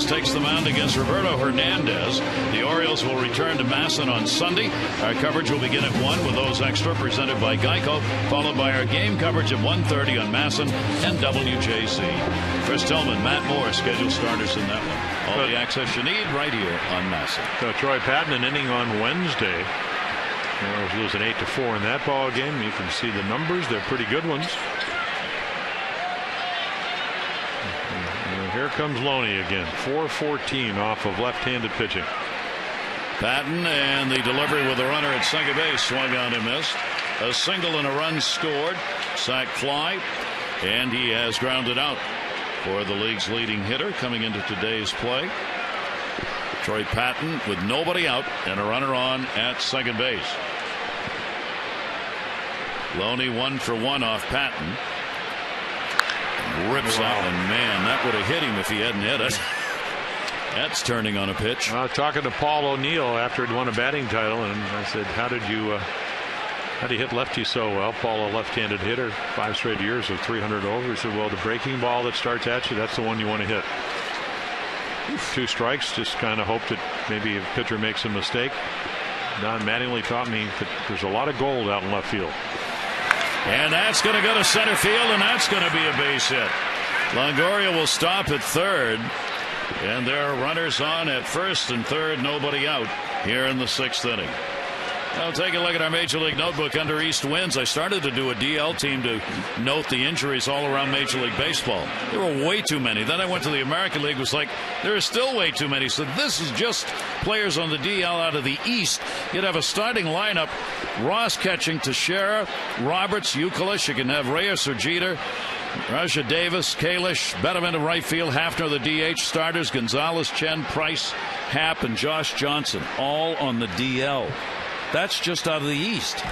Takes the mound against Roberto Hernandez. The Orioles will return to Masson on Sunday. Our coverage will begin at 1 with those extra presented by Geico, followed by our game coverage at 1:30 on Masson and WJC. Chris Tillman, Matt Moore, scheduled starters in that one. All the access you need right here on Masson. So Troy Patton, an inning on Wednesday. The Orioles losing 8-4 in that ball game. You can see the numbers; they're pretty good ones. Here comes Loney again. 4-14 off of left-handed pitching. Patton, and the delivery with the runner at second base, swung on and missed. A single and a run scored. Sac fly, and he has grounded out for the league's leading hitter coming into today's play. Troy Patton with nobody out and a runner on at second base. Loney 1 for 1 off Patton. Rips out, and man, that would have hit him if he hadn't hit it. That's turning on a pitch. Talking to Paul O'Neill after he'd won a batting title, and I said, how do you hit lefty so well? Paul, a left-handed hitter, 5 straight years of 300 over. He said, well, the breaking ball that starts at you, that's the one you want to hit. 2 strikes, just kind of hope that maybe a pitcher makes a mistake. Don Mattingly taught me that there's a lot of gold out in left field. And that's going to go to center field, and that's going to be a base hit. Longoria will stop at third, and there are runners on at first and third, nobody out here in the 6th inning. I'll take a look at our Major League Notebook under East Winds. I started to do a DL team to note the injuries all around Major League Baseball. There were way too many. Then I went to the American League. It was like, there are still way too many. So this is just players on the DL out of the East. You'd have a starting lineup. Ross catching, Teixeira, Roberts, Youkilis. You can have Reyes or Jeter. Raja Davis, Kalish, Betterman in right field, Hafner the DH. Starters, Gonzalez, Chen, Price, Happ, and Josh Johnson, all on the DL. That's just out of the East.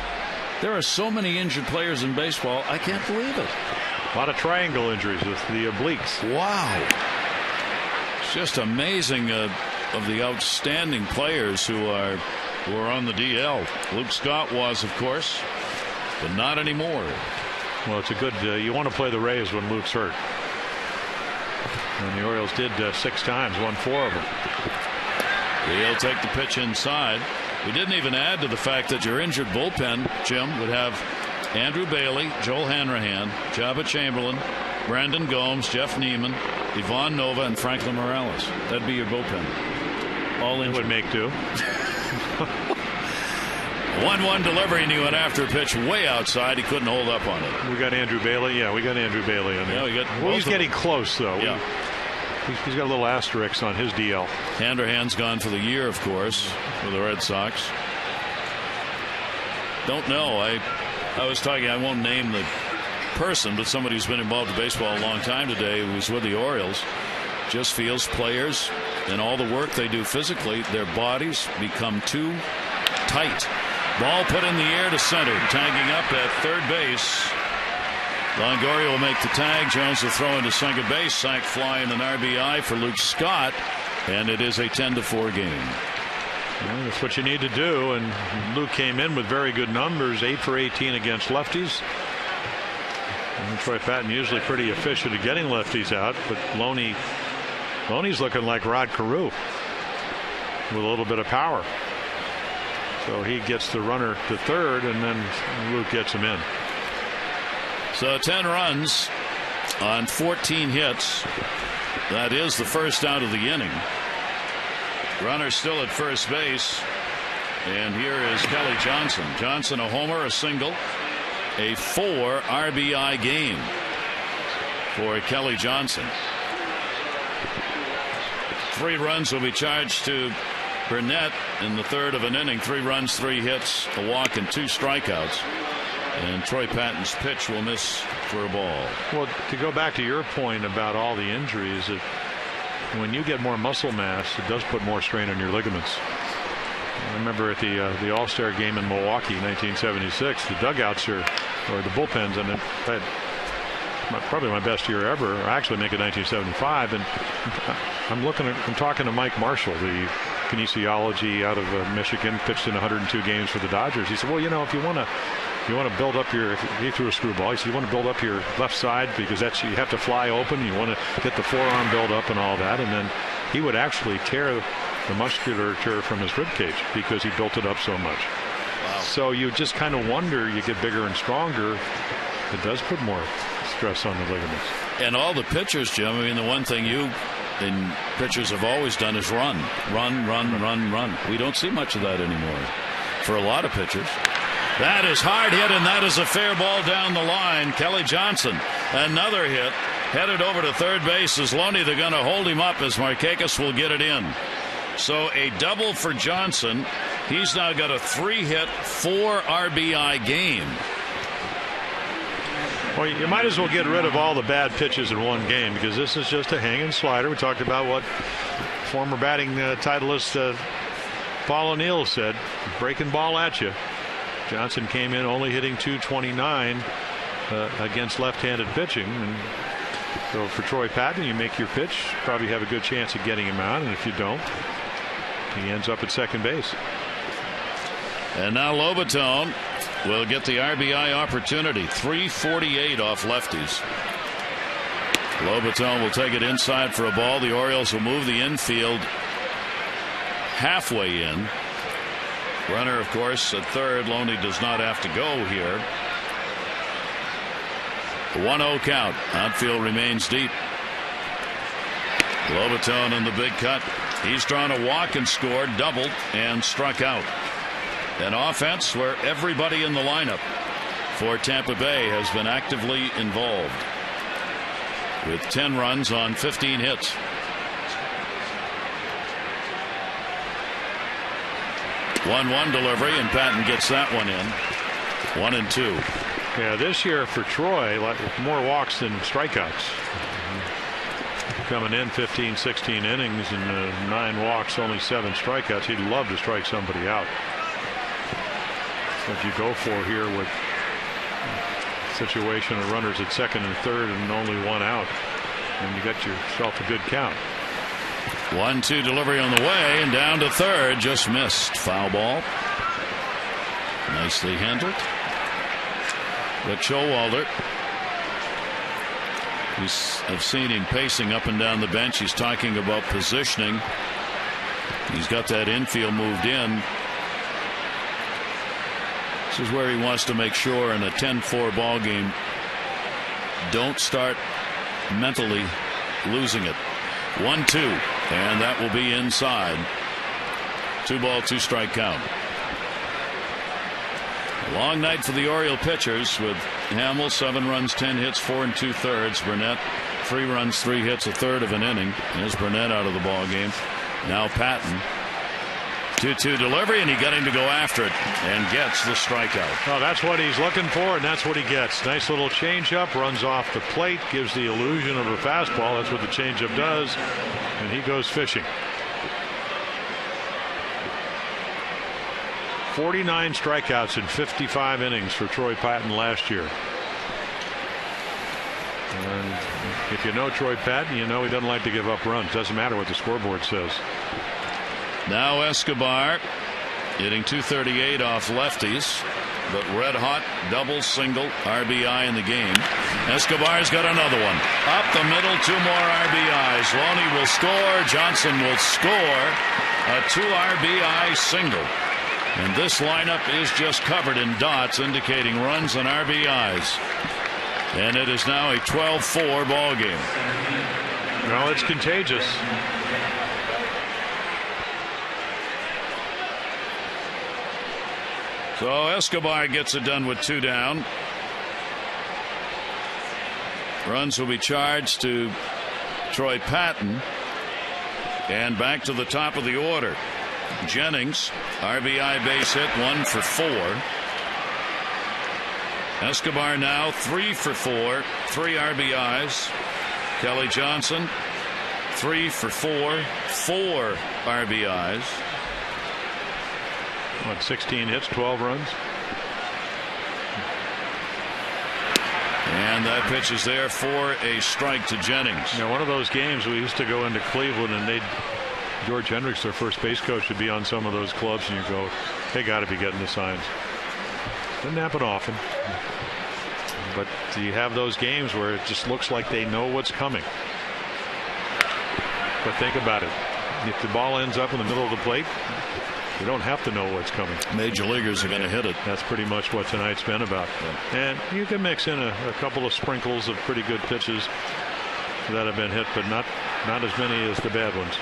There are so many injured players in baseball, I can't believe it. A lot of triangle injuries with the obliques. Wow. It's just amazing of the outstanding players who are on the DL. Luke Scott was, of course, but not anymore. Well, it's a good, you want to play the Rays when Luke's hurt. And the Orioles did 6 times, won 4 of them. He'll take the pitch inside. We didn't even add to the fact that your injured bullpen, Jim, would have Andrew Bailey, Joel Hanrahan, Jabba Chamberlain, Brandon Gomes, Jeff Neiman, Ivan Nova, and Franklin Morales. That'd be your bullpen. All injured. It would make do. 1-1 delivery, and he went after a pitch way outside. He couldn't hold up on it. We got Andrew Bailey. Yeah, we got Andrew Bailey on there. Yeah, he's getting close, though. Yeah. He's got a little asterisk on his DL. Handerhan's gone for the year, of course, for the Red Sox. Don't know. I was talking, I won't name the person, but somebody who's been involved in baseball a long time today, who was with the Orioles, just feels players and all the work they do physically, their bodies become too tight. Ball put in the air to center, tagging up at third base. Longoria will make the tag. Jones will throw into second base. Sack fly and an RBI for Luke Scott, and it is a 10-4 game. Well, that's what you need to do, and Luke came in with very good numbers, 8 for 18 against lefties. And Troy Patton usually pretty efficient at getting lefties out, but Loney's looking like Rod Carew with a little bit of power. So he gets the runner to third, and then Luke gets him in. So 10 runs on 14 hits. That is the first out of the inning. Runner still at first base. And here is Kelly Johnson. Johnson a homer, a single, a 4 RBI game for Kelly Johnson. 3 runs will be charged to Burnett in the third of an inning. 3 runs, 3 hits, a walk, and 2 strikeouts. And Troy Patton's pitch will miss for a ball. Well, to go back to your point about all the injuries, when you get more muscle mass, it does put more strain on your ligaments. I remember at the All-Star game in Milwaukee, 1976, the dugouts or the bullpens, and it had probably my best year ever. I actually make it 1975, and I'm talking to Mike Marshall, the kinesiology out of Michigan, pitched in 102 games for the Dodgers. He said, well, if you want to build up he threw a screwball. He said, you want to build up your left side because you have to fly open. You want to get the forearm build up and all that. And then he would actually tear the musculature from his rib cage because he built it up so much. Wow. So you just kind of wonder, you get bigger and stronger. It does put more stress on the ligaments. And all the pitchers, Jim, I mean, the one thing pitchers have always done is run. We don't see much of that anymore for a lot of pitchers. That is hard hit, and that is a fair ball down the line. Kelly Johnson, another hit, headed over to third base. Is Loney, they're going to hold him up as Markakis will get it in. So a double for Johnson. He's now got a 3-hit, 4 RBI game. Well, you might as well get rid of all the bad pitches in one game because this is just a hanging slider. We talked about what former batting titleist Paul O'Neill said, breaking ball at you. Johnson came in only hitting .229 against left-handed pitching. And so for Troy Patton, you make your pitch, probably have a good chance of getting him out. And if you don't, he ends up at second base. And now Lobaton will get the RBI opportunity. 348 off lefties. Lobaton will take it inside for a ball. The Orioles will move the infield halfway in. Runner, of course, at third. Loney does not have to go here. 1-0 count. Outfield remains deep. Lobaton in the big cut. He's drawn a walk and scored, doubled, and struck out. An offense where everybody in the lineup for Tampa Bay has been actively involved, with 10 runs on 15 hits. One delivery, and Patton gets that one in. 1-2. Yeah, this year for Troy, more walks than strikeouts. Coming in 15, 16 innings and 9 walks, only 7 strikeouts. He'd love to strike somebody out. So if you go for here with a situation of runners at second and third and only 1 out, and you got yourself a good count. 1-2 delivery on the way, and down to third, just missed. Foul ball. Nicely handled. But Showalter, I've seen him pacing up and down the bench. He's talking about positioning. He's got that infield moved in. This is where he wants to make sure in a 10-4 ball game, don't start mentally losing it. 1-2, and that will be inside. 2-ball, 2-strike count. A long night for the Oriole pitchers, with Hamill 7 runs, 10 hits, 4 2/3. Burnett 3 runs, 3 hits, a third of an inning. There's Burnett out of the ball game. Now Patton. 2-2 delivery, and he got him to go after it and gets the strikeout. Oh, that's what he's looking for, and that's what he gets. Nice little changeup, runs off the plate, gives the illusion of a fastball. That's what the changeup does, and he goes fishing. 49 strikeouts in 55 innings for Troy Patton last year. And if you know Troy Patton, you know he doesn't like to give up runs. Doesn't matter what the scoreboard says. Now Escobar hitting .238 off lefties, but red hot double, single, RBI in the game. Escobar's got another one up the middle, 2 more RBIs. Loney will score, Johnson will score a 2 RBI single, and this lineup is just covered in dots indicating runs and RBIs, and it is now a 12-4 ball game. Well, it's contagious. So Escobar gets it done with 2 down. Runs will be charged to Troy Patton. And back to the top of the order. Jennings, RBI base hit, 1 for 4. Escobar now 3 for 4, 3 RBIs. Kelly Johnson 3 for 4, 4 RBIs. What, 16 hits, 12 runs? And that pitch is there for a strike to Jennings. Now, one of those games we used to go into Cleveland, and George Hendricks, their first base coach, would be on some of those clubs, and you go, they got to be getting the signs. Doesn't happen often, but you have those games where it just looks like they know what's coming. But think about it. If the ball ends up in the middle of the plate, you don't have to know what's coming. Major leaguers are going to hit it. That's pretty much what tonight's been about. Yeah. And you can mix in a couple of sprinkles of pretty good pitches that have been hit, but not as many as the bad ones.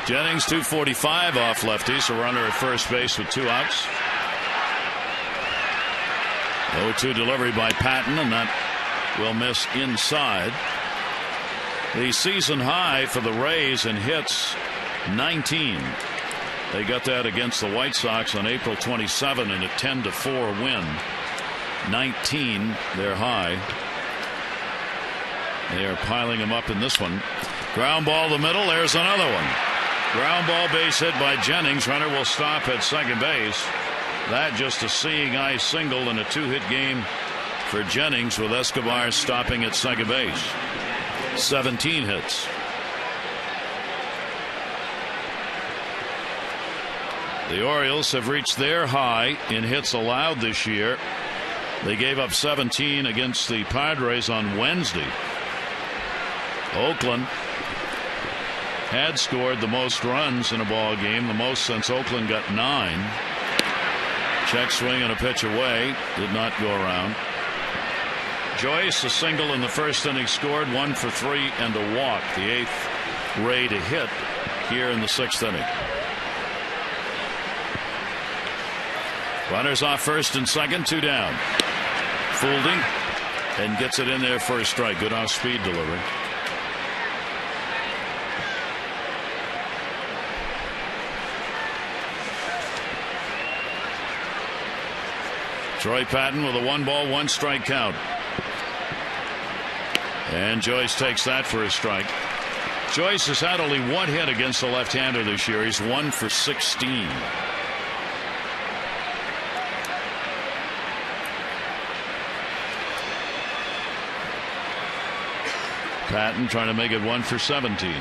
Jennings 245 off lefties, a runner at first base with 2 outs. 0-2 delivery by Patton, and that will miss inside. The season high for the Rays in hits, 19. They got that against the White Sox on April 27 in a 10-4 win. 19 their high. They are piling them up in this one. Ground ball the middle. There's another one. Ground ball base hit by Jennings. Runner will stop at second base. That just a seeing eye single in a 2-hit game for Jennings, with Escobar stopping at second base. 17 hits. The Orioles have reached their high in hits allowed this year. They gave up 17 against the Padres on Wednesday. Oakland had scored the most runs in a ball game, the most since Oakland got 9. Check swing and a pitch away, did not go around. Joyce, a single in the first inning, scored, 1 for 3 and a walk. The 8th Ray to hit here in the 6th inning. Runners off first and second, 2 down. Fielding and gets it in there for a strike. Good off-speed delivery. Troy Patton with a 1-ball, 1-strike count. And Joyce takes that for a strike. Joyce has had only 1 hit against the left-hander this year. He's 1 for 16. Patton trying to make it 1 for 17.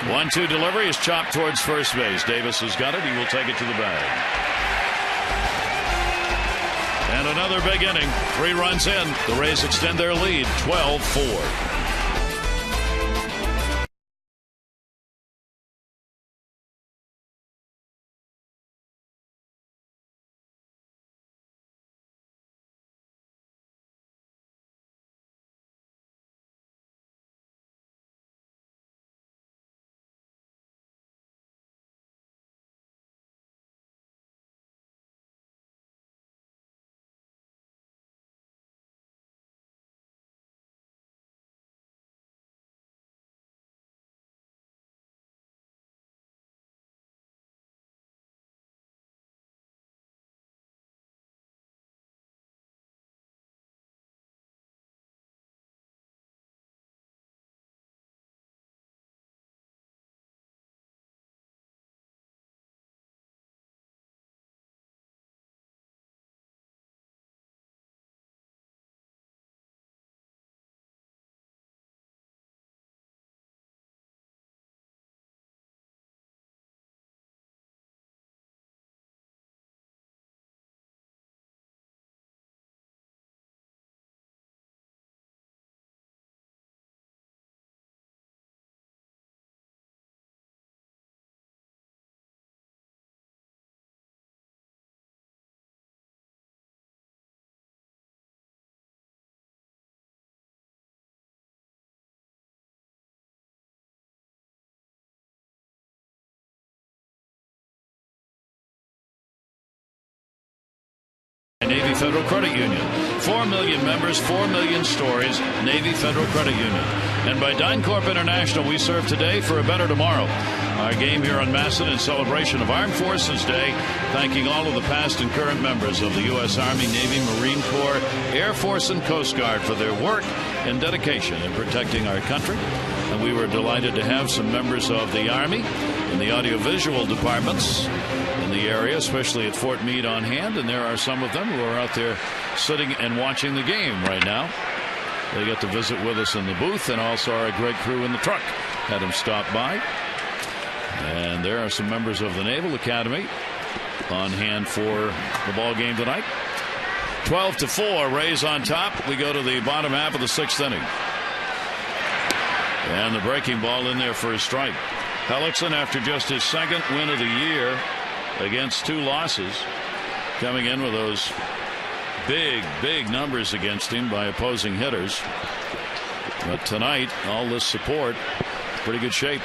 1-2 delivery is chopped towards first base. Davis has got it. He will take it to the bag. And another big inning. 3 runs in. The Rays extend their lead 12-4. Navy Federal Credit Union. 4 million members, 4 million stories. Navy Federal Credit Union. And by DynCorp International, we serve today for a better tomorrow. Our game here on Masson in celebration of Armed Forces Day, thanking all of the past and current members of the U.S. Army, Navy, Marine Corps, Air Force, and Coast Guard for their work and dedication in protecting our country. And we were delighted to have some members of the Army in the audiovisual departments in the area, especially at Fort Meade, on hand, and there are some of them who are out there sitting and watching the game right now. They get to visit with us in the booth, and also our great crew in the truck had them stop by. And there are some members of the Naval Academy on hand for the ball game tonight. 12-4, Rays on top. We go to the bottom half of the 6th inning. And the breaking ball in there for a strike. Hellickson, after just his 2nd win of the year against 2 losses, coming in with those big numbers against him by opposing hitters. But tonight, all this support, pretty good shape.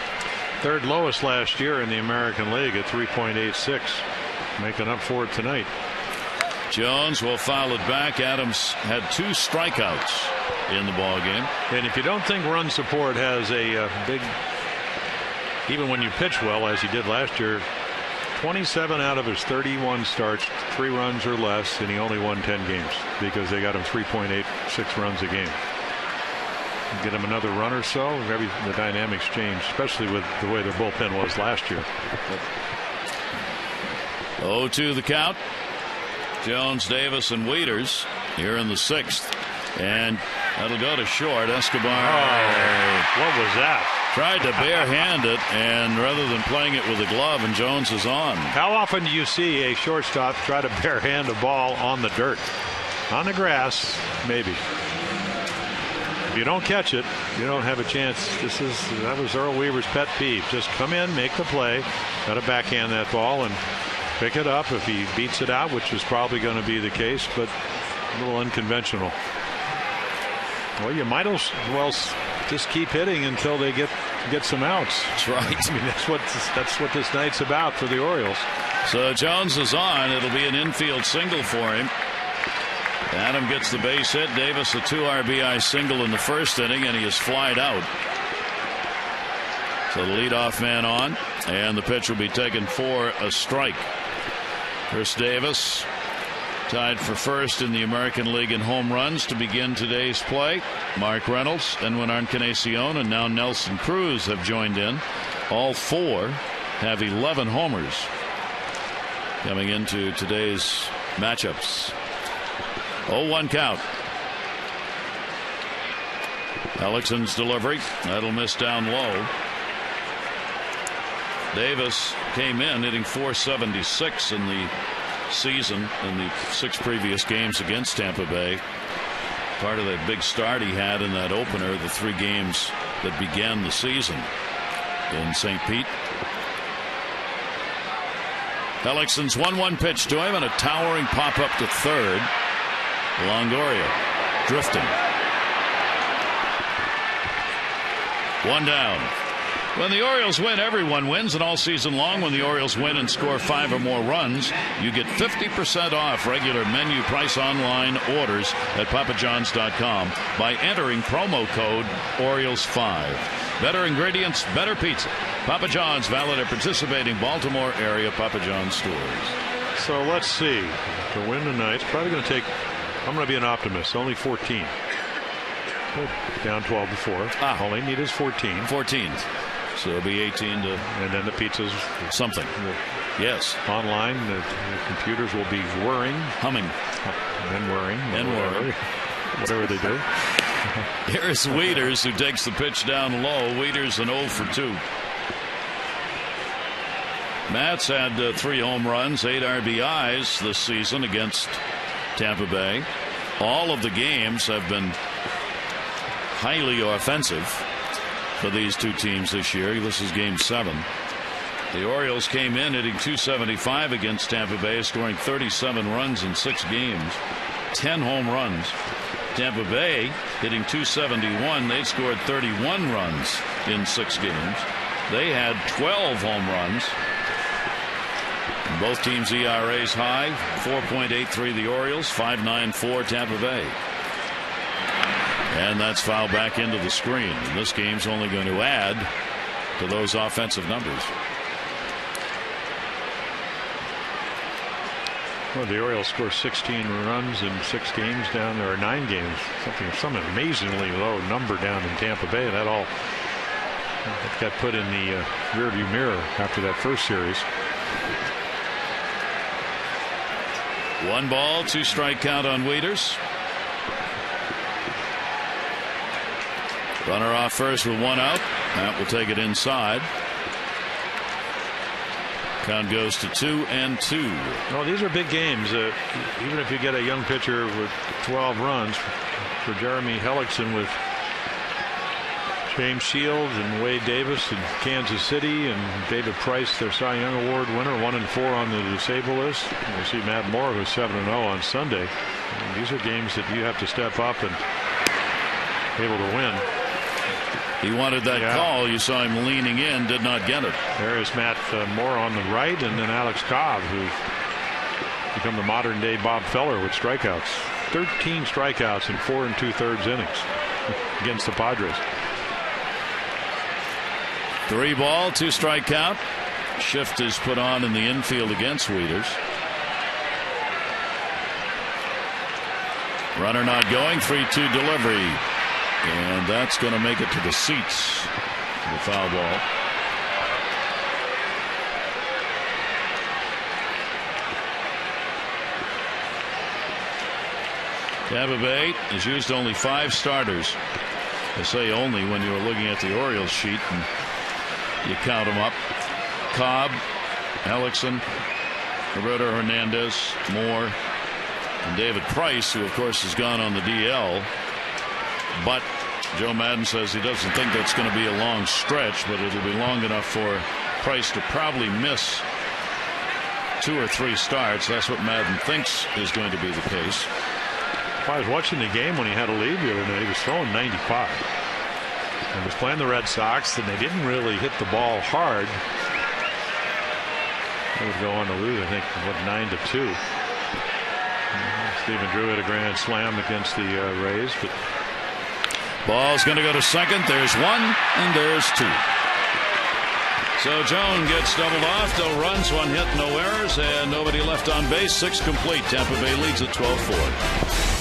3rd lowest last year in the American League at 3.86, making up for it tonight. Jones will foul it back. Adams had 2 strikeouts in the ball game. And if you don't think run support has a big, even when you pitch well, as he did last year, 27 out of his 31 starts, 3 runs or less, and he only won 10 games because they got him 3.86 runs a game. Get him another run or so, the dynamics change, especially with the way their bullpen was last year. 0-2 the count. Jones, Davis, and Wieters here in the 6th. And that'll go to short. Escobar. Oh, what was that? Tried to barehand it, and rather than playing it with a glove, and Jones is on. How often do you see a shortstop try to barehand a ball on the dirt? On the grass, maybe. If you don't catch it, you don't have a chance. That was Earl Weaver's pet peeve. Just come in, make the play, got to backhand that ball and pick it up if he beats it out, which is probably going to be the case, but a little unconventional. Well, you might as well just keep hitting until they get some outs. That's right. I mean, that's what this night's about for the Orioles. So Jones is on. It'll be an infield single for him. Adam gets the base hit. Davis a 2 RBI single in the first inning, and he is flied out. So the leadoff man on, and the pitch will be taken for a strike. Chris Davis tied for first in the American League in home runs to begin today's play. Mark Reynolds, Edwin Encarnacion, and now Nelson Cruz have joined in. All four have 11 homers coming into today's matchups. 0-1 count. Hellickson's delivery. That'll miss down low. Davis came in hitting .476 in the season in the 6 previous games against Tampa Bay. Part of that big start he had in that opener, the 3 games that began the season in St. Pete. Hellickson's 1-1 pitch to him, and a towering pop up to third. Longoria drifting. 1 down. When the Orioles win, everyone wins, and all season long when the Orioles win and score 5 or more runs, you get 50% off regular menu price online orders at papajohns.com by entering promo code Orioles5. Better ingredients, better pizza. Papa John's, valid at participating Baltimore area Papa John's stores. So let's see. To win tonight, it's probably going to take, I'm going to be an optimist, only 14. Down 12 to 4. All they need is 14. 14. So it'll be 18 to. And then the pizza's something. Yes. Online, the computers will be whirring. Humming. And whirring. And whirring. Whatever they do. Here's Wieters, who takes the pitch down low. Wieters an 0 for 2. Matz had 3 home runs, 8 RBIs this season against Tampa Bay. All of the games have been highly offensive for these two teams this year. This is game 7. The Orioles came in hitting .275 against Tampa Bay, scoring 37 runs in 6 games, 10 home runs. Tampa Bay hitting .271. They scored 31 runs in 6 games. They had 12 home runs. And both teams' ERAs high, 4.83 the Orioles, 5.94 Tampa Bay. And that's fouled back into the screen. This game's only going to add to those offensive numbers. Well, the Orioles scored 16 runs in 6 games down there, or 9 games. Some amazingly low number down in Tampa Bay. That all got put in the rearview mirror after that first series. 1 ball, 2 strike count on Wieters. Runner off first with 1 out. That will take it inside. Count goes to 2-2. Well, these are big games. Even if you get a young pitcher with 12 runs, for Jeremy Hellickson with James Shields and Wade Davis in Kansas City, and David Price, their Cy Young Award winner, 1-4 on the disabled list. And we'll see Matt Moore, who's 7-0 on Sunday. And these are games that you have to step up and be able to win. He wanted that call. You saw him leaning in, did not get it. There is Matt Moore on the right, and then Alex Cobb, who's become the modern day Bob Feller with strikeouts. 13 strikeouts in 4 2/3 innings against the Padres. 3 ball, 2 strike count. Shift is put on in the infield against Wieters. Runner not going, 3-2 delivery. And that's going to make it to the seats. The foul ball. Tampa Bay has used only 5 starters. I say only when you were looking at the Orioles sheet and you count them up. Cobb, Hellickson, Roberto Hernandez, Moore, and David Price, who of course has gone on the DL. But Joe Madden says he doesn't think that's going to be a long stretch, but it'll be long enough for Price to probably miss 2 or 3 starts. That's what Madden thinks is going to be the case. I was watching the game when he had a lead the other night. He was throwing 95. He was playing the Red Sox, and they didn't really hit the ball hard. They would go on to lose, I think, 9-2. Stephen Drew had a grand slam against the Rays, but ball's going to go to second. There's one, and there's two. So Joan gets doubled off. No runs, one hit, no errors, and nobody left on base. 6 complete. Tampa Bay leads at 12-4.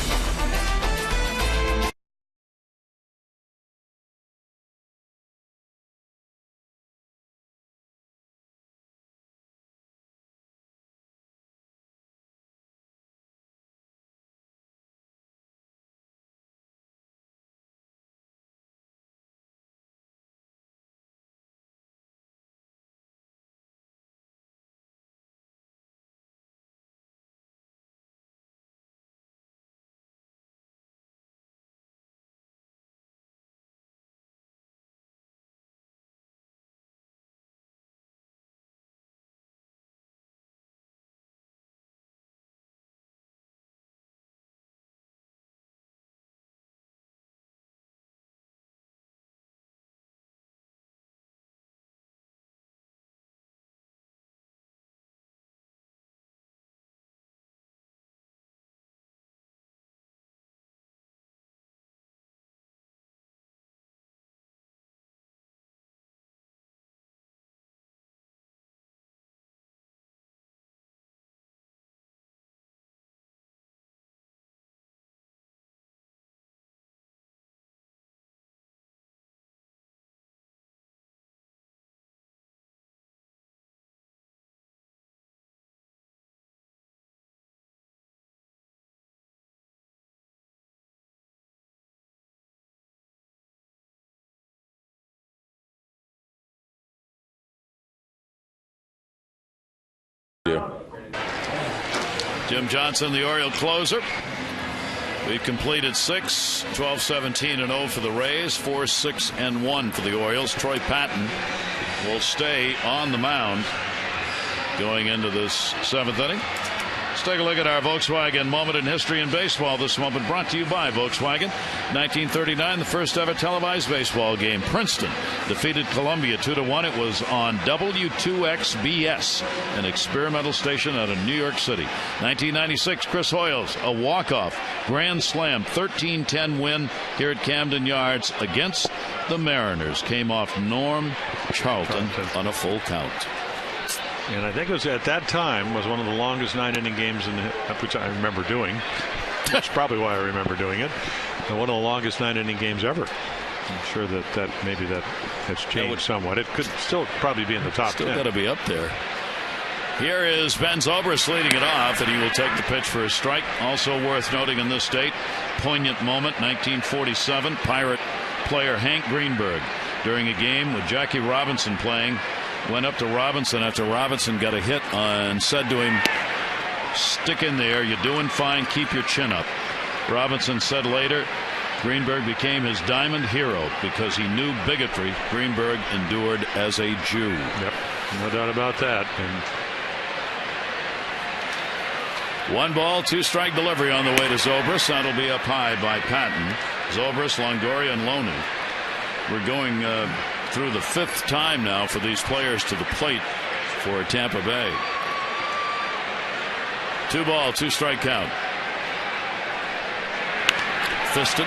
Jim Johnson, the Oriole closer. We've completed 6, 12-17-0 for the Rays, 4-6-1 for the Orioles. Troy Patton will stay on the mound going into this 7th inning. Let's take a look at our Volkswagen moment in history in baseball. This moment brought to you by Volkswagen. 1939, the first ever televised baseball game. Princeton defeated Columbia 2-1. It was on W2XBS, an experimental station out of New York City. 1996, Chris Hoyles, a walk-off grand slam 13-10 win here at Camden Yards against the Mariners. Came off Norm Charlton on a full count. And I think it was at that time was one of the longest 9-inning games which I remember doing. That's probably why I remember doing it. And one of the longest 9-inning games ever. I'm sure that maybe that has changed somewhat. It could still probably be in the top 10. Still got to be up there. Here is Ben Zobrist leading it off, and he will take the pitch for a strike. Also worth noting in this date, poignant moment, 1947, Pirate player Hank Greenberg, during a game with Jackie Robinson playing, went up to Robinson after Robinson got a hit and said to him, "Stick in there, you're doing fine, keep your chin up." Robinson said later Greenberg became his diamond hero because he knew bigotry Greenberg endured as a Jew. Yep, no doubt about that. And 1 ball, 2 strike delivery on the way to Zobrist. That'll be up high by Patton. Zobrist, Longoria, and Loney. We're going through the 5th time now for these players to the plate for Tampa Bay. 2 ball, 2 strike count. Fisted.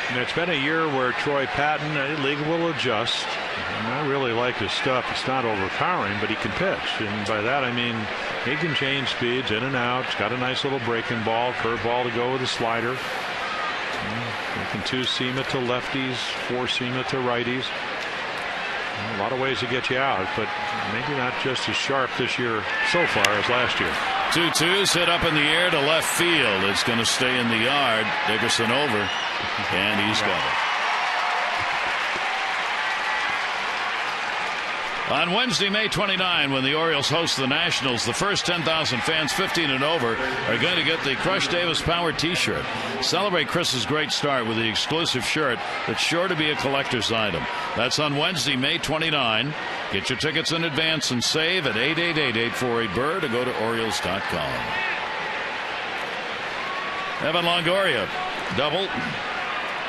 And it's been a year where Troy Patton, the league will adjust. And I really like his stuff. It's not overpowering, but he can pitch. And by that I mean he can change speeds in and out. He's got a nice little breaking ball, curveball to go with a slider. You can 2-seam it to lefties, 4-seam it to righties. A lot of ways to get you out, but maybe not just as sharp this year so far as last year. 2-2s hit up in the air to left field. It's going to stay in the yard. Dickerson over, and he's got it. On Wednesday, May 29, when the Orioles host the Nationals, the first 10,000 fans 15 and over are going to get the Crush Davis Power T-shirt. Celebrate Chris's great start with the exclusive shirt that's sure to be a collector's item. That's on Wednesday, May 29. Get your tickets in advance and save at 888-848-BIRD or go to Orioles.com. Evan Longoria, double,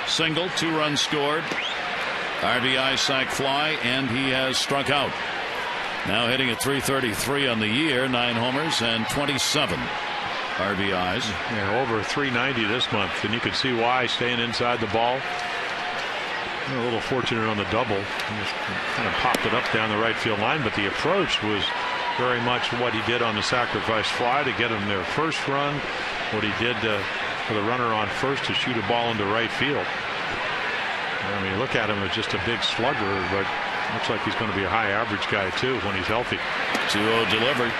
single, 2 runs scored. RBI, sac fly, and he has struck out. Now hitting at .333 on the year, 9 homers and 27 RBIs. Yeah, over 390 this month, and you can see why, staying inside the ball. A little fortunate on the double. He just kind of popped it up down the right field line, but the approach was very much what he did on the sacrifice fly to get him their first run, what he did for the runner on first to shoot a ball into right field. I mean, look at him as just a big slugger, but looks like he's going to be a high average guy too when he's healthy. 2-0 delivery.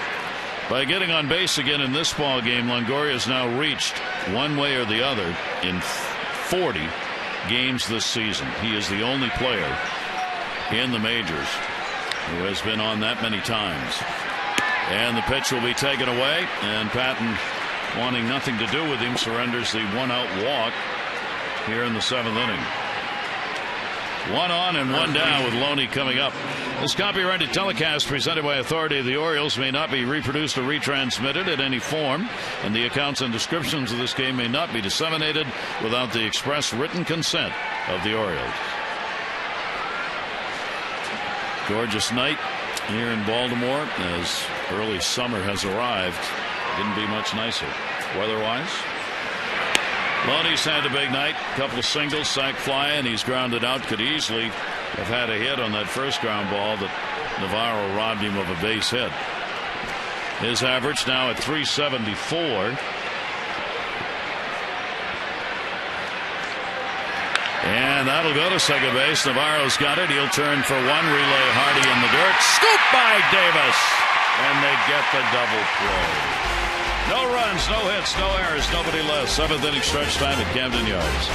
By getting on base again in this ball game, Longoria has now reached, one way or the other, in 40 games this season. He is the only player in the majors who has been on that many times. And the pitch will be taken away, and Patton, wanting nothing to do with him, surrenders the 1-out walk here in the 7th inning. 1 on and 1 down with Loney coming up. This copyrighted telecast presented by authority of the Orioles may not be reproduced or retransmitted in any form, and the accounts and descriptions of this game may not be disseminated without the express written consent of the Orioles. Gorgeous night here in Baltimore as early summer has arrived. Couldn't be much nicer weather-wise. Loney's had a big night, couple of singles, sac fly, and he's grounded out. Could easily have had a hit on that first ground ball that Navarro robbed him of a base hit. His average now at .374. And that'll go to second base. Navarro's got it. He'll turn for one. Relay Hardy in the dirt. Scoop by Davis. And they get the double play. No runs, no hits, no errors, nobody left. 7th inning stretch time at Camden Yards.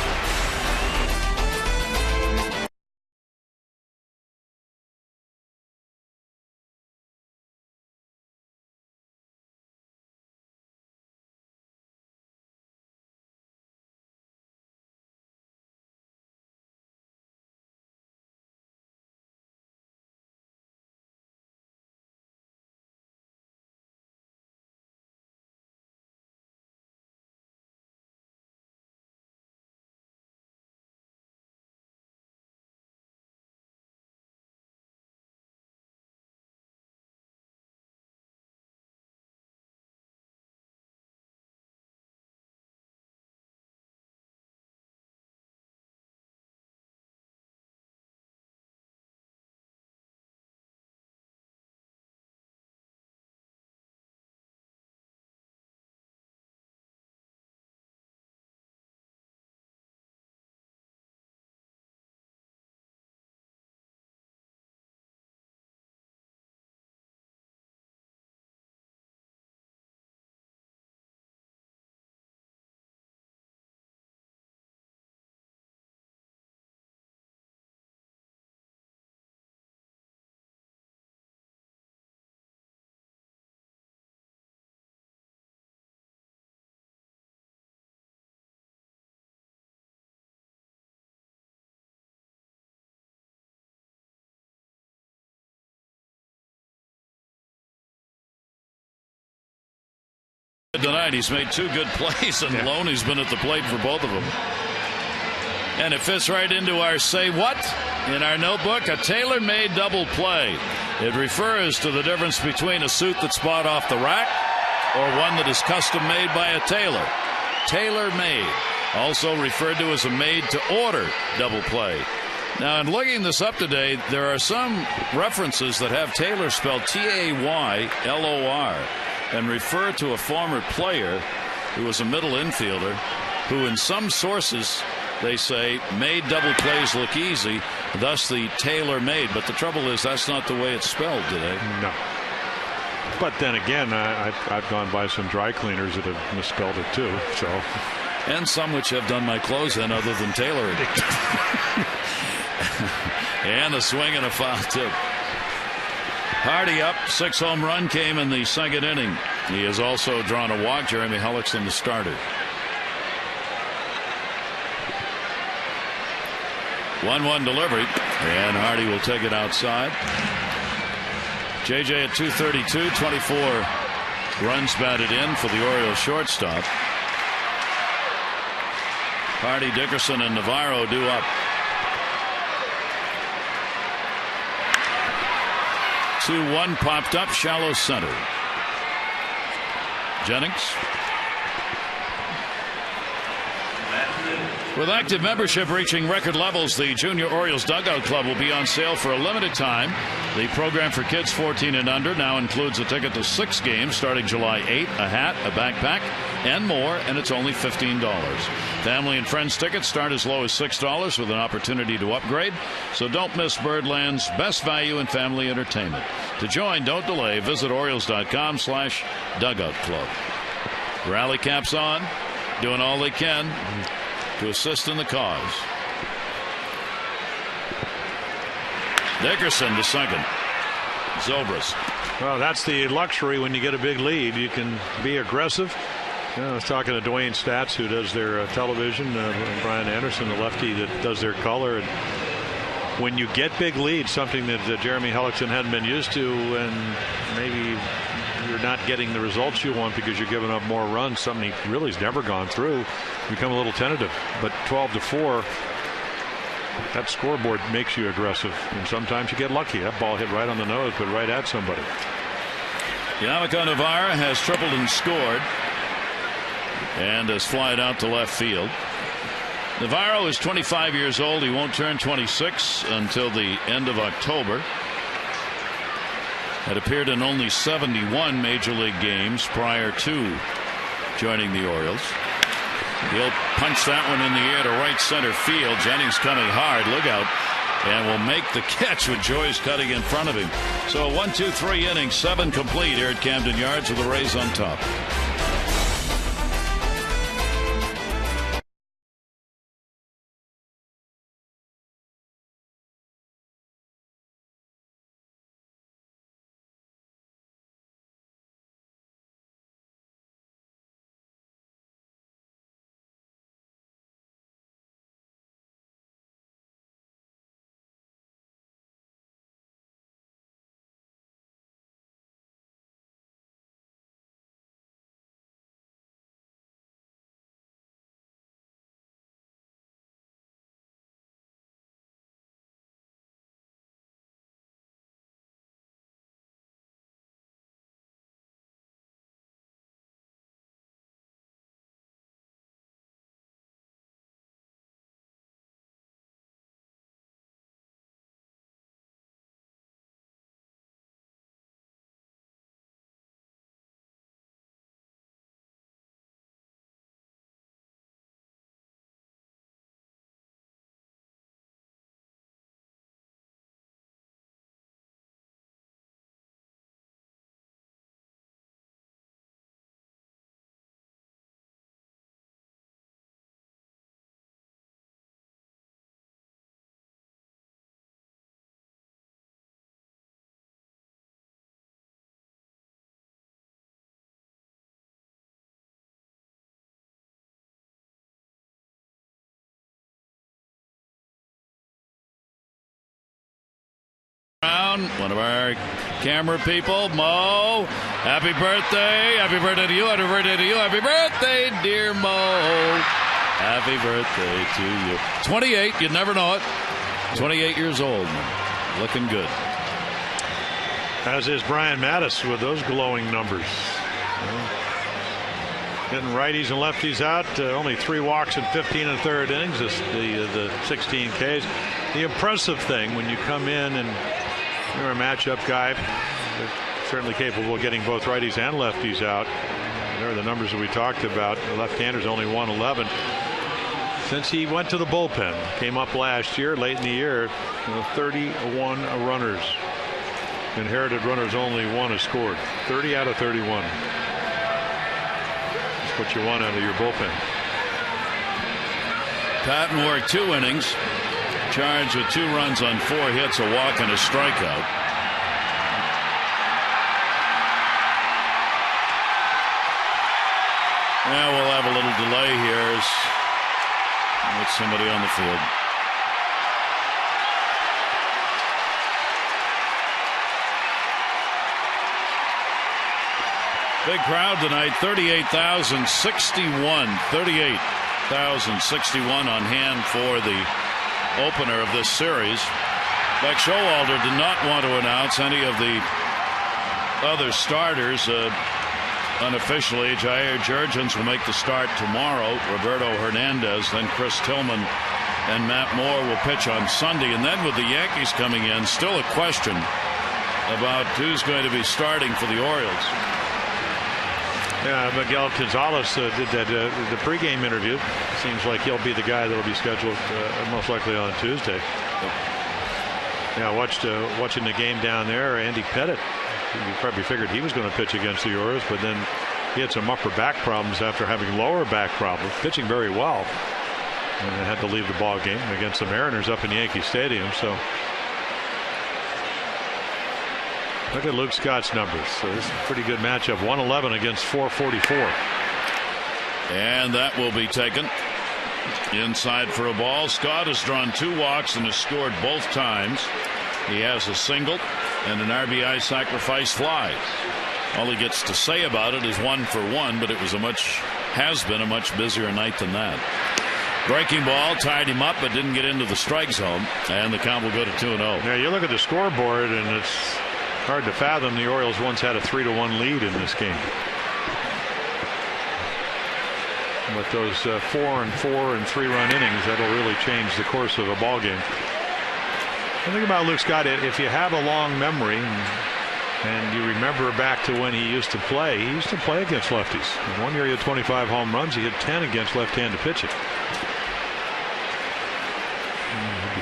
Tonight he's made 2 good plays, and Loney's been at the plate for both of them. And it fits right into our say what in our notebook, a tailor-made double play. It refers to the difference between a suit that's bought off the rack or one that is custom made by a tailor. Tailor-made, also referred to as a made-to-order double play. Now, in looking this up today, there are some references that have Taylor spelled Taylor and refer to a former player who was a middle infielder who, in some sources, they say, made double plays look easy, thus the tailor-made. But the trouble is that's not the way it's spelled today. No. But then again, I've gone by some dry cleaners that have misspelled it too. So, and some which have done my clothes in other than tailoring. And a swing and a foul tip. Hardy up. 6 home run came in the 2nd inning. He has also drawn a walk. Jeremy Hellickson, the starter. 1-1 delivery, and Hardy will take it outside. JJ at 232, 24 runs batted in for the Orioles shortstop. Hardy, Dickerson, and Navarro due up. 2-1 popped up, shallow center. Jennings. With active membership reaching record levels, the Junior Orioles Dugout Club will be on sale for a limited time. The program for kids 14 and under now includes a ticket to 6 games starting July 8, a hat, a backpack, and more, and it's only $15. Family and friends tickets start as low as $6 with an opportunity to upgrade. So don't miss Birdland's best value in family entertainment. To join, don't delay. Visit Orioles.com/dugout club. Rally caps on, doing all they can to assist in the cause. Dickerson to second. Zobrist. Well, that's the luxury when you get a big lead. You can be aggressive. I was talking to Dwayne Statz, who does their television, Brian Anderson, the lefty that does their color. And when you get big leads, something that Jeremy Hellickson hadn't been used to, and maybe you're not getting the results you want because you're giving up more runs, something he really has never gone through, become a little tentative. But 12-4, that scoreboard makes you aggressive, and sometimes you get lucky. That ball hit right on the nose, but right at somebody. Yamaka Navarra has tripled and scored, and has flied out to left field. Navarro is 25 years old. He won't turn 26 until the end of October. Had appeared in only 71 major league games prior to joining the Orioles. He'll punch that one in the air to right center field. Jennings coming hard. Look out. And will make the catch with Joyce cutting in front of him. So 1, 2, 3 innings, 7 complete here at Camden Yards with the Rays on top. One of our camera people, Mo. Happy birthday. Happy birthday to you. Happy birthday to you. Happy birthday, dear Mo. Happy birthday to you. 28. You never know it. 28 years old. Looking good. As is Brian Mattis with those glowing numbers. Getting righties and lefties out. Only 3 walks in 15 and a third innings. The 16 Ks. The impressive thing when you come in and you're a matchup guy, certainly capable of getting both righties and lefties out. There are the numbers that we talked about. The left-hander's only 111 since he went to the bullpen. Came up last year, late in the year, 31 runners. Inherited runners, only 1 has scored. 30 out of 31. That's what you want out of your bullpen. Patton worked 2 innings. Charged with 2 runs on 4 hits, a walk, and a strikeout. Now we'll have a little delay here as with somebody on the field. Big crowd tonight, 38,061. 38,061 on hand for the opener of this series. Buck Showalter did not want to announce any of the other starters. Unofficially, Jair Jurgens will make the start tomorrow. Roberto Hernandez, then Chris Tillman and Matt Moore will pitch on Sunday. And then with the Yankees coming in, still a question about who's going to be starting for the Orioles. Yeah, Miguel Gonzalez did that the pregame interview. Seems like he'll be the guy that will be scheduled most likely on Tuesday. Yeah, watching the game down there, Andy Pettit. You probably figured he was going to pitch against the Orioles, but then he had some upper back problems after having lower back problems. Pitching very well, and had to leave the ball game against the Mariners up in Yankee Stadium. So look at Luke Scott's numbers. So this is a pretty good matchup. 111 against 444. And that will be taken inside for a ball. Scott has drawn 2 walks and has scored both times. He has a single and an RBI sacrifice fly. All he gets to say about it is 1 for 1, but it was has been a much busier night than that. Breaking ball tied him up, but didn't get into the strike zone, and the count will go to 2-0. Yeah, you look at the scoreboard, and it's hard to fathom the Orioles once had a 3-1 lead in this game. With those 4 and 4 and 3-run innings, that'll really change the course of a ball game. The thing about Luke Scott, if you have a long memory and you remember back to when he used to play against lefties. In one year he had 25 home runs. He had 10 against left-handed pitching.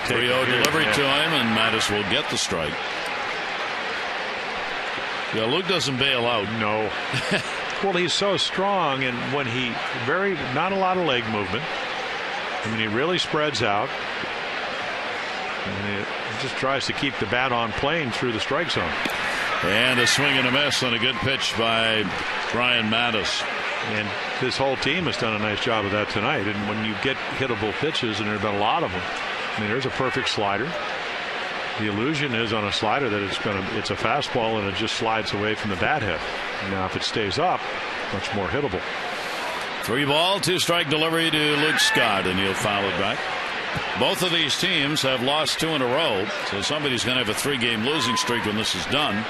3-0 delivery to him, and Mattis will get the strike. Yeah, Luke doesn't bail out. No. Well, he's so strong, and when not a lot of leg movement. I mean, he really spreads out. And he just tries to keep the bat on plane through the strike zone. And a swing and a miss on a good pitch by Brian Mattis. And this whole team has done a nice job of that tonight. And when you get hittable pitches, and there have been a lot of them, I mean, there's a perfect slider. The illusion is on a slider that it's a fastball and it just slides away from the bat head. Now, if it stays up, much more hittable. 3-ball, 2-strike delivery to Luke Scott, and he'll foul it back. Both of these teams have lost 2 in a row, so somebody's going to have a 3-game losing streak when this is done.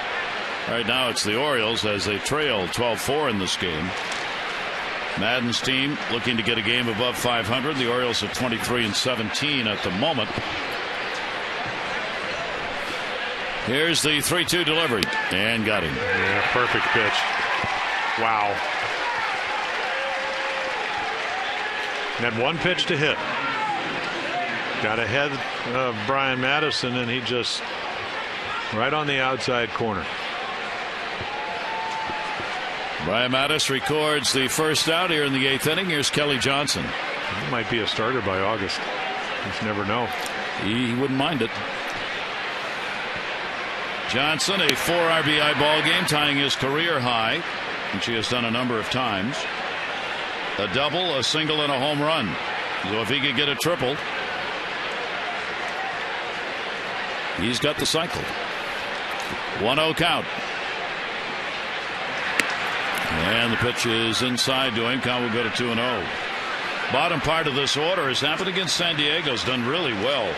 Right now it's the Orioles as they trail 12-4 in this game. Madden's team looking to get a game above 500. The Orioles are 23-17 at the moment. Here's the 3-2 delivery, and got him. Yeah, perfect pitch. Wow. And had one pitch to hit. Got ahead of Brian Mattis, and he just right on the outside corner. Brian Mattis records the first out here in the 8th inning. Here's Kelly Johnson. He might be a starter by August. You just never know. He wouldn't mind it. Johnson, a 4 RBI ball game, tying his career high, which he has done a number of times. A double, a single, and a home run. So if he could get a triple, he's got the cycle. 1-0 count. And the pitch is inside to him. Count will go to 2-0. Bottom part of this order has happened against San Diego. Has done really well.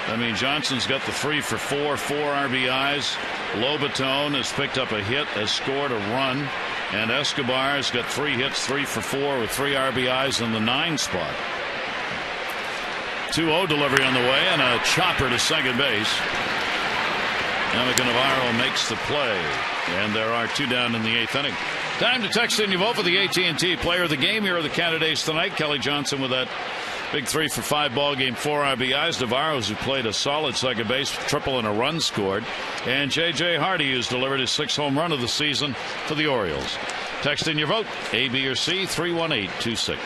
I mean, Johnson's got the 3 for 4 RBIs. Lobaton has picked up a hit, has scored a run. And Escobar has got 3 hits, 3 for 4 with 3 RBIs in the 9 spot. 2-0 delivery on the way, and a chopper to second base. Amica Navarro makes the play, and there are 2 down in the 8th inning. Time to text in your vote for the AT&T Player of the Game. Here are the candidates tonight. Kelly Johnson with that big 3 for 5 ball game, 4 RBIs. Navarro's who played a solid second base, triple and a run scored. And J.J. Hardy, who's delivered his 6th home run of the season for the Orioles. Text in your vote, A, B, or C, 31826.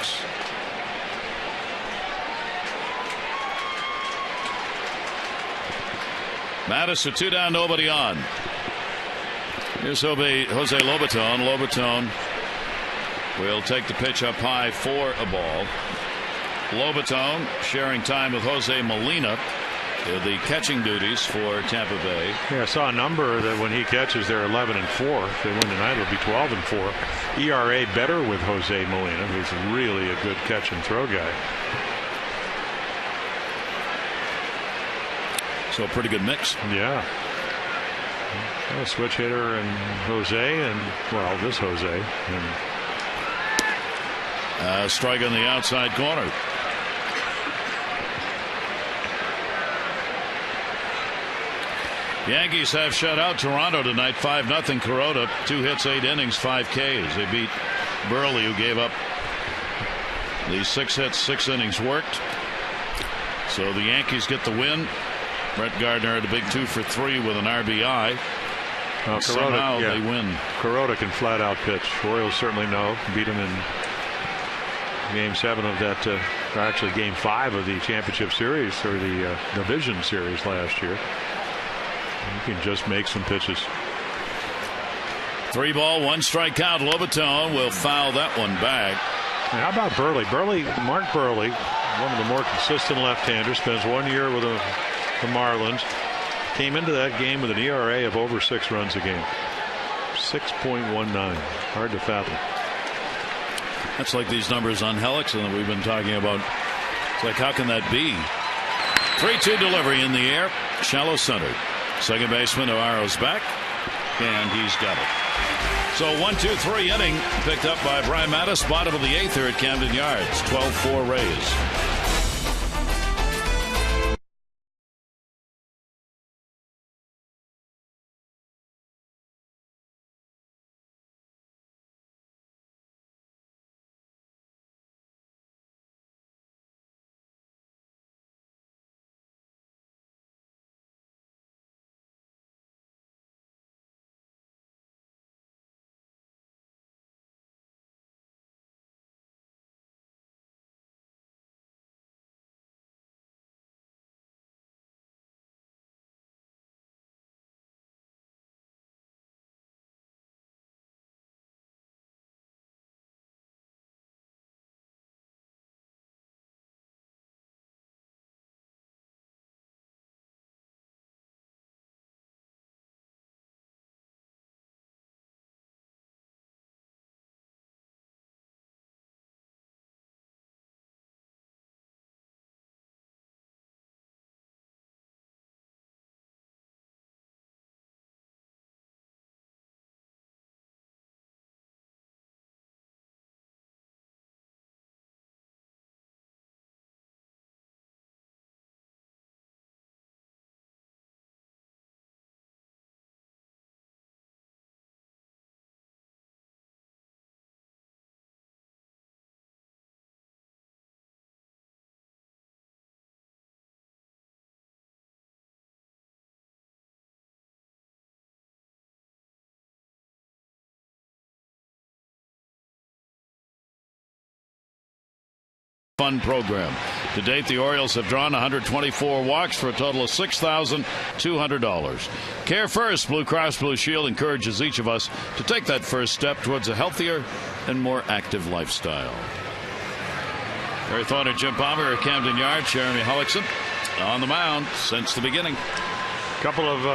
Mattis with 2 down, nobody on. Here's Jose Lobaton. Lobaton will take the pitch up high for a ball. Lobaton sharing time with Jose Molina. The catching duties for Tampa Bay. Yeah, I saw a number that when he catches, they're 11-4. If they win tonight, it'll be 12-4. ERA better with Jose Molina, who's really a good catch and throw guy. So a pretty good mix. Yeah. A switch hitter and Jose, and well, this Jose. And strike on the outside corner. Yankees have shut out Toronto tonight 5-0. Kuroda, 2 hits, 8 innings, 5 Ks. They beat Burley, who gave up the 6 hits, 6 innings worked. So the Yankees get the win. Brett Gardner had a big 2 for 3 with an RBI. Well, somehow they win. Kuroda can flat out pitch. Orioles certainly know. Beat him in Game 7 of that, or actually Game 5 of the championship series, or the division series last year. You can just make some pitches. 3 ball, 1 strike count. Lobaton will foul that one back. And how about Burley? Mark Burley, one of the more consistent left-handers, spends 1 year with the Marlins. Came into that game with an ERA of over 6 runs a game. 6.19. Hard to fathom. That's like these numbers on Hellickson that we've been talking about. It's like, how can that be? 3-2 delivery in the air. Shallow center. Second baseman Navarro's back, and he's got it. So 1-2-3 inning picked up by Brian Mattis. Bottom of the 8th here at Camden Yards. 12-4 Rays. Fun program. To date, the Orioles have drawn 124 walks for a total of $6,200. Care First Blue Cross Blue Shield encourages each of us to take that first step towards a healthier and more active lifestyle. Barry Thorne and Jim Palmer at Camden Yards. Jeremy Hellickson on the mound since the beginning. Couple of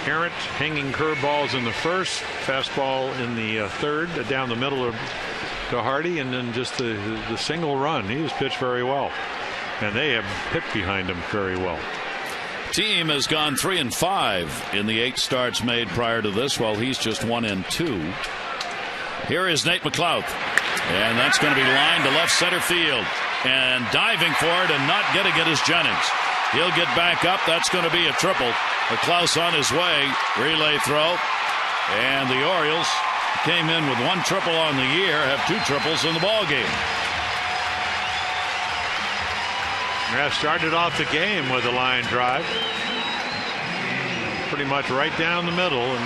errant hanging curveballs in the first, fastball in the third, down the middle to Hardy, and then just the single run. He was pitched very well, and they have hit behind him very well. Team has gone 3-5 in the 8 starts made prior to this, while he's just 1-2. Here is Nate McLouth, and that's going to be lined to left center field, and diving for it and not getting it is Jennings. He'll get back up. That's going to be a triple. McLouth on his way. Relay throw, and the Orioles came in with 1 triple on the year, have 2 triples in the ball game. Yeah, started off the game with a line drive, pretty much right down the middle, and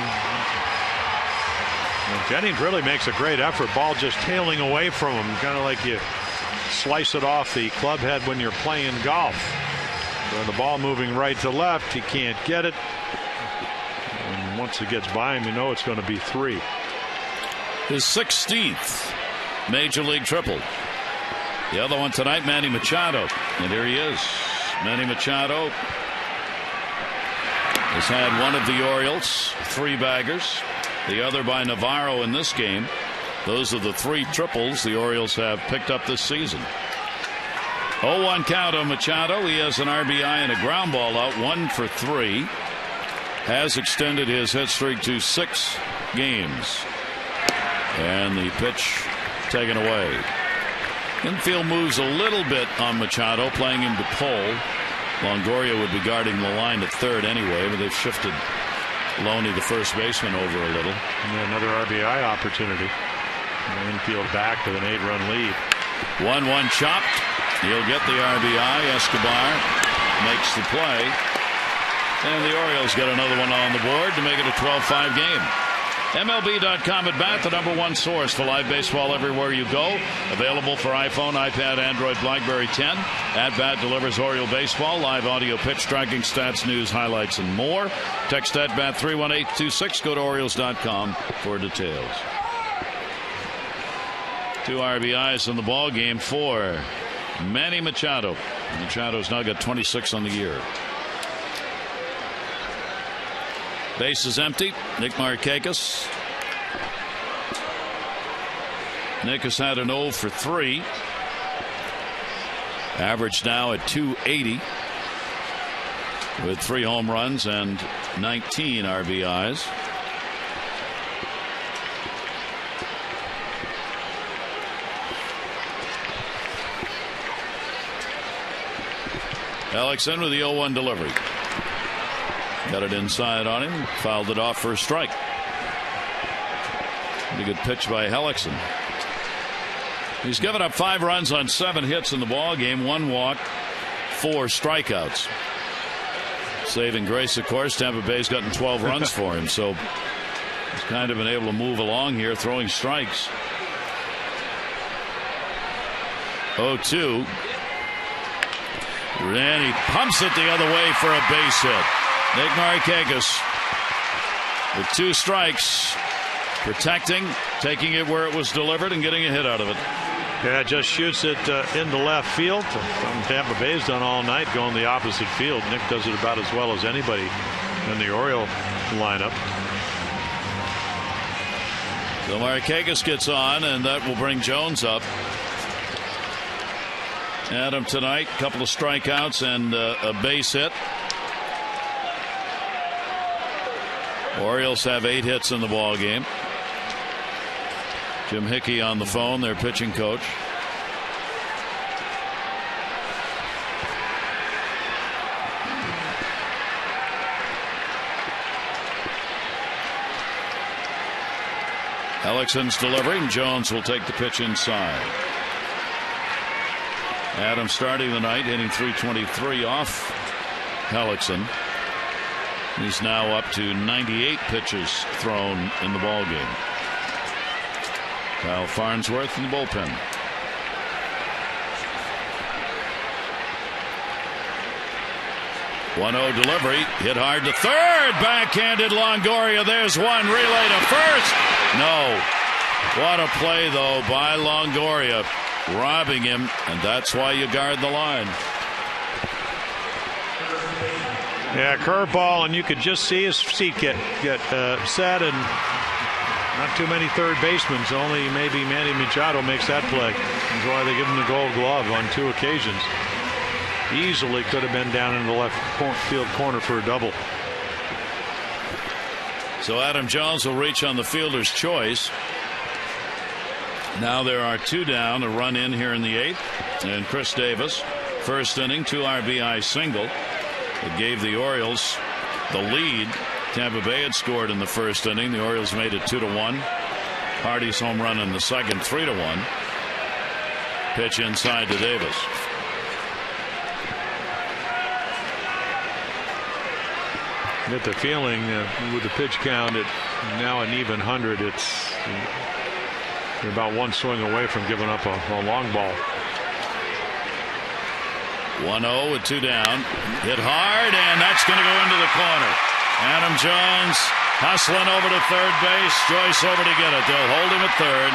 Jennings really makes a great effort. Ball just tailing away from him, kind of like you slice it off the club head when you're playing golf. When the ball moving right to left, he can't get it, and once it gets by him, you know it's going to be 3. His 16th major league triple. The other one tonight, Manny Machado. And here he is. Manny Machado has had one of the Orioles 3 baggers, the other by Navarro in this game. Those are the 3 triples the Orioles have picked up this season. 0-1 count on Machado. He has an RBI and a ground ball out, 1 for 3. Has extended his hit streak to 6 games. And the pitch taken away. Infield moves a little bit on Machado, playing him to pull. Longoria would be guarding the line at third anyway, but they've shifted Loney, the first baseman, over a little. And another RBI opportunity. The infield back with an 8-run lead. 1-1 chopped. He'll get the RBI. Escobar makes the play. And the Orioles get another one on the board to make it a 12-5 game. MLB.com at bat, the #1 source for live baseball everywhere you go. Available for iPhone, iPad, Android, BlackBerry 10. At bat delivers Oriole baseball, live audio, pitch tracking, stats, news, highlights, and more. Text at bat 31826. Go to Orioles.com for details. 2 RBIs in the ball game for Manny Machado. Machado's now got 26 on the year. Base is empty. Nick Markakis. Nick has had an 0 for 3. Average now at .280 with 3 home runs and 19 RBIs. Hellickson with the 0-1 delivery. Got it inside on him. Fouled it off for a strike. Pretty good pitch by Hellickson. He's given up 5 runs on 7 hits in the ball game. 1 walk, 4 strikeouts. Saving grace, of course, Tampa Bay's gotten 12 runs for him. So he's kind of been able to move along here, throwing strikes. 0-2. And he pumps it the other way for a base hit. Nick Markakis with 2 strikes, protecting, taking it where it was delivered, and getting a hit out of it. Yeah, just shoots it into left field. Something Tampa Bay's done all night, going the opposite field. Nick does it about as well as anybody in the Oriole lineup. So Markakis gets on, and that will bring Jones up. Adam tonight, a couple of strikeouts and a base hit. Orioles have 8 hits in the ball game. Jim Hickey on the phone, their pitching coach. Hellickson's delivering. Jones will take the pitch inside. Adams starting the night, hitting .323 off Hellickson. He's now up to 98 pitches thrown in the ball game. Kyle Farnsworth in the bullpen. .1-0 delivery, hit hard to third, backhanded Longoria. There's one, relay to first. No. What a play though by Longoria, robbing him, and that's why you guard the line. Yeah, curveball, and you could just see his seat get set, and not too many third basemen. Only maybe Manny Machado makes that play. That's why they give him the Gold Glove on 2 occasions. Easily could have been down in the left field corner for a double. So Adam Jones will reach on the fielder's choice. Now there are 2 down, a run in here in the 8th, and Chris Davis, first inning, 2 RBI single. It gave the Orioles the lead. Tampa Bay had scored in the first inning. The Orioles made it 2-1. Hardy's home run in the second, 3-1. Pitch inside to Davis. Get the feeling with the pitch count at now an even 100, you're about 1 swing away from giving up a long ball. 1-0 with 2 down. Hit hard, and that's going to go into the corner. Adam Jones hustling over to third base. Joyce over to get it. They'll hold him at third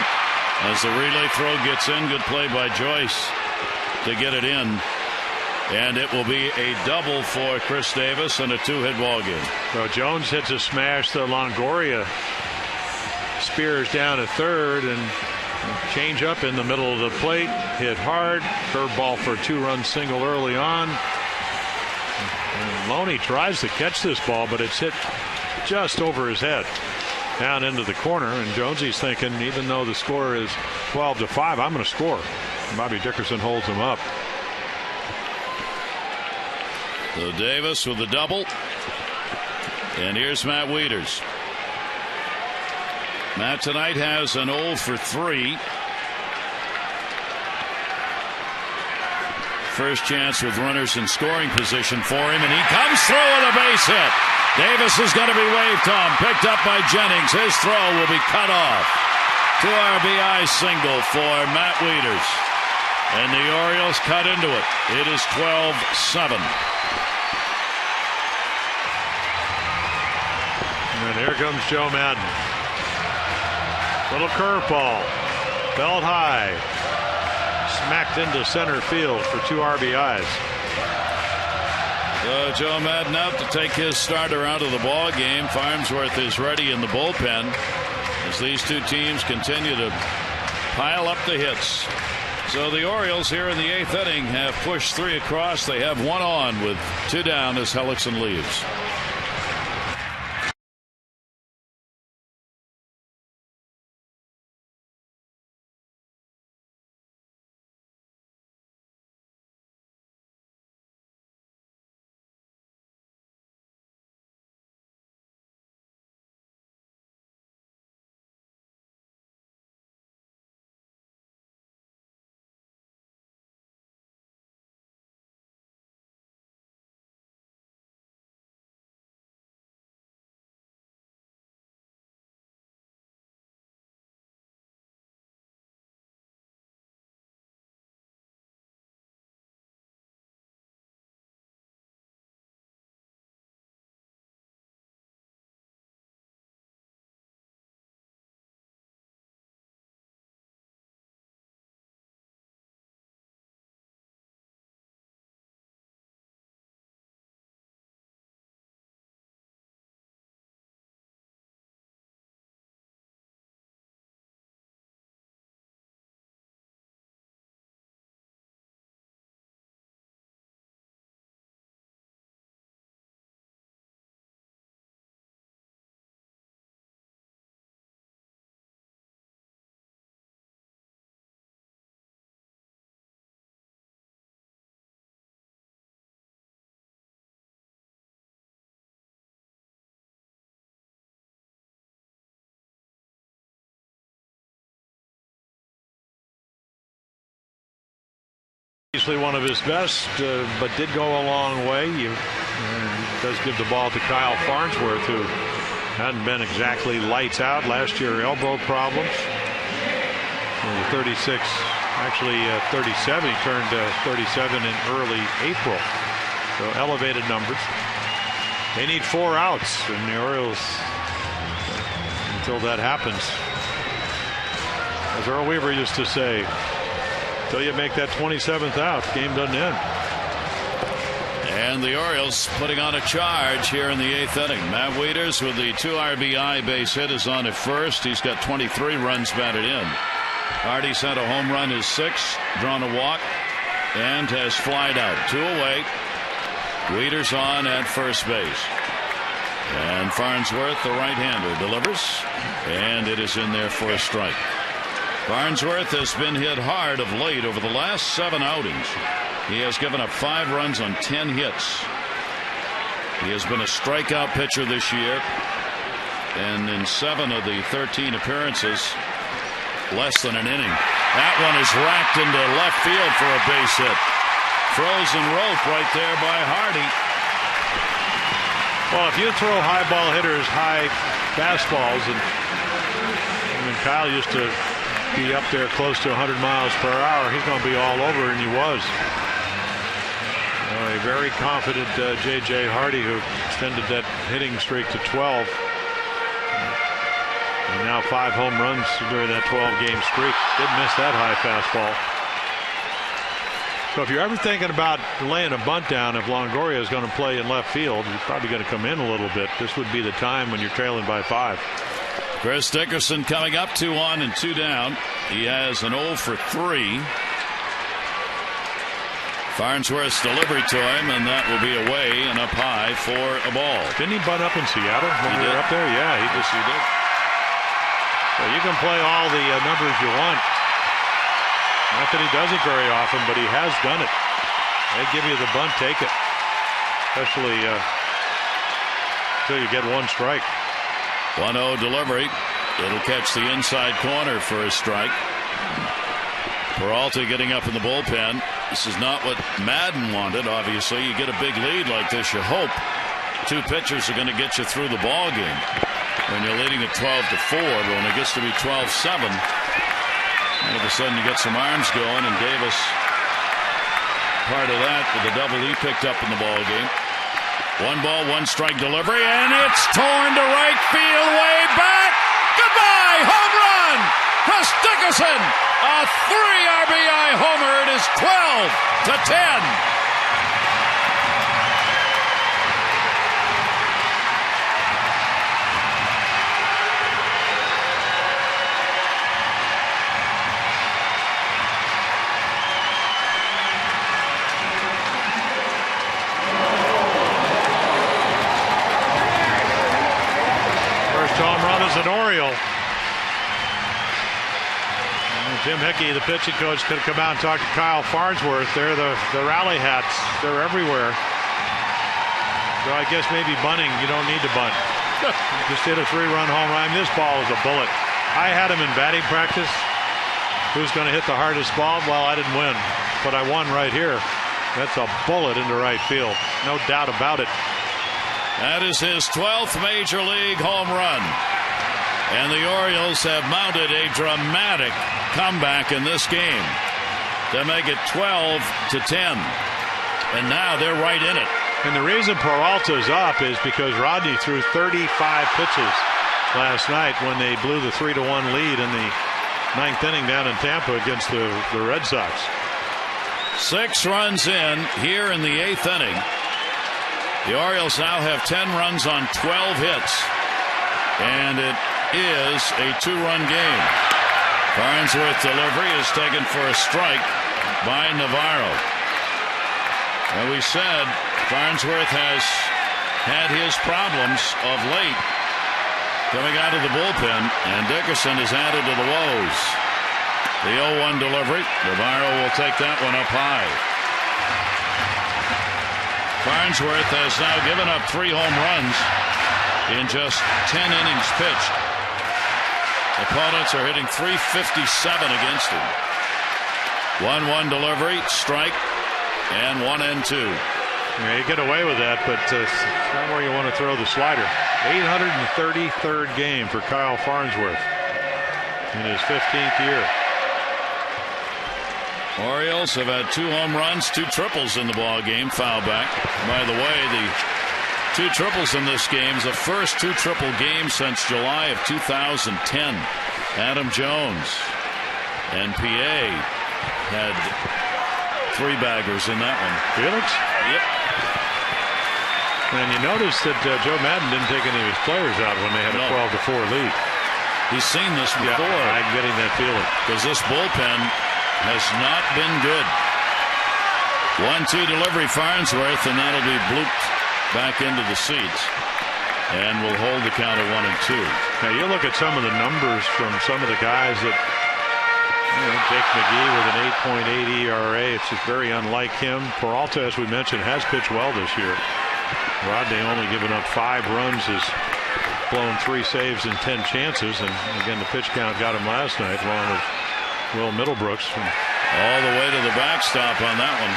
as the relay throw gets in. Good play by Joyce to get it in. And it will be a double for Chris Davis and a 2-hit ball game. So Jones hits a smash. The Longoria spears down to third, and Change up in the middle of the plate, hit hard, curveball for a 2-run single early on. And Loney tries to catch this ball, but it's hit just over his head down into the corner. And Jonesy's thinking, even though the score is 12-5, I'm going to score. And Bobby Dickerson holds him up. So Davis with the double. And here's Matt Wieters. Matt tonight has an 0 for 3. First chance with runners in scoring position for him, and he comes through with a base hit. Davis is going to be waved on, picked up by Jennings. His throw will be cut off. 2 RBI single for Matt Wieters. And the Orioles cut into it. It is 12-7. And here comes Joe Madden. Little curveball, belt high, smacked into center field for 2 RBIs. So Joe Madden out to take his starter out of the ball game. Farnsworth is ready in the bullpen as these two teams continue to pile up the hits. So the Orioles here in the 8th inning have pushed 3 across. They have 1 on with 2 down as Hellickson leaves. Obviously one of his best, but did go a long way. He does give the ball to Kyle Farnsworth, who hadn't been exactly lights out last year. Elbow problems. 36, actually 37. He turned 37 in early April. So elevated numbers. They need 4 outs, and the Orioles, until that happens, as Earl Weaver used to say, until you make that 27th out, game doesn't end. And the Orioles putting on a charge here in the 8th inning. Matt Wieters with the 2 RBI base hit is on at first. He's got 23 runs batted in. Hardy's had a home run, his 6th, drawn a walk, and has flied out. 2 away. Wieters on at first base. And Farnsworth, the right-hander, delivers, and it is in there for a strike. Farnsworth has been hit hard of late over the last 7 outings. He has given up 5 runs on 10 hits. He has been a strikeout pitcher this year, and in 7 of the 13 appearances, less than an inning. That one is racked into left field for a base hit. Frozen rope right there by Hardy. Well, if you throw high ball hitters high fastballs, and Kyle used to be up there close to 100 miles per hour, he's going to be all over, and he was. A very confident J.J. Hardy, who extended that hitting streak to 12. And now 5 home runs during that 12-game streak. Didn't miss that high fastball. So if you're ever thinking about laying a bunt down, if Longoria is going to play in left field, you're probably going to come in a little bit. This would be the time when you're trailing by 5. Chris Dickerson coming up 2-1 and 2 down. He has an 0 for 3. Farnsworth's delivery to him, and that will be away and up high for a ball. Didn't he bunt up in Seattle when he we were up there? Yeah, he did. So you can play all the numbers you want. Not that he does it very often, but he has done it. They give you the bunt, take it. Especially until you get one strike. 1-0 delivery. It'll catch the inside corner for a strike. Peralta getting up in the bullpen. This is not what Madden wanted, obviously. You get a big lead like this, you hope two pitchers are going to get you through the ball game when you're leading at 12-4, but when it gets to be 12-7, all of a sudden you get some arms going, and Davis part of that with the double he picked up in the ball game. 1 ball, 1 strike delivery, and it's torn to right field, way back. Goodbye, home run! Chris Dickerson, a 3 RBI homer. It is 12-10. Home run is an Oriole. Jim Hickey, the pitching coach, could come out and talk to Kyle Farnsworth. They're the rally hats. They're everywhere. So I guess maybe bunting, you don't need to bunt. Just hit a 3-run home run. This ball is a bullet. I had him in batting practice. Who's going to hit the hardest ball? Well, I didn't win, but I won right here. That's a bullet into right field. No doubt about it. That is his 12th major league home run. And the Orioles have mounted a dramatic comeback in this game to make it 12-10. And now they're right in it. And the reason Peralta's up is because Rodney threw 35 pitches last night when they blew the 3-1 lead in the 9th inning down in Tampa against the Red Sox. 6 runs in here in the 8th inning. The Orioles now have 10 runs on 12 hits, and it is a 2-run game. Farnsworth delivery is taken for a strike by Navarro. And we said Farnsworth has had his problems of late coming out of the bullpen, and Dickerson is added to the woes. The 0-1 delivery. Navarro will take that one up high. Farnsworth has now given up 3 home runs in just 10 innings pitched. Opponents are hitting .357 against him. 1-1 delivery, strike, and 1-2. Yeah, you get away with that, but it's not where you want to throw the slider. 833rd game for Kyle Farnsworth in his 15th year. Orioles have had 2 home runs, 2 triples in the ball game. Foul back. By the way, the 2 triples in this game is the first 2 triple games since July of 2010. Adam Jones and PA had 3 baggers in that one. Felix? Yep. And you notice that Joe Madden didn't take any of his players out when they had a 12-4 lead. He's seen this before. Yeah, I'm getting that feeling. Because this bullpen has not been good. 1-2 delivery Farnsworth, and that'll be blooped back into the seats, and will hold the count at 1-2. Now you look at some of the numbers from some of the guys that, Jake McGee with an 8.8 ERA. It's just very unlike him. Peralta, as we mentioned, has pitched well this year. Rodney only given up 5 runs, has blown 3 saves in 10 chances, and again the pitch count got him last night, along with Will Middlebrooks. All the way to the backstop on that one.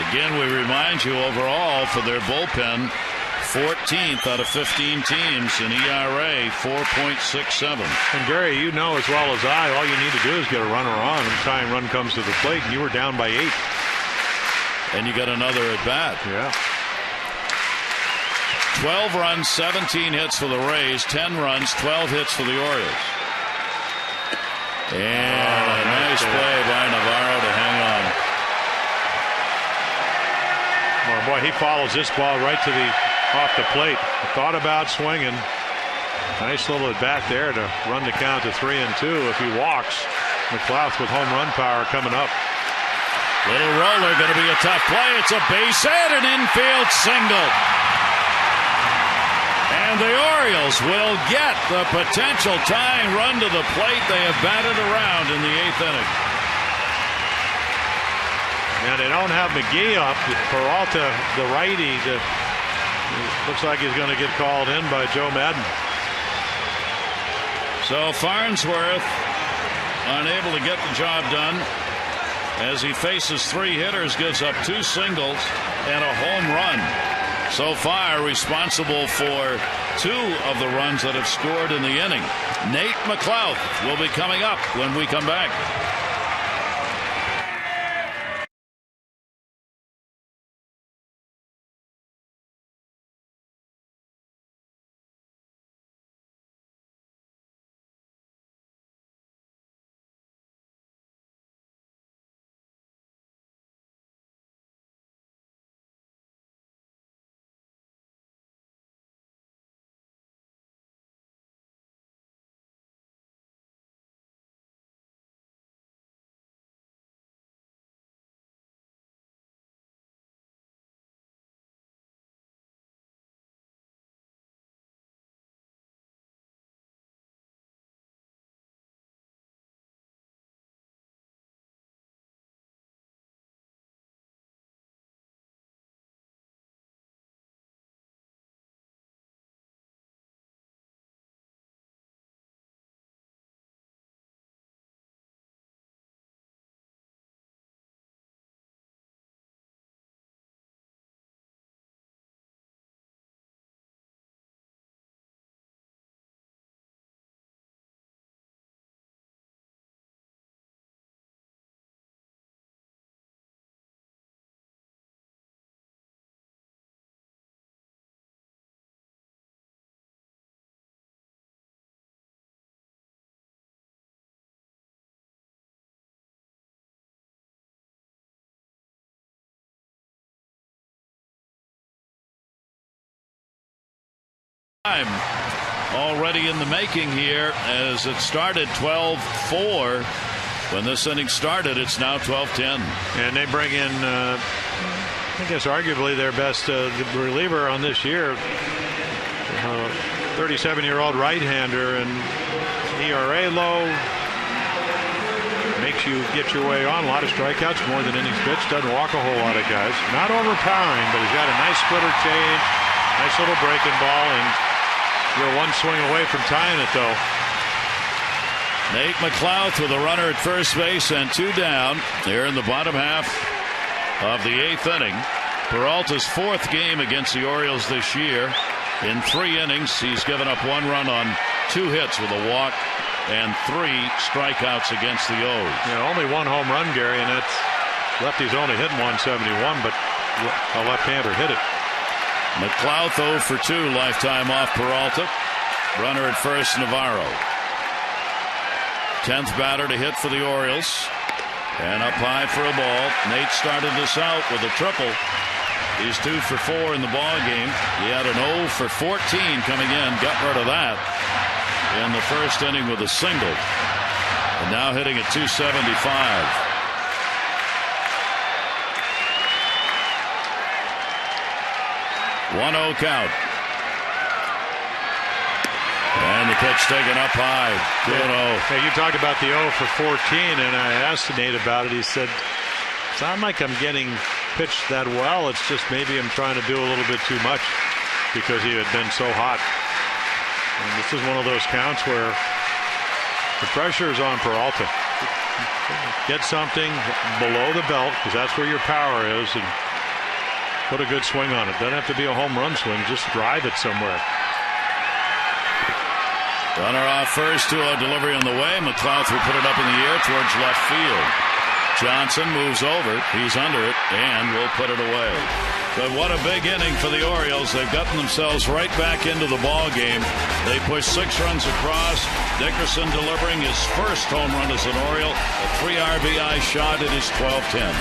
Again, we remind you overall for their bullpen, 14th out of 15 teams in ERA, 4.67. And Gary, you know as well as I, all you need to do is get a runner on and tying run comes to the plate, and you were down by 8. And you got another at bat. Yeah. 12 runs, 17 hits for the Rays, 10 runs, 12 hits for the Orioles. And a nice play by Navarro to hang on. Oh boy, he follows this ball right to the off the plate. Thought about swinging, Nice little at bat there to run the count to 3-2 if he walks. McLeod with home run power coming up. Little roller, going to be a tough play. It's a base hit, an infield single. And the Orioles will get the potential tying run to the plate. They have batted around in the 8th inning. And they don't have McGee up. Peralta, the righty, looks like he's going to get called in by Joe Madden. So Farnsworth unable to get the job done as he faces 3 hitters, gives up 2 singles and a home run. So far responsible for 2 of the runs that have scored in the inning. Nate McLeod will be coming up when we come back. Time already in the making here as it started 12-4 when this inning started. It's now 12-10. And they bring in I guess arguably their best reliever on this year, 37-year-old right-hander, and ERA low, makes you get your way on. A lot of strikeouts, more than innings pitched, doesn't walk a whole lot of guys. Not overpowering, but he's got a nice splitter change, nice little breaking ball, and you're one swing away from tying it, though. Nate McLeod with a runner at first base and 2 down here in the bottom half of the 8th inning. Peralta's 4th game against the Orioles this year. In 3 innings, he's given up 1 run on 2 hits with a walk and 3 strikeouts against the O's. Yeah, only 1 home run, Gary, and that's lefty's only hitting 171, but a left-hander hit it. McLeod 0 for 2 lifetime off Peralta. Runner at first, Navarro. 10th batter to hit for the Orioles. And up high for a ball. Nate started this out with a triple. He's 2 for 4 in the ball game. He had an 0 for 14 coming in. Got rid of that in the first inning with a single. And now hitting at 275. 1-0 count. And the pitch taken up high. 2-0. Hey, you talked about the 0 for 14, and I asked Nate about it. He said, "It's not like I'm getting pitched that well. It's just maybe I'm trying to do a little bit too much because he had been so hot." And this is one of those counts where the pressure is on Peralta. Get something below the belt, because that's where your power is, and put a good swing on it. Doesn't have to be a home run swing. Just drive it somewhere. Runner off first to a delivery on the way. McLeod will put it up in the air towards left field. Johnson moves over. He's under it and will put it away. But what a big inning for the Orioles. They've gotten themselves right back into the ball game. They pushed 6 runs across. Dickerson delivering his first home run as an Oriole. A 3 RBI shot. It is 12-10.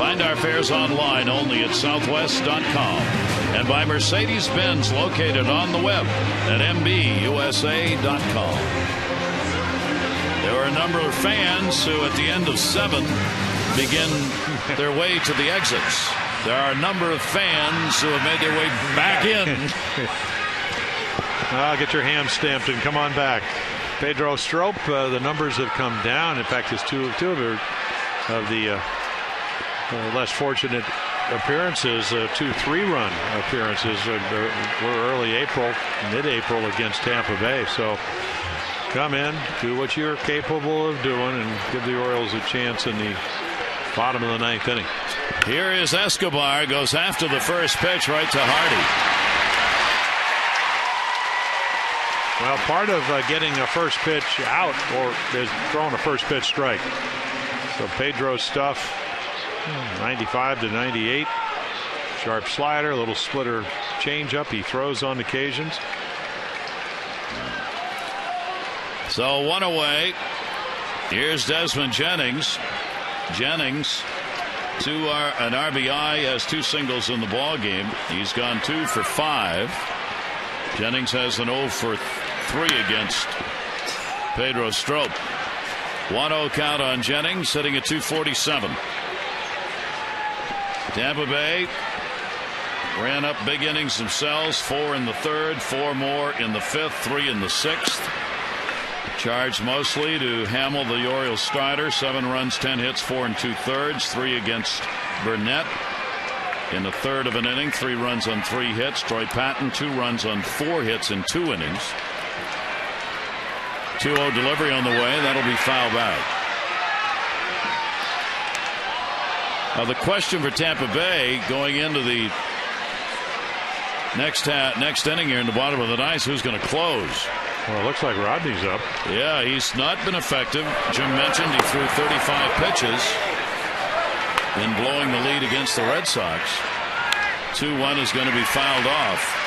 Find our fares online only at southwest.com and by Mercedes-Benz, located on the web at mbusa.com. There were a number of fans who at the end of 7 begin their way to the exits. There are a number of fans who have made their way back in. I'll get your ham stamped and come on back. Pedro Strop, the numbers have come down. In fact, his two of the less fortunate appearances, 2 3-run appearances were early April, mid-April against Tampa Bay. So come in, do what you're capable of doing, and give the Orioles a chance in the bottom of the 9th inning. Here is Escobar, goes after the first pitch right to Hardy. Well, part of getting a first pitch out or is throwing a first pitch strike. So Pedro's stuff, 95 to 98. Sharp slider, a little splitter changeup. He throws on occasions. So 1 away. Here's Desmond Jennings. Jennings an RBI, has 2 singles in the ball game. He's gone 2 for 5. Jennings has an 0 for 3 against Pedro Strop. 1-0 count on Jennings, sitting at 247. Tampa Bay ran up big innings themselves, 4 in the 3rd, 4 more in the 5th, 3 in the 6th. Charged mostly to Hamill, the Orioles starter. 7 runs, 10 hits, 4 2/3, 3 against Burnett. In the 3rd of an inning, 3 runs on 3 hits. Troy Patton, 2 runs on 4 hits in 2 innings. 2-0 delivery on the way. That'll be foul back. Now the question for Tampa Bay going into the next inning here in the bottom of the 9th, who's going to close? Well, it looks like Rodney's up. Yeah, he's not been effective. Jim mentioned he threw 35 pitches in blowing the lead against the Red Sox. 2-1 is going to be fouled off.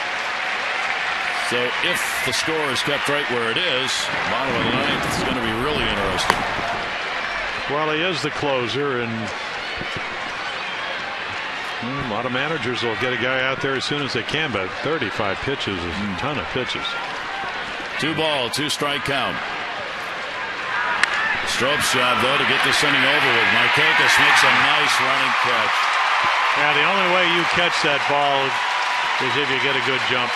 So if the score is kept right where it is, bottom of the 9th, it's going to be really interesting. Well, he is the closer, and a lot of managers will get a guy out there as soon as they can, but 35 pitches is a ton of pitches. 2-ball, 2-strike count. Strop's job, though, to get this inning over with. Markakis makes a nice running catch. Yeah, the only way you catch that ball is if you get a good jump.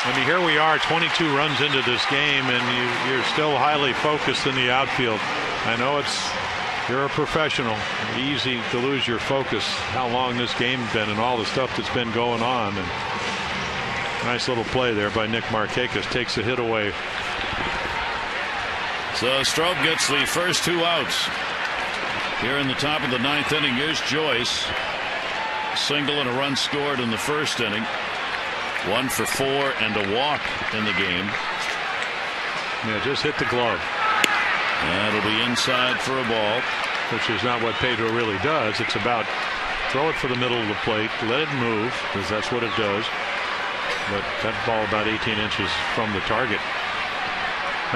I mean, here we are, 22 runs into this game, and you're still highly focused in the outfield. I know you're a professional. Easy to lose your focus. How long this game's been and all the stuff that's been going on. And nice little play there by Nick Markakis. Takes a hit away. So Strop gets the first 2 outs. Here in the top of the 9th inning, here's Joyce. Single and a run scored in the 1st inning. 1 for 4 and a walk in the game. Yeah, just hit the glove. That'll be inside for a ball. Which is not what Pedro really does. It's about throw it for the middle of the plate, let it move, because that's what it does. But that ball about 18 inches from the target.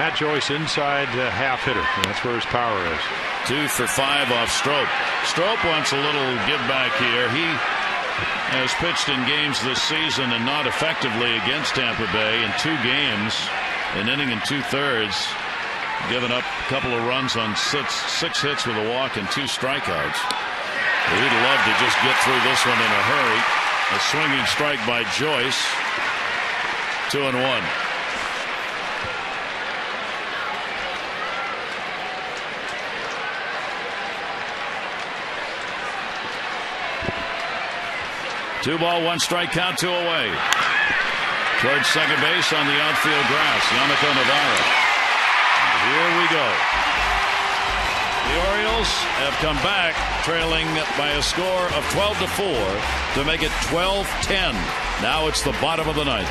Matt Joyce inside half hitter. And that's where his power is. 2 for 5 off Strop. Strop wants a little give back here. He has pitched in games this season and not effectively against Tampa Bay. In 2 games, an inning and 2/3, given up a couple of runs on 6 hits with a walk and 2 strikeouts. He'd love to just get through this one in a hurry. A swinging strike by Joyce. 2-1. Two ball, 1 strike count, 2 away. Towards second base on the outfield grass, Yamako Navarro. Here we go. The Orioles have come back trailing by a score of 12-4 to make it 12-10. Now it's the bottom of the 9th.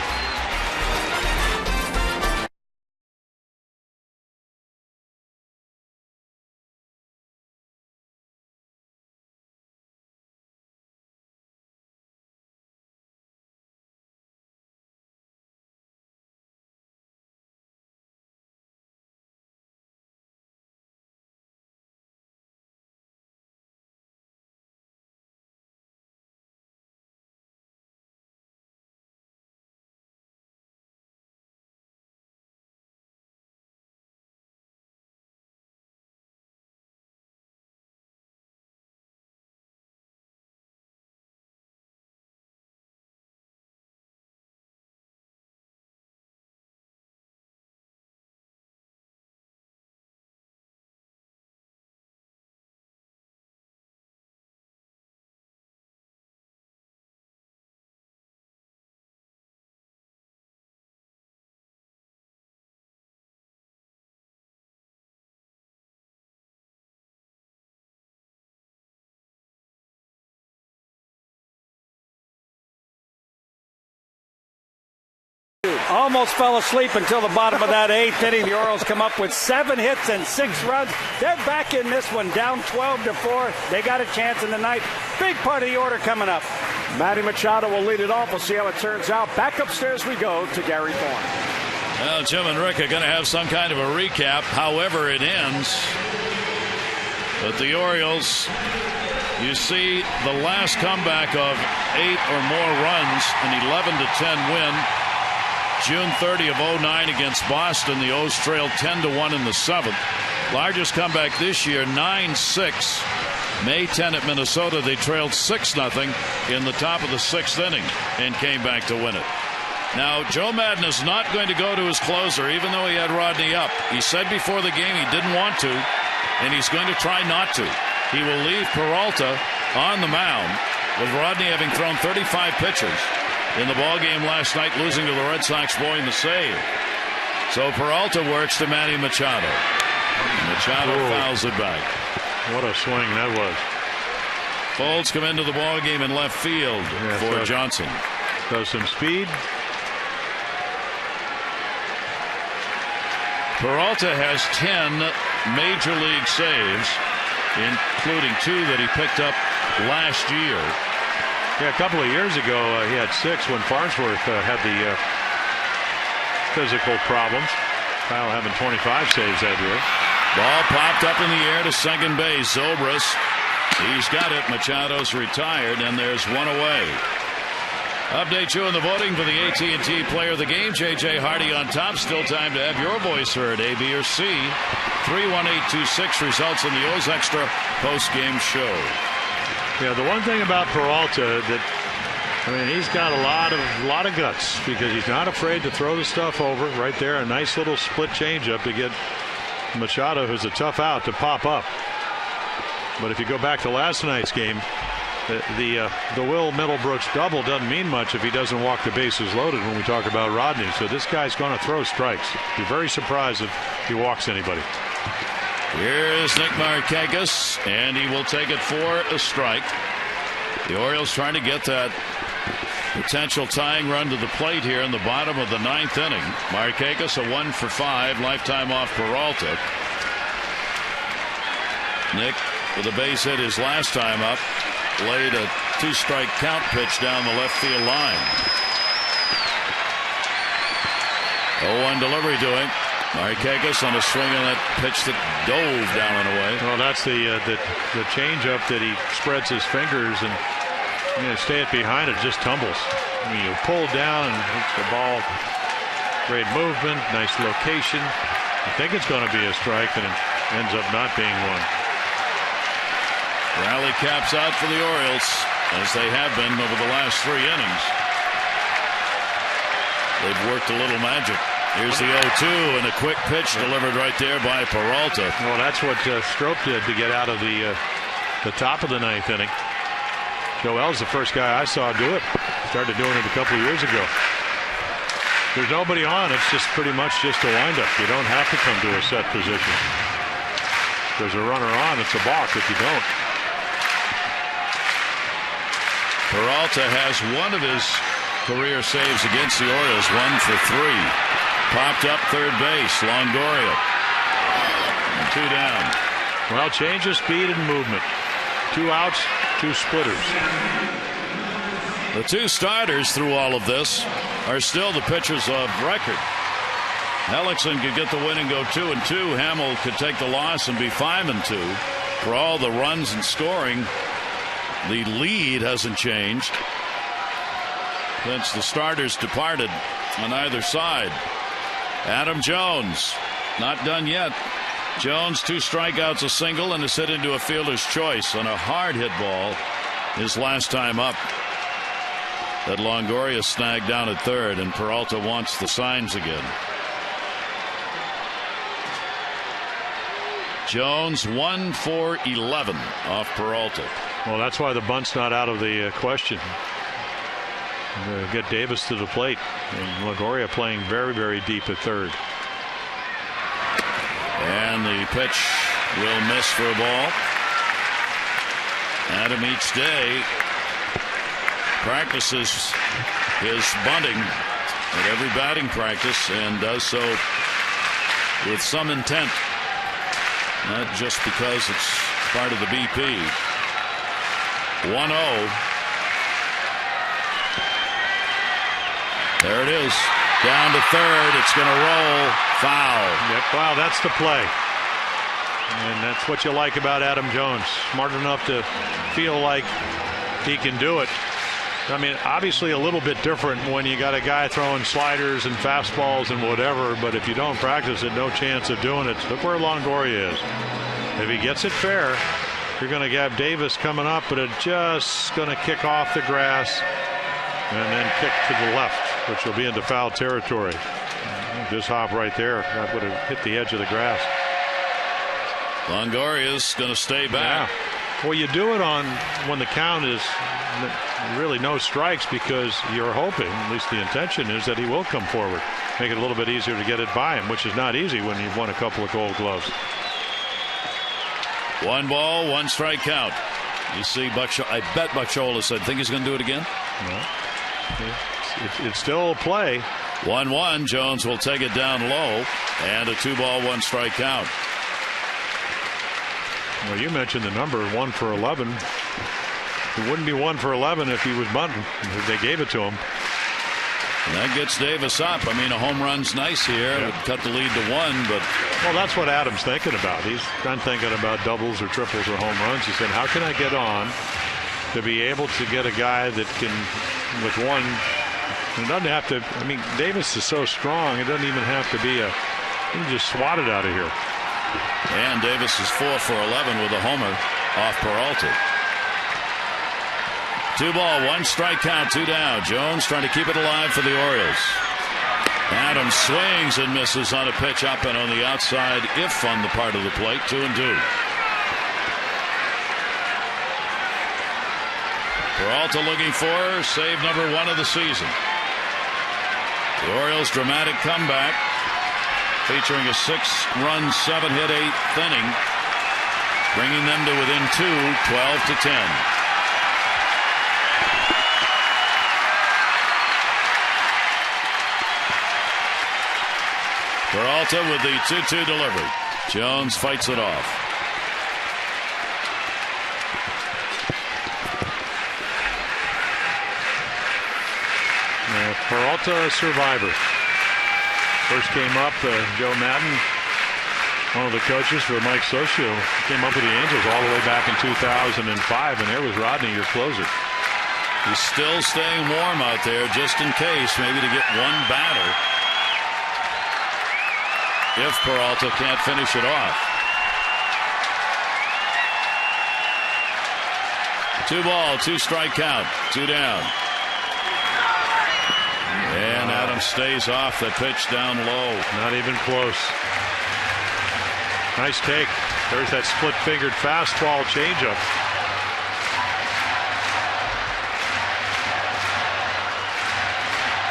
almost fell asleep until the bottom of that 8th inning. The Orioles come up with 7 hits and 6 runs. They're back in this one, down 12-4. They got a chance in the ninth. Big part of the order coming up. Manny Machado will lead it off. We'll see how it turns out. Back upstairs we go to Gary Thorne. Well, Jim and Rick are going to have some kind of a recap, however it ends. But the Orioles, you see the last comeback of 8 or more runs, an 11-10 win. June 30 of 2009 against Boston. The O's trailed 10-1 in the 7th. Largest comeback this year, 9-6. May 10 at Minnesota, they trailed 6-0 in the top of the 6th inning and came back to win it. Now, Joe Maddon is not going to go to his closer, even though he had Rodney up. He said before the game he didn't want to, and he's going to try not to. He will leave Peralta on the mound, with Rodney having thrown 35 pitches in the ballgame last night, losing to the Red Sox, blowing the save. So Peralta works to Manny Machado. Machado fouls it back. What a swing that was. Folds come into the ballgame in left field for Johnson. Does some speed. Peralta has 10 major league saves, including 2 that he picked up last year. Yeah, a couple of years ago he had 6 when Farnsworth had the physical problems. Kyle having 25 saves that year. Ball popped up in the air to second base. Zobrist, he's got it. Machado's retired, and there's one away. Update you on the voting for the AT&T Player of the Game. J.J. Hardy on top. Still time to have your voice heard. A, B, or C. 31826 results in the O's Extra post-game show. Yeah, the one thing about Peralta that, I mean, he's got a lot of guts, because he's not afraid to throw the stuff over right there. A nice little split changeup to get Machado, who's a tough out, to pop up. But if you go back to last night's game, the Will Middlebrooks double doesn't mean much if he doesn't walk the bases loaded when we talk about Rodney. So this guy's going to throw strikes. Be very surprised if he walks anybody. Here's Nick Markakis, and he will take it for a strike. The Orioles trying to get that potential tying run to the plate here in the bottom of the 9th inning. Markakis a 1 for 5, lifetime off Peralta. Nick with a base hit his last time up, laid a 2-strike count pitch down the left field line. 0-1 delivery to him. Markakis on a swing on that pitch that dove down and away. Well, that's the changeup that he spreads his fingers and stay it behind it, just tumbles. I mean, you pull down and hits the ball. Great movement, nice location. I think it's going to be a strike, and it ends up not being one. Rally caps out for the Orioles, as they have been over the last 3 innings. They've worked a little magic. Here's the 0-2, and a quick pitch delivered right there by Peralta. Well, that's what Strop did to get out of the top of the 9th inning. Joel's the first guy I saw do it. Started doing it a couple of years ago. There's nobody on. It's just pretty much just a windup. You don't have to come to a set position. There's a runner on. It's a balk if you don't. Peralta has one of his career saves against the Orioles. 1 for 3. Popped up third base. Longoria. 2 down. Well, change of speed and movement. 2 outs, 2 splitters. The 2 starters through all of this are still the pitchers of record. Hellickson could get the win and go 2-2. Hamill could take the loss and be 5-2. For all the runs and scoring, the lead hasn't changed since the starters departed on either side. Adam Jones, not done yet. Jones, 2 strikeouts, a single, and a hit into a fielder's choice on a hard hit ball his last time up. That Longoria snagged down at third, and Peralta wants the signs again. Jones 1 for 11 off Peralta. Well, that's why the bunt's not out of the question. Get Davis to the plate, and Longoria playing very, very deep at third. And the pitch will miss for a ball. Adam each day practices his bunting at every batting practice and does so with some intent, not just because it's part of the BP. 1-0. There it is. Down to third. It's going to roll. Foul. Yep, wow, that's the play. And that's what you like about Adam Jones. Smart enough to feel like he can do it. I mean, obviously a little bit different when you got a guy throwing sliders and fastballs and whatever, but if you don't practice it, no chance of doing it. Look where Longoria is. If he gets it fair, you're going to have Davis coming up, but it's just going to kick off the grass and then kick to the left, which will be into foul territory. Just hop right there. That would have hit the edge of the grass. Longoria's going to stay back. Yeah. Well, you do it on when the count is really no strikes because you're hoping, at least the intention is, that he will come forward. Make it a little bit easier to get it by him, which is not easy when you've won a couple of Gold Gloves. 1 ball, 1 strike count. You see, I bet Bucchola said, think he's going to do it again? No. It's still a play. 1-1. Jones will take it down low, and a 2 ball, 1 strike count. Well, you mentioned the number 1 for 11. It wouldn't be 1 for 11 if he was bunting. They gave it to him. And that gets Davis up. I mean, a home run's nice here. It would cut the lead to 1, but. Well, that's what Adam's thinking about. He's not thinking about doubles or triples or home runs. He said, how can I get on to be able to get a guy that can, with one, it doesn't have to, I mean, Davis is so strong, it doesn't even have to be you can just swat it out of here. And Davis is 4 for 11 with a homer off Peralta. 2 ball, 1 strike count, 2 down. Jones trying to keep it alive for the Orioles. Adams swings and misses on a pitch up and on the outside, if on the part of the plate. 2-2. Peralta looking for save number 1 of the season. The Orioles' dramatic comeback, featuring a 6-run, 7-hit 8th inning, bringing them to within 2, 12-10. Peralta with the 2-2 delivery. Jones fights it off. Peralta, a survivor. First came up, Joe Madden, one of the coaches for Mike Socio, came up with the Angels all the way back in 2005, and there was Rodney, your closer. He's still staying warm out there just in case, maybe to get one batter if Peralta can't finish it off. 2 ball, 2 strike count, 2 down. And Adams stays off the pitch down low. Not even close. Nice take. There's that split-fingered fastball changeup.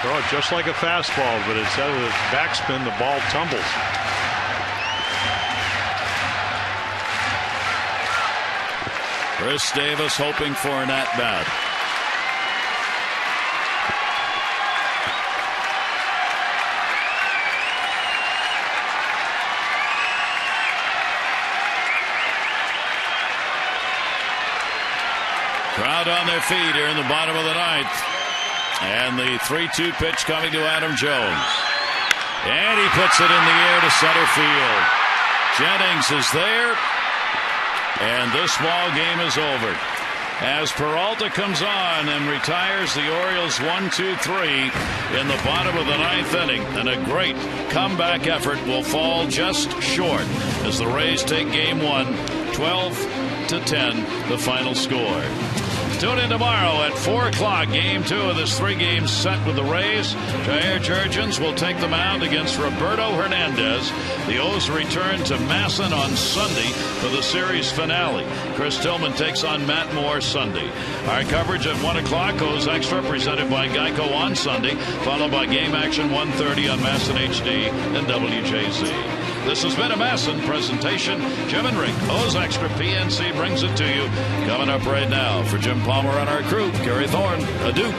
Throw it just like a fastball, but instead of the backspin, the ball tumbles. Chris Davis hoping for an at-bat. Crowd on their feet here in the bottom of the 9th. And the 3-2 pitch coming to Adam Jones. And he puts it in the air to center field. Jennings is there. And this ball game is over. As Peralta comes on and retires the Orioles 1-2-3 in the bottom of the 9th inning. And a great comeback effort will fall just short as the Rays take game 1, 12-10, the final score. Tune in tomorrow at 4 o'clock. Game 2 of this 3-game set with the Rays. Jair Jurgens will take the mound against Roberto Hernandez. The O's return to Masson on Sunday for the series finale. Chris Tillman takes on Matt Moore Sunday. Our coverage at 1 o'clock. O's Extra presented by Geico on Sunday, followed by Game Action 1:30 on Masson HD and WJZ. This has been a Masson presentation. Jim and Rick, O's Extra PNC brings it to you. Coming up right now for Jim Palmer and our crew, Gary Thorne. Adieu.